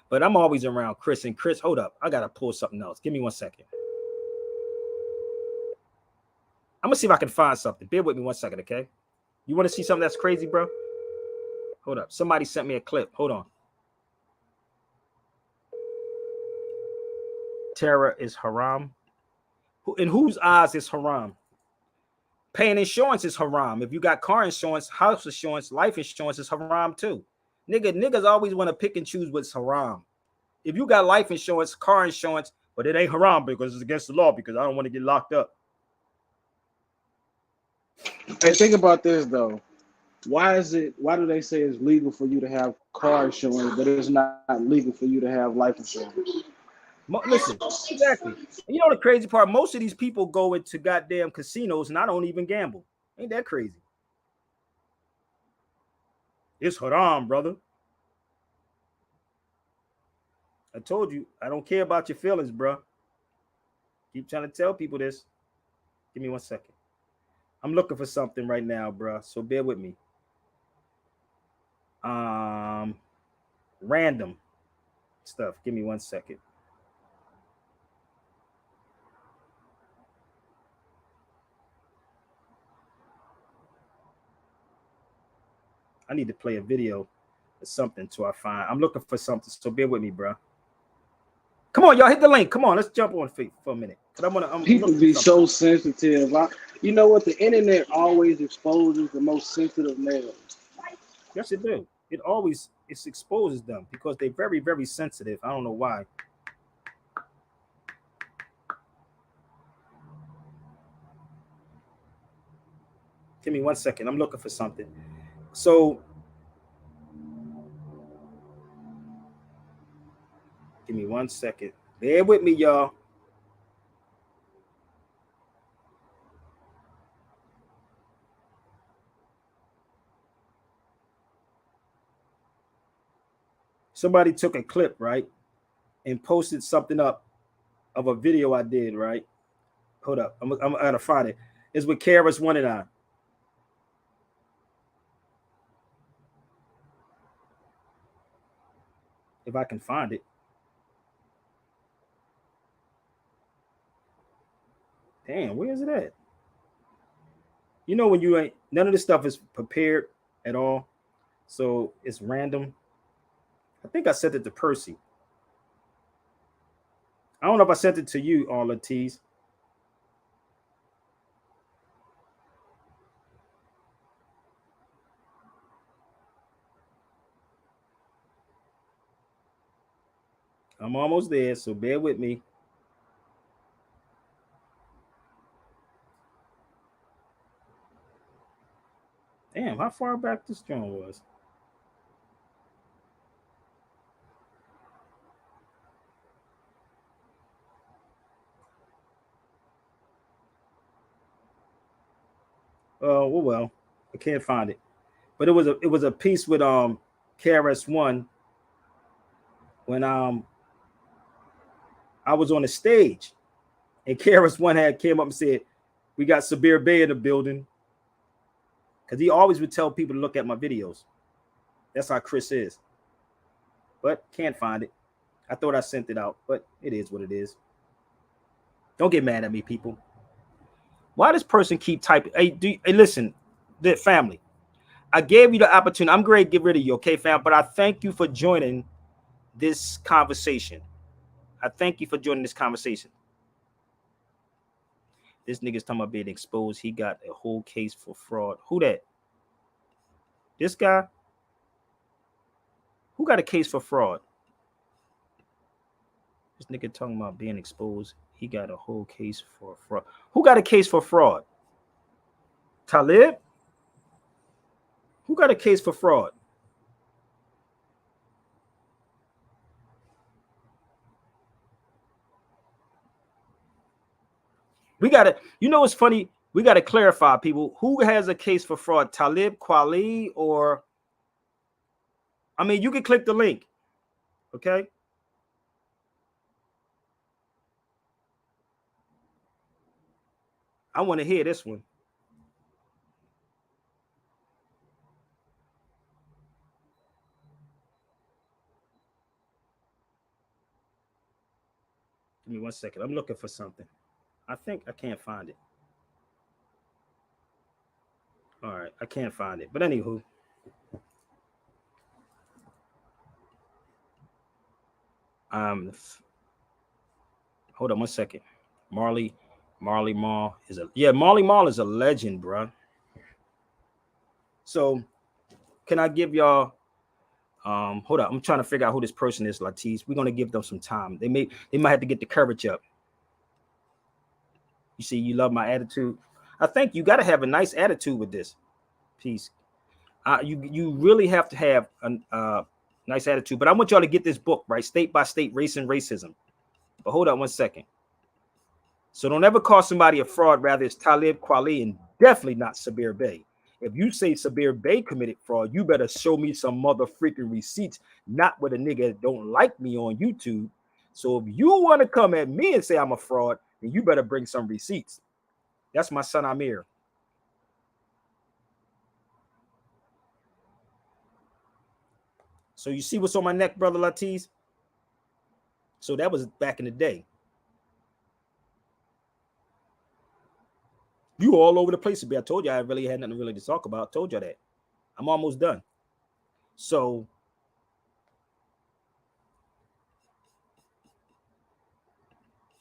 but I'm always around Chris. And Chris, hold up. I got to pull something else. Give me 1 second. I'm going to see if I can find something. Bear with me 1 second, okay? You want to see something that's crazy, bro? Hold up. Somebody sent me a clip. Hold on. Terror is haram. In whose eyes is haram? Paying insurance is haram. If you got car insurance, house insurance, life insurance is haram too. Niggas always want to pick and choose what's haram. If you got life insurance, car insurance, but it ain't haram because it's against the law because I don't want to get locked up. Hey, think about this though. Why do they say it's legal for you to have car insurance, but it's not legal for you to have life insurance? Listen, exactly. And you know the crazy part? Most of these people go into goddamn casinos and I don't even gamble. Ain't that crazy? It's haram, brother. I told you, I don't care about your feelings, bro. Keep trying to tell people this. Give me 1 second. I'm looking for something right now, bro. So bear with me. Random stuff. Give me 1 second. I need to play a video or something till I find. I'm looking for something, so bear with me, bro. Come on, y'all, hit the link. Come on, let's jump on for a minute. People be so sensitive. You know what? The internet always exposes the most sensitive males. Yes, it do. It exposes them because they're very, very sensitive. I don't know why. Give me 1 second. I'm looking for something. So give me 1 second. Bear with me, y'all. Somebody took a clip, right, and posted something up of a video I did, right? Hold up. I'm gonna find it. It's with Karis One and I. If I can find it. Damn, where is it at? You know when you ain't, none of this stuff is prepared at all. So it's random. I think I sent it to Percy. I don't know if I sent it to you, all the T's. I'm almost there, so bear with me. Damn, how far back this joint was? Oh, well, I can't find it. But it was a piece with KRS-One when I was on the stage and KRS-One had came up and said, "We got Sabir Bey in the building." Because he always would tell people to look at my videos. That's how Chris is. But can't find it. I thought I sent it out, but it is what it is. Don't get mad at me, people. Why does person keep typing? Hey, listen, the family. I gave you the opportunity. I'm great to get rid of you, okay, fam? But I thank you for joining this conversation. I thank you for joining this conversation. This nigga's talking about being exposed. He got a whole case for fraud. Who that? This guy? Who got a case for fraud? This nigga talking about being exposed. He got a whole case for fraud. Who got a case for fraud? Talib? Who got a case for fraud? We got to, you know what's funny? We got to clarify, people. Who has a case for fraud? Talib, Kweli, or... I mean, you can click the link, okay? I want to hear this one. Give me 1 second. I'm looking for something. I think I can't find it. All right, I can't find it. But anywho. Hold on 1 second. Marley Marl is Marley Marl is a legend, bro. So can I give y'all hold up, I'm trying to figure out who this person is, Latisse. We're gonna give them some time. They might have to get the courage up. You see, you love my attitude. I think you got to have a nice attitude with this piece. You really have to have a nice attitude. But I want y'all to get this book, right? State by State, Race and Racism. But hold on 1 second. So don't ever call somebody a fraud. Rather, it's Talib Kweli and definitely not Sabir Bey. If you say Sabir Bey committed fraud, you better show me some mother freaking receipts, not with a nigga that don't like me on YouTube. So if you want to come at me and say I'm a fraud, then you better bring some receipts. That's my son Amir. So you see what's on my neck, brother Latisse? So that was back in the day. You all over the place. I told you I really had nothing really to talk about. I told you that. I'm almost done. So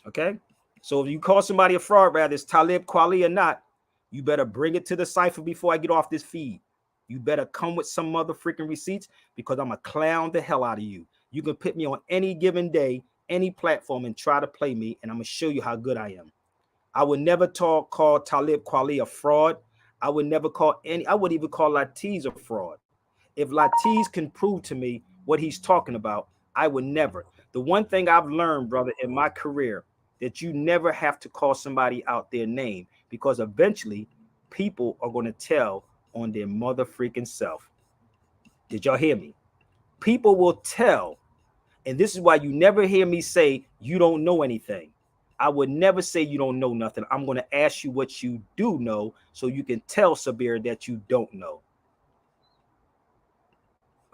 okay. So if you call somebody a fraud, rather it's Talib Kweli or not, you better bring it to the cipher before I get off this feed. You better come with some mother freaking receipts because I'm going to clown the hell out of you. You can put me on any given day, any platform, and try to play me, and I'm going to show you how good I am. I would never call Talib Kweli a fraud. I would never I wouldn't even call Latisse a fraud. If Latisse can prove to me what he's talking about, I would never. The one thing I've learned, brother, in my career, that you never have to call somebody out their name because eventually people are going to tell on their mother freaking self. Did y'all hear me? People will tell. And this is why you never hear me say you don't know anything. I would never say you don't know nothing. I'm going to ask you what you do know so you can tell Sabir that you don't know.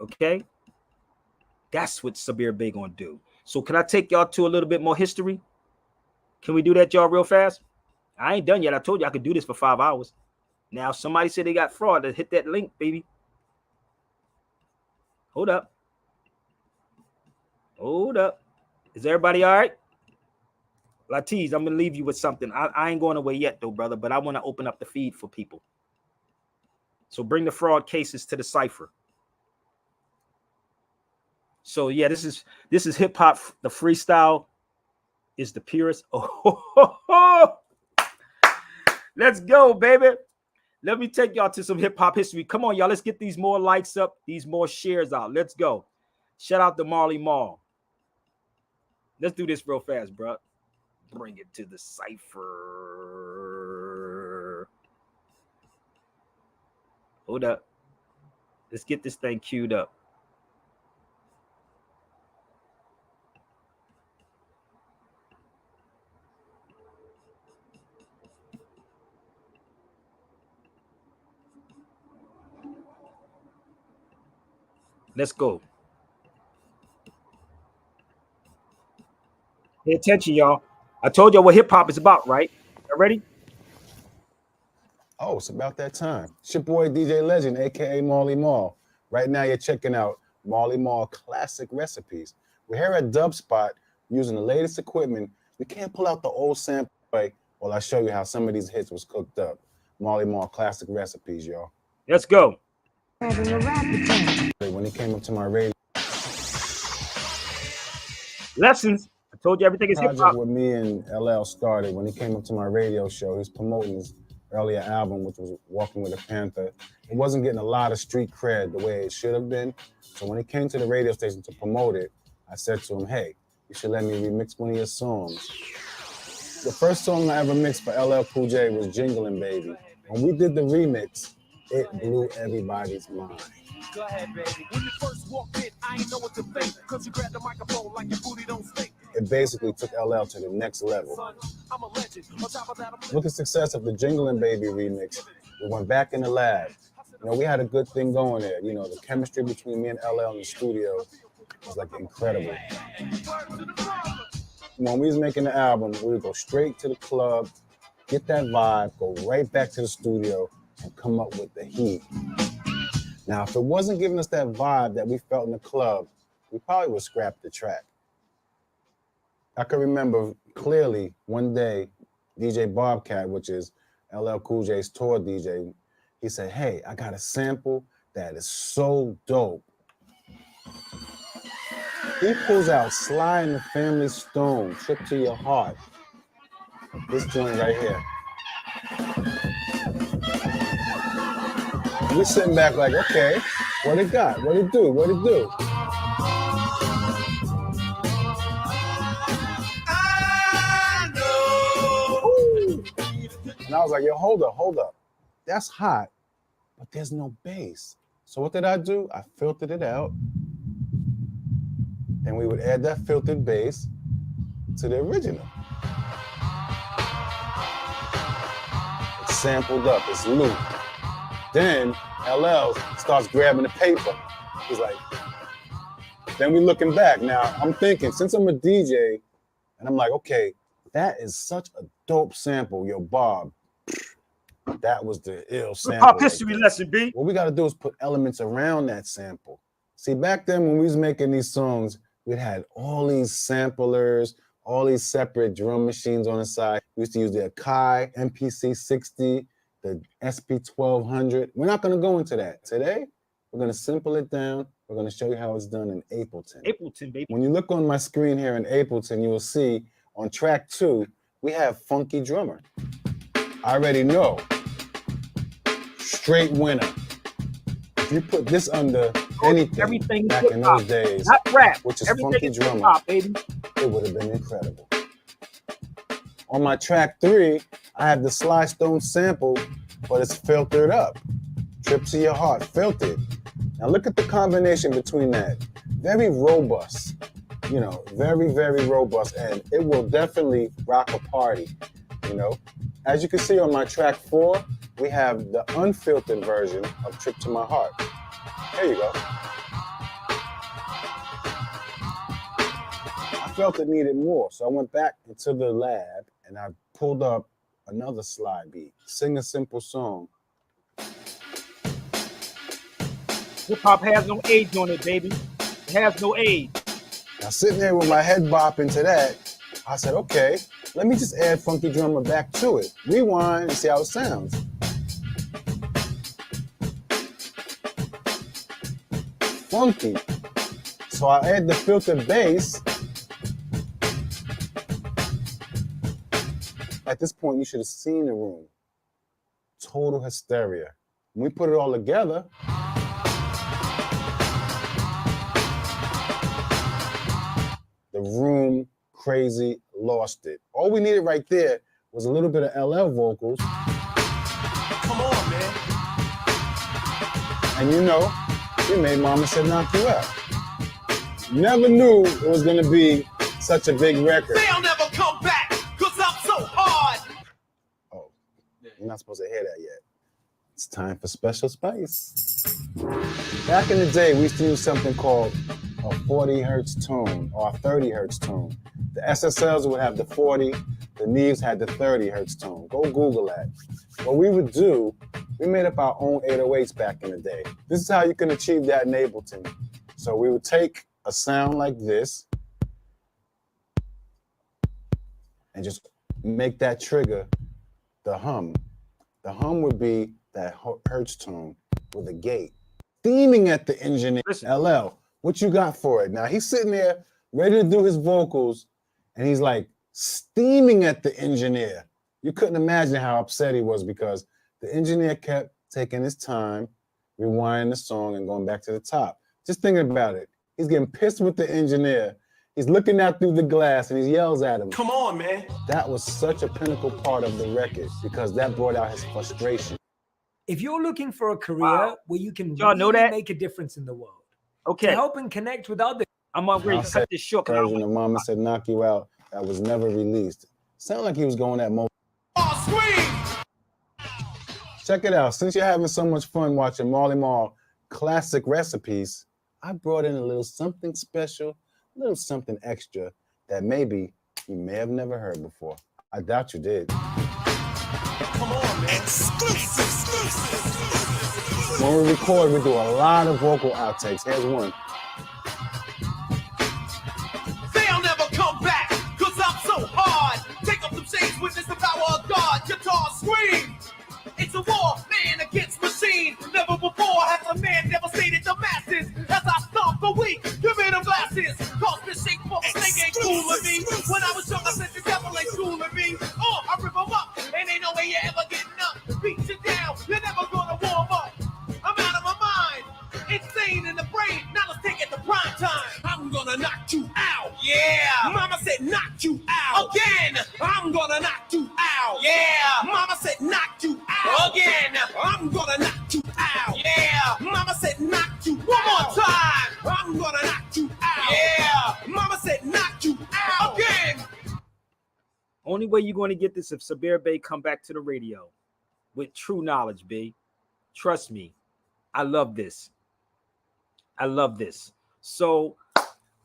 Okay? That's what Sabir Bey going to do. So can I take y'all to a little bit more history? Can we do that, y'all, real fast? I ain't done yet. I told you I could do this for 5 hours. Now, somebody said they got fraud. Let's hit that link, baby. Hold up. Hold up. Is everybody all right? Latisse, I'm going to leave you with something. I ain't going away yet, though, brother, but I want to open up the feed for people. So bring the fraud cases to the cipher. So, yeah, this is hip-hop. The freestyle is the purest. Oh, let's go, baby. Let me take y'all to some hip hop history. Come on, y'all. Let's get these more likes up, these more shares out. Let's go. Shout out to Marley Marl. Let's do this real fast, bro. Bring it to the cipher. Hold up. Let's get this thing queued up. Let's go. Pay attention, y'all. I told y'all what hip hop is about, right? You ready? Oh, it's about that time. It's your boy DJ Legend, aka Marley Marl. Right now, you're checking out Marley Marl Classic Recipes. We're here at Dub Spot using the latest equipment. We can't pull out the old sample while I show you how some of these hits was cooked up. Marley Marl Classic Recipes, y'all. Let's go. When he came up to my radio lessons, I told you everything is hip hop. With me and LL started when he came up to my radio show. He was promoting his earlier album, which was Walking with a Panther. It wasn't getting a lot of street cred the way it should have been. So when he came to the radio station to promote it, I said to him, hey, you should let me remix one of your songs. The first song I ever mixed for LL Cool J was Jingling Baby. When we did the remix, it blew everybody's mind. Go ahead, baby. When you first walked in, I ain't know what to think, cause you grabbed the microphone like your booty don't stink. It basically took LL to the next level. I'm a legend. On top of that, With the success of the Jingling Baby remix, we went back in the lab. You know, we had a good thing going there. You know, the chemistry between me and LL in the studio was like incredible. When we was making the album, we would go straight to the club, get that vibe, go right back to the studio, and come up with the heat. Now, if it wasn't giving us that vibe that we felt in the club, we probably would scrap the track. I can remember clearly one day, DJ Bobcat, which is LL Cool J's tour DJ, he said, hey, I got a sample that is so dope. He pulls out Sly and the Family Stone, Trip to Your Heart. This joint right here. We're sitting back like, okay, what it got? What it do? What it do? And I was like, yo, hold up. That's hot, but there's no bass. So what did I do? I filtered it out. And we would add that filtered bass to the original. It's sampled up, it's looped. Then LL starts grabbing the paper. He's like, then we looking back. Now I'm thinking, since I'm a DJ, and I'm like, okay, that is such a dope sample. Yo, Bob, that was the ill sample. Pop history lesson, B. What we got to do is put elements around that sample. See, back then when we was making these songs, we had all these samplers, all these separate drum machines on the side. We used to use the Akai MPC 60, the SP 1200. We're not going to go into that. Today, we're going to simple it down. We're going to show you how it's done in Ableton. Ableton, baby. When you look on my screen here in Ableton, you will see on track 2, we have Funky Drummer. I already know. Straight winner. If you put this under anything back in those days, not rap, which is everything Funky is Drummer, hip-hop, baby. It would have been incredible. On my track 3, I have the Sly Stone sample, but it's filtered up. Trip to Your Heart, filtered. Now look at the combination between that. Very robust, you know, very, very robust, and it will definitely rock a party, you know. As you can see on my track 4, we have the unfiltered version of Trip to My Heart. There you go. I felt it needed more, so I went back into the lab and I pulled up another slide beat. Sing a simple song. Hip hop has no age on it, baby. It has no age. Now sitting there with my head bopping to that, I said, okay, let me just add Funky Drummer back to it. Rewind and see how it sounds. Funky. So I add the filtered bass. At this point, you should have seen the room. total hysteria. When we put it all together, the room crazy lost it. All we needed right there was a little bit of LL vocals. Come on, man. And you know, we made Mama Said Knock You Out. Never knew it was gonna be such a big record. They'll never come back, cause I'm so hard. Oh, you're not supposed to hear that yet. It's time for Special Spice. Back in the day, we used to use something called a 40 hertz tone or a 30 hertz tone. The SSLs would have the 40, the Neves had the 30 hertz tone. Go Google that. What we would do, we made up our own 808s back in the day. This is how you can achieve that in Ableton. So we would take a sound like this and just make that trigger the hum. The hum would be that hertz tone with a gate. Steaming at the engineer. Listen. LL, what you got for it? Now he's sitting there ready to do his vocals and he's like steaming at the engineer. You couldn't imagine how upset he was because the engineer kept taking his time, rewinding the song and going back to the top. Just thinking about it. He's getting pissed with the engineer. He's looking out through the glass and he yells at him. Come on, man. That was such a pinnacle part of the record because that brought out his frustration. If you're looking for a career where you can really make a difference in the world, okay, to help and connect with others. I'm already cut this short. Version of Mama Said Knock You Out that was never released. Sounded like he was going at most. Check it out. Since you're having so much fun watching Marley Marl classic recipes, I brought in a little something special, a little something extra that maybe you may have never heard before. I doubt you did. Come on, man. Exclusive. When we record, we do a lot of vocal outtakes. Here's one. They'll never come back, cause I'm so hard. Take up some shades, witness the power of God. Guitar scream. It's a war, man against machine. Never before has a man devastated the masses. As I stomp the weak, give me them glasses. Cause this shake for the snake ain't fooling me. When I was young, I said the devil ain't fooling me. Oh, I rip them up, and ain't no way you ever getting up. Beat you down, you're never gonna warm up. I'm out of my mind, insane in the brain. Now let's take it to prime time. I'm gonna knock you out, yeah. Mama said knock you out again. I'm gonna knock you out, yeah. Mama said knock you out again. I'm gonna knock you out, yeah. Mama said knock you one more time. I'm gonna knock you out, yeah. Mama said knock you out again. Only way you're going to get this if Sabir Bey come back to the radio with true knowledge, B. Trust me. I love this. I love this. So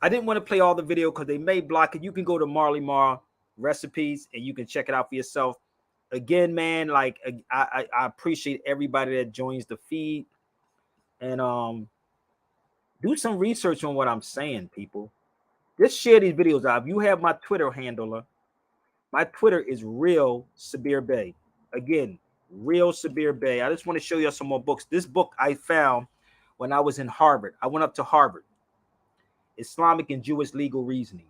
I didn't want to play all the video because they may block it. You can go to Marley Marl recipes and you can check it out for yourself. Again, man, like I appreciate everybody that joins the feed and do some research on what I'm saying, people. Just share these videos out. If you have my Twitter handler, my Twitter is Real Sabir Bey. Again, Real Sabir Bey. I just want to show you some more books. This book I found when I was in Harvard. I went up to Harvard. Islamic and Jewish Legal Reasoning.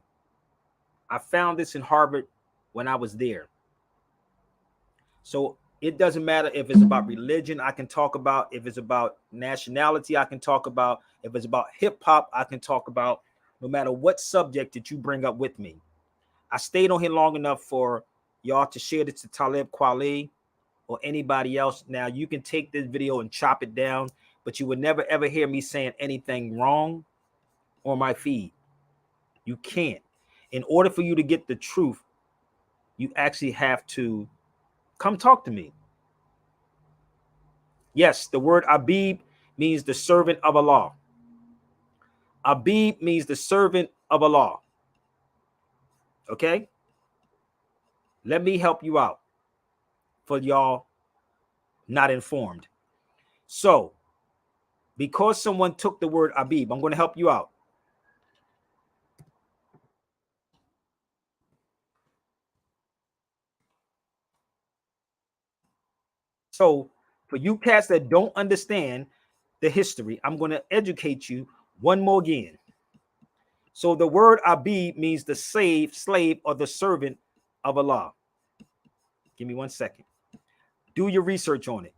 I found this in Harvard when I was there. So it doesn't matter if it's about religion, I can talk about. If it's about nationality, I can talk about. If it's about hip hop, I can talk about. No matter what subject that you bring up with me. I stayed on here long enough for y'all to share this to Talib, Kweli, or anybody else. Now you can take this video and chop it down, but you would never ever hear me saying anything wrong on my feed. You can't. In order for you to get the truth, you actually have to come talk to me. Yes, the word Abib means the servant of Allah. Abib means the servant of Allah. Okay? Let me help you out for y'all not informed. So, because someone took the word Abib, I'm going to help you out. So, for you cats that don't understand the history, I'm going to educate you one more again. So, the word Abib means the slave, or the servant of Allah. Give me 1 second. Do your research on it.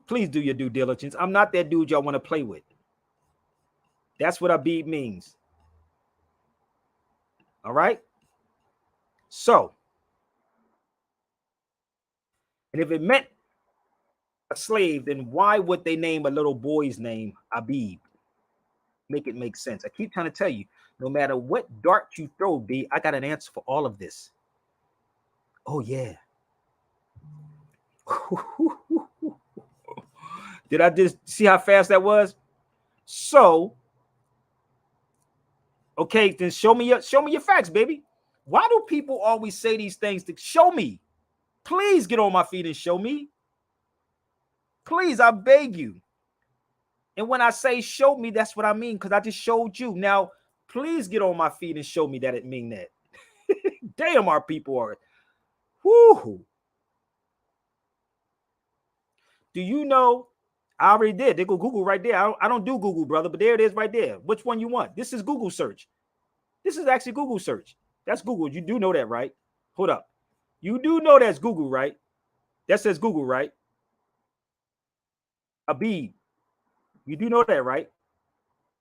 Please do your due diligence. I'm not that dude y'all want to play with. That's what Abib means. All right? So, and if it meant a slave, then why would they name a little boy's name Abib? Make it make sense. I keep trying to tell you, no matter what dart you throw, B, I got an answer for all of this. Oh, yeah. Did I just see how fast that was? So, okay, then show me your facts, baby. Why do people always say these things to show me? Please get on my feet and show me. Please, I beg you. And when I say show me, that's what I mean, because I just showed you. Now, please get on my feet and show me that it mean that. Damn, our people are. Whoo. Do you know? I already did. They go Google right there. I don't do Google, brother, but there it is right there. Which one you want? This is Google search. This is actually Google search. That's Google. You do know that, right? Hold up. You do know that's Google, right? That says Google, right? Abib. You do know that, right?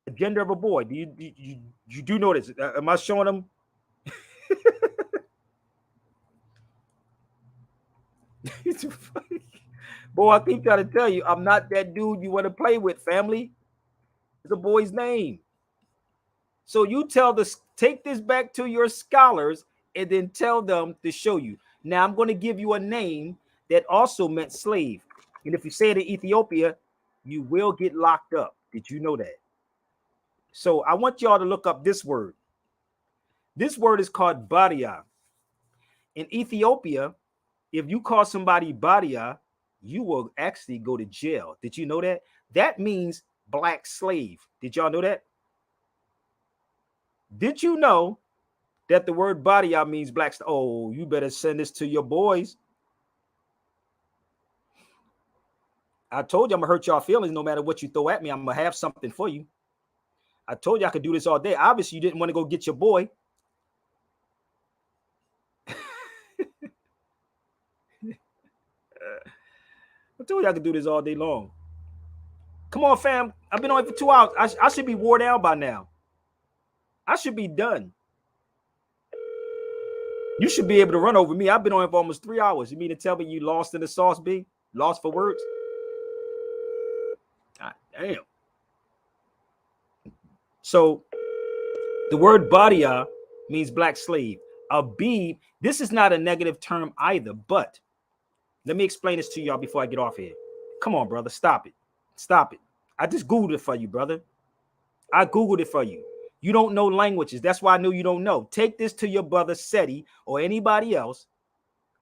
The gender of a boy. Do you do know this? Am I showing them? Boy, I keep trying to tell you, I'm not that dude you want to play with, family. It's a boy's name. So you take this back to your scholars and then tell them to show you. Now I'm going to give you a name that also meant slave. And if you say it in Ethiopia, you will get locked up. Did you know that? So I want y'all to look up this word. This word is called badia. In Ethiopia, if you call somebody badia, you will actually go to jail. Did you know that? That means black slave. Did y'all know that? Did you know that the word badia means black? Oh, you better send this to your boys. I told you I'm gonna hurt y'all feelings no matter what you throw at me. I'm gonna have something for you. I told you I could do this all day. Obviously, you didn't want to go get your boy. I told you I could do this all day long. Come on, fam. I've been on it for 2 hours. I should be wore down by now. I should be done. You should be able to run over me. I've been on it for almost 3 hours. You mean to tell me you lost in the sauce, B? Lost for words? God damn. So the word badia means black slave. Abib, this is not a negative term either, but let me explain this to y'all before I get off here. Come on, brother. Stop it. Stop it. I just Googled it for you, brother. I Googled it for you. You don't know languages. That's why I knew you don't know. Take this to your brother Seti or anybody else,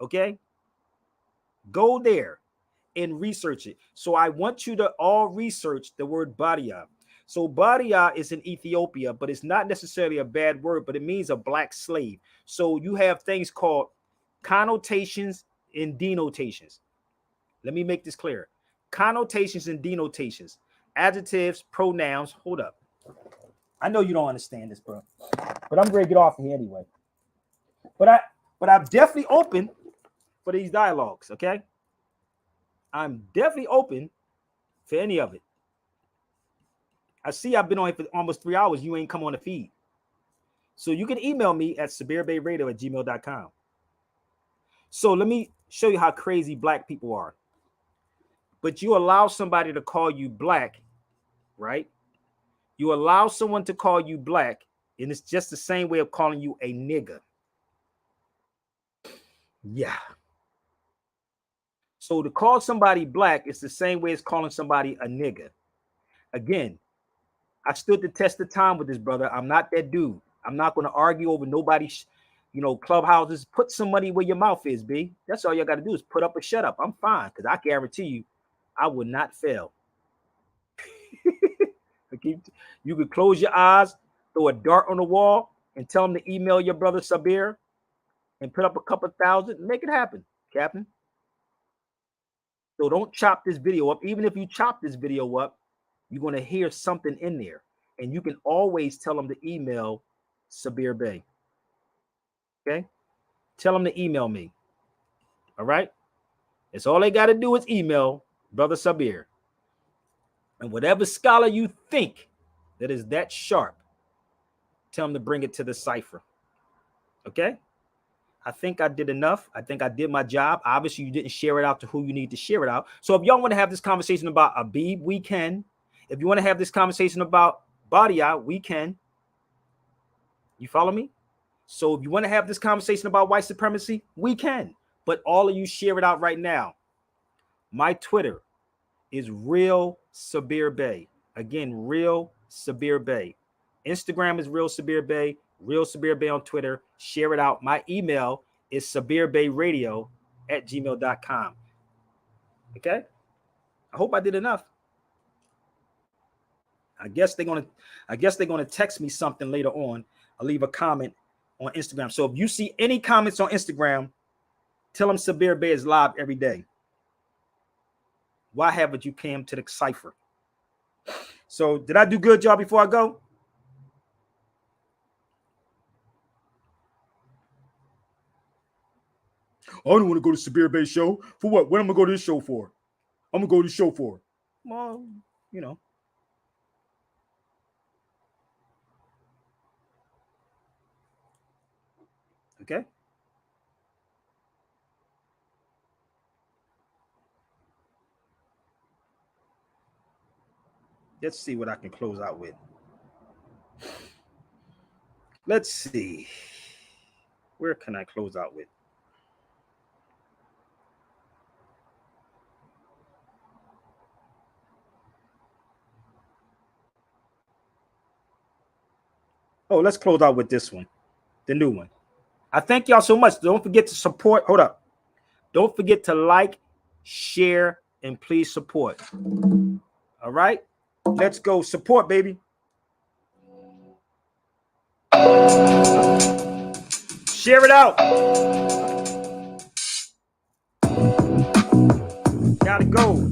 okay? Go there and research it. So I want you to all research the word badia. So badia is in Ethiopia, but it's not necessarily a bad word, but it means a black slave. So you have things called connotations and denotations. Let me make this clear. Connotations and denotations. Adjectives, pronouns. Hold up. I know you don't understand this, bro, but I'm ready to get off here anyway. But I'm definitely open for these dialogues, okay? I'm definitely open for any of it. I see I've been on it for almost 3 hours. You ain't come on the feed. So you can email me at sabirbayradio@gmail.com. So let me show you how crazy black people are. But you allow somebody to call you black, right? You allow someone to call you black, and it's just the same way of calling you a nigger. Yeah. So to call somebody black is the same way as calling somebody a nigger. Again, I stood the test of time with this brother. I'm not that dude. I'm not going to argue over nobody's, clubhouses. Put some money where your mouth is, B. That's all you got to do is put up or shut up. I'm fine, because I guarantee you, I would not fail. You could close your eyes, throw a dart on the wall, and tell them to email your brother Sabir and put up a couple thousand and make it happen, Captain. So don't chop this video up. Even if you chop this video up, you're going to hear something in there. And you can always tell them to email Sabir Bey. Okay? tell them to email me. All right? It's all they got to do is email Brother Sabir. And whatever scholar you think that is that sharp, tell them to bring it to the cipher. Okay? I think I did enough. I think I did my job. Obviously, you didn't share it out to who you need to share it out. So if y'all want to have this conversation about Abib, we can. If you want to have this conversation about Badia, we can. You follow me? So if you want to have this conversation about white supremacy, we can. But all of you share it out right now. My Twitter is Real Sabir Bey. Again, Real Sabir Bey. Instagram is Real Sabir Bey. Real Sabir Bey on Twitter. Share it out. My email is sabirbeyradio@gmail.com. Okay? I hope I did enough. I guess they're gonna text me something later on. I'll leave a comment on Instagram. So if you see any comments on Instagram, tell them Sabir Bey is live every day. Why haven't you came to the cipher? So did I do good, y'all, before I go? I don't want to go to Sabir Bey show. For what? What am I going to go to this show for? I'm going to go to this show for. Well, you know. Okay. Let's see what I can close out with. Let's see. Where can I close out with? Oh, let's close out with this one, the new one. I thank y'all so much. Don't forget to support. Hold up. Don't forget to like, share, and please support. All right? Let's go. Support, baby. Share it out. Gotta go.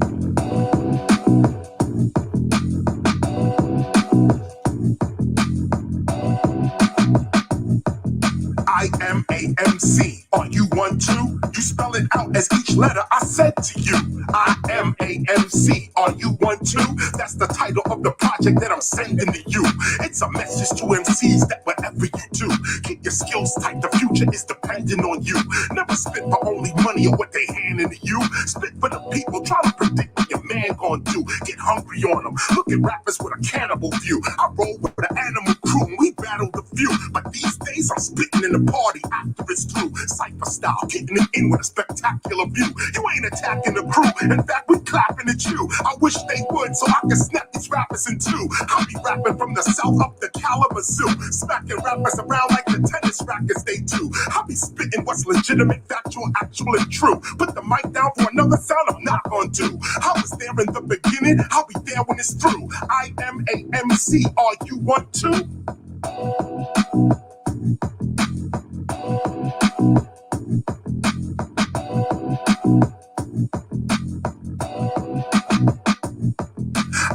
I-M-A-M-C. Are you one too? You spell it out as each letter I said to you. I-M-A-M-C. Are you one too? That's the title of the project that I'm sending to you. It's a message to MCs that whatever you do, keep your skills tight. The future is dependent on you. Never spit for only money or what they handing to you. Spit for the people. Try to predict what your man gonna do. Get hungry on them. Look at rappers with a cannibal view. I roll with an animal crew and we battle the few. But these days I'm spitting in the party after it's through. Cypher style, getting it in with a spectacular view. You ain't attacking the crew. In fact, we clapping at you. I wish they would so I can snap these rappers in two. I'll be rapping from the south up the Kalamazoo. Smacking rappers around like the tennis rackets they do. I'll be spitting what's legitimate, factual, actual, and true. Put the mic down for another sound I'm not gonna do. I was there in the beginning, I'll be there when it's through. I-M-A-M-C, are you one too?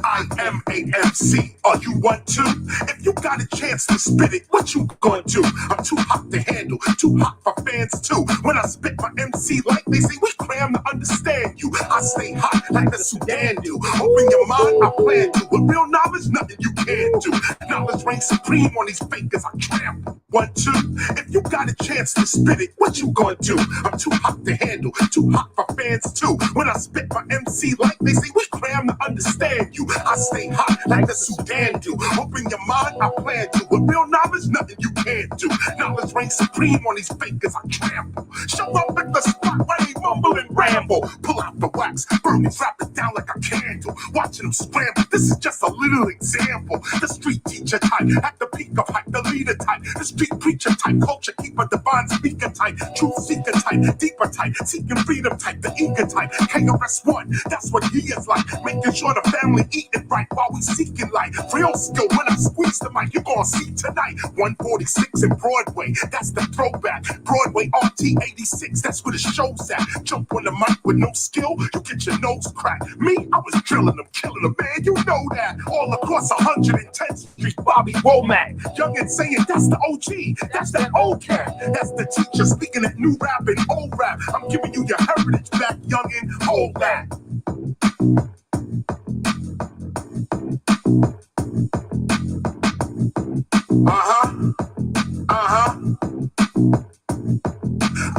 I-M-A-M-C, are you one too? If you got a chance to spit it, what you gonna do? I'm too hot to handle, too hot for fans too. When I spit my MC like they say, we cram to understand you. I stay hot like the Sudan do. Open your mind, I plan to. With real knowledge, nothing you can't do. Knowledge reigns supreme on these fakers I trample. 1, 2, if you got a chance to spit it, what you gonna do? I'm too hot to handle, too hot for fans too. When I spit my MC like they say, we cram to understand you. I stay hot like the Sudan do. Open your mind, I plan to. With real knowledge, nothing you can't do. Knowledge reigns supreme on these fakers I trample. Show up at the spot where they mumble and ramble. Pull out the wax, burn these rappers down like a candle. Watching them scramble, this is just a little example. The street teacher type, at the peak of hype, the leader type. The street preacher type, culture keeper, divine speaker type. Truth seeker type, deeper type, seeking freedom type. The eager type, KRS-One, that's what he is like. Making sure the family eating right while we seeking light. Real skill when I squeeze the mic, you're gonna see tonight. 146 in Broadway, that's the throwback. Broadway RT 86, that's where the show's at. Jump on the mic with no skill, You get your nose cracked. Me, I was drilling them, killing them, man. You know that. All across 110th Street, Bobby Womack. Young and saying that's the OG, that's that old cat. That's the teacher speaking that new rap and old rap. I'm giving you your heritage back, young and hold that.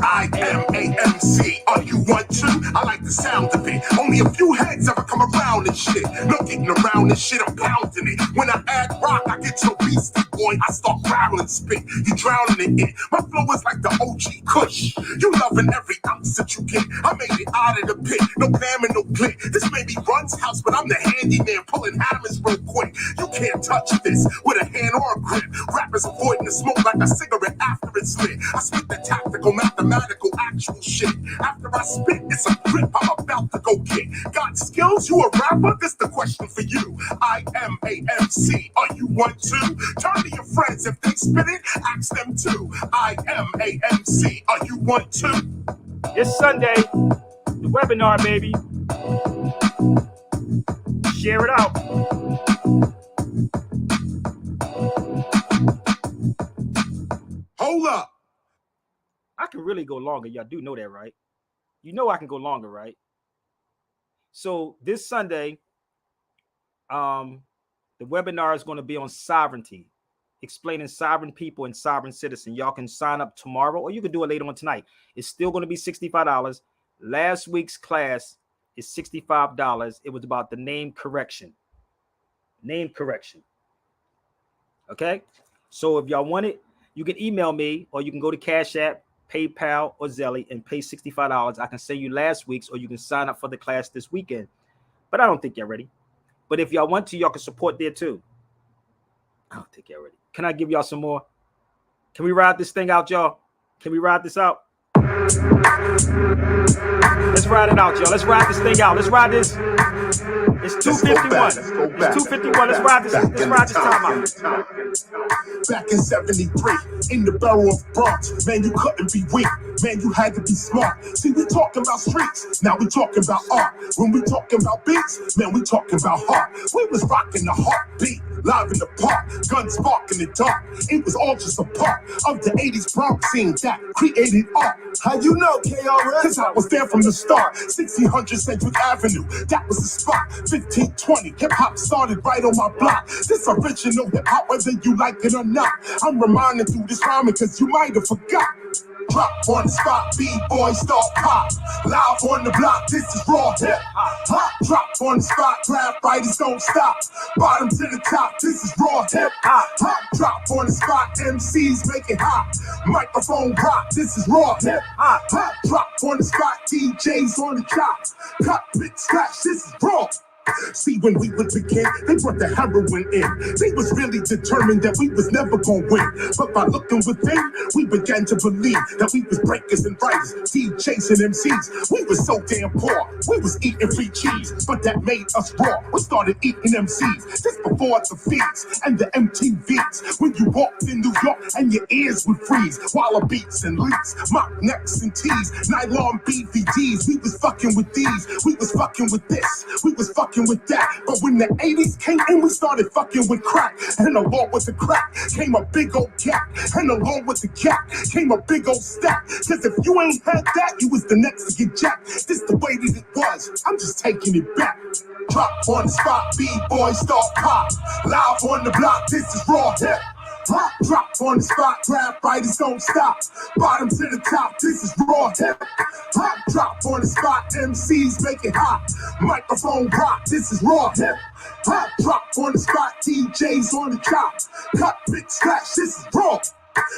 I am AMC. Are you one too? I like the sound of it. Only a few heads ever come around and shit. No getting around this shit, I'm pounding it. When I add rock, I get so beastie, boy. I start growling spit. You drowning in it. My flow is like the OG Kush. You loving every ounce that you get. I made it out of the pit. No bam and no click. This may be Run's house, but I'm the handyman pulling hammers real quick. You can't touch this with a hand or a grip. Rappers avoiding the smoke like a cigarette after it's lit. I spit the tactical, mathematical, actual shit. After I spit, it's a grip I'm about to go get. Got skills? You a rapper? This the question for you. I am AMC. Are you one too? Turn to your friends. If they spit it, ask them too. I am AMC. Are you one too? It's Sunday. The webinar, baby. Share it out. Hold up. I can really go longer. Y'all do know that, right? You know I can go longer, right? So this Sunday, the webinar is going to be on sovereignty, explaining sovereign people and sovereign citizen. Y'all can sign up tomorrow, or you can do it later on tonight. It's still going to be $65. Last week's class is $65. It was about the name correction. Name correction. Okay? So if y'all want it, you can email me, or you can go to Cash App, PayPal, or Zelly and pay $65. I can send you last week's, or you can sign up for the class this weekend. But I don't think y'all ready. But if y'all want to, y'all can support there too. I don't think y'all ready. Can I give y'all some more? Can we ride this thing out, y'all? Can we ride this out? Let's ride it out, y'all. Let's ride this thing out. Let's ride this. It's 251. It's 251. Let's ride this. Let's ride this time out. Back in 73, in the borough of Bronx, man, you couldn't be weak. Man, you had to be smart. See, we talking about streets, now we talking about art. When we talking about beats, man, we talking about heart. We was rocking the heartbeat, live in the park, guns spark in the dark. It was all just a part of the 80s Bronx scene that created art. How you know, KRS? Cause I was there from the start. 1600 Central Avenue, that was the spot. 1520, hip-hop started right on my block. This original hip-hop, whether you like it or not. I'm reminding through this rhyming cause you might have forgot. Drop on the spot, B-boy start pop. Live on the block, this is raw hip hop. Drop on the spot, grab fighters don't stop. Bottom to the top, this is raw hip hop. Drop on the spot, MCs make it hot. Microphone rock, this is raw hip hop. Drop on the spot, DJs on the chops. Cut, big scratch, this is raw. See, when we would begin, they brought the heroin in. They was really determined that we was never gonna win. But by looking within, we began to believe that we was breakers and writers, chasing MCs. We was so damn poor, we was eating free cheese, but that made us raw. We started eating MCs, just before the feeds and the MTVs. When you walked in New York and your ears would freeze, Walla beats and leaks, mock necks and tees, nylon BVDs. We was fucking with these, we was fucking with this, we was fucking with that. But when the 80s came in, we started fucking with crack. And along with the crack came a big old cat. And along with the cat came a big old stack. Cause if you ain't had that, you was the next to get jacked. This the way that it was, I'm just taking it back. Drop on the spot, B-boy start pop. Live on the block, this is raw hip hop. Drop on the spot, grab fighters don't stop. Bottom to the top, this is raw hip hop. Drop on the spot, MCs make it hot. Microphone rock, this is raw hip hop. Drop on the spot, DJs on the chops. Cut, big scratch, this is raw.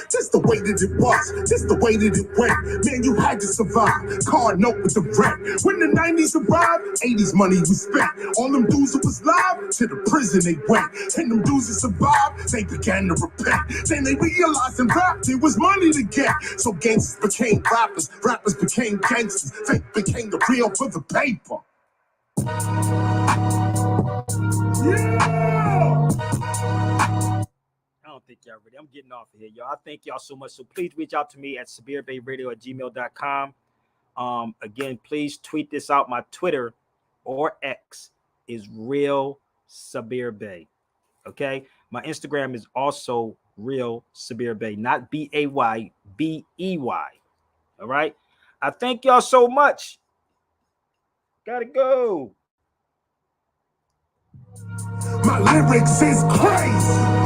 Just the way that it was, just the way that it went. Man, you had to survive. Card note with the rent. When the 90s arrived, 80s money was spent. All them dudes that was live, to the prison they went. And them dudes that survived, they began to repent. Then they realized in rap there was money to get. So gangsters became rappers, rappers became gangsters. Fake became the real for the paper. I don't think y'all ready. I'm getting off of here, y'all. I thank y'all so much. So please reach out to me at sabirbayradio@gmail.com, Again, please tweet this out. My Twitter or X is Real Sabir Bey. Okay. My Instagram is also Real Sabir Bey, not BAY, BEY. All right. I thank y'all so much. Gotta go. My lyrics is crazy.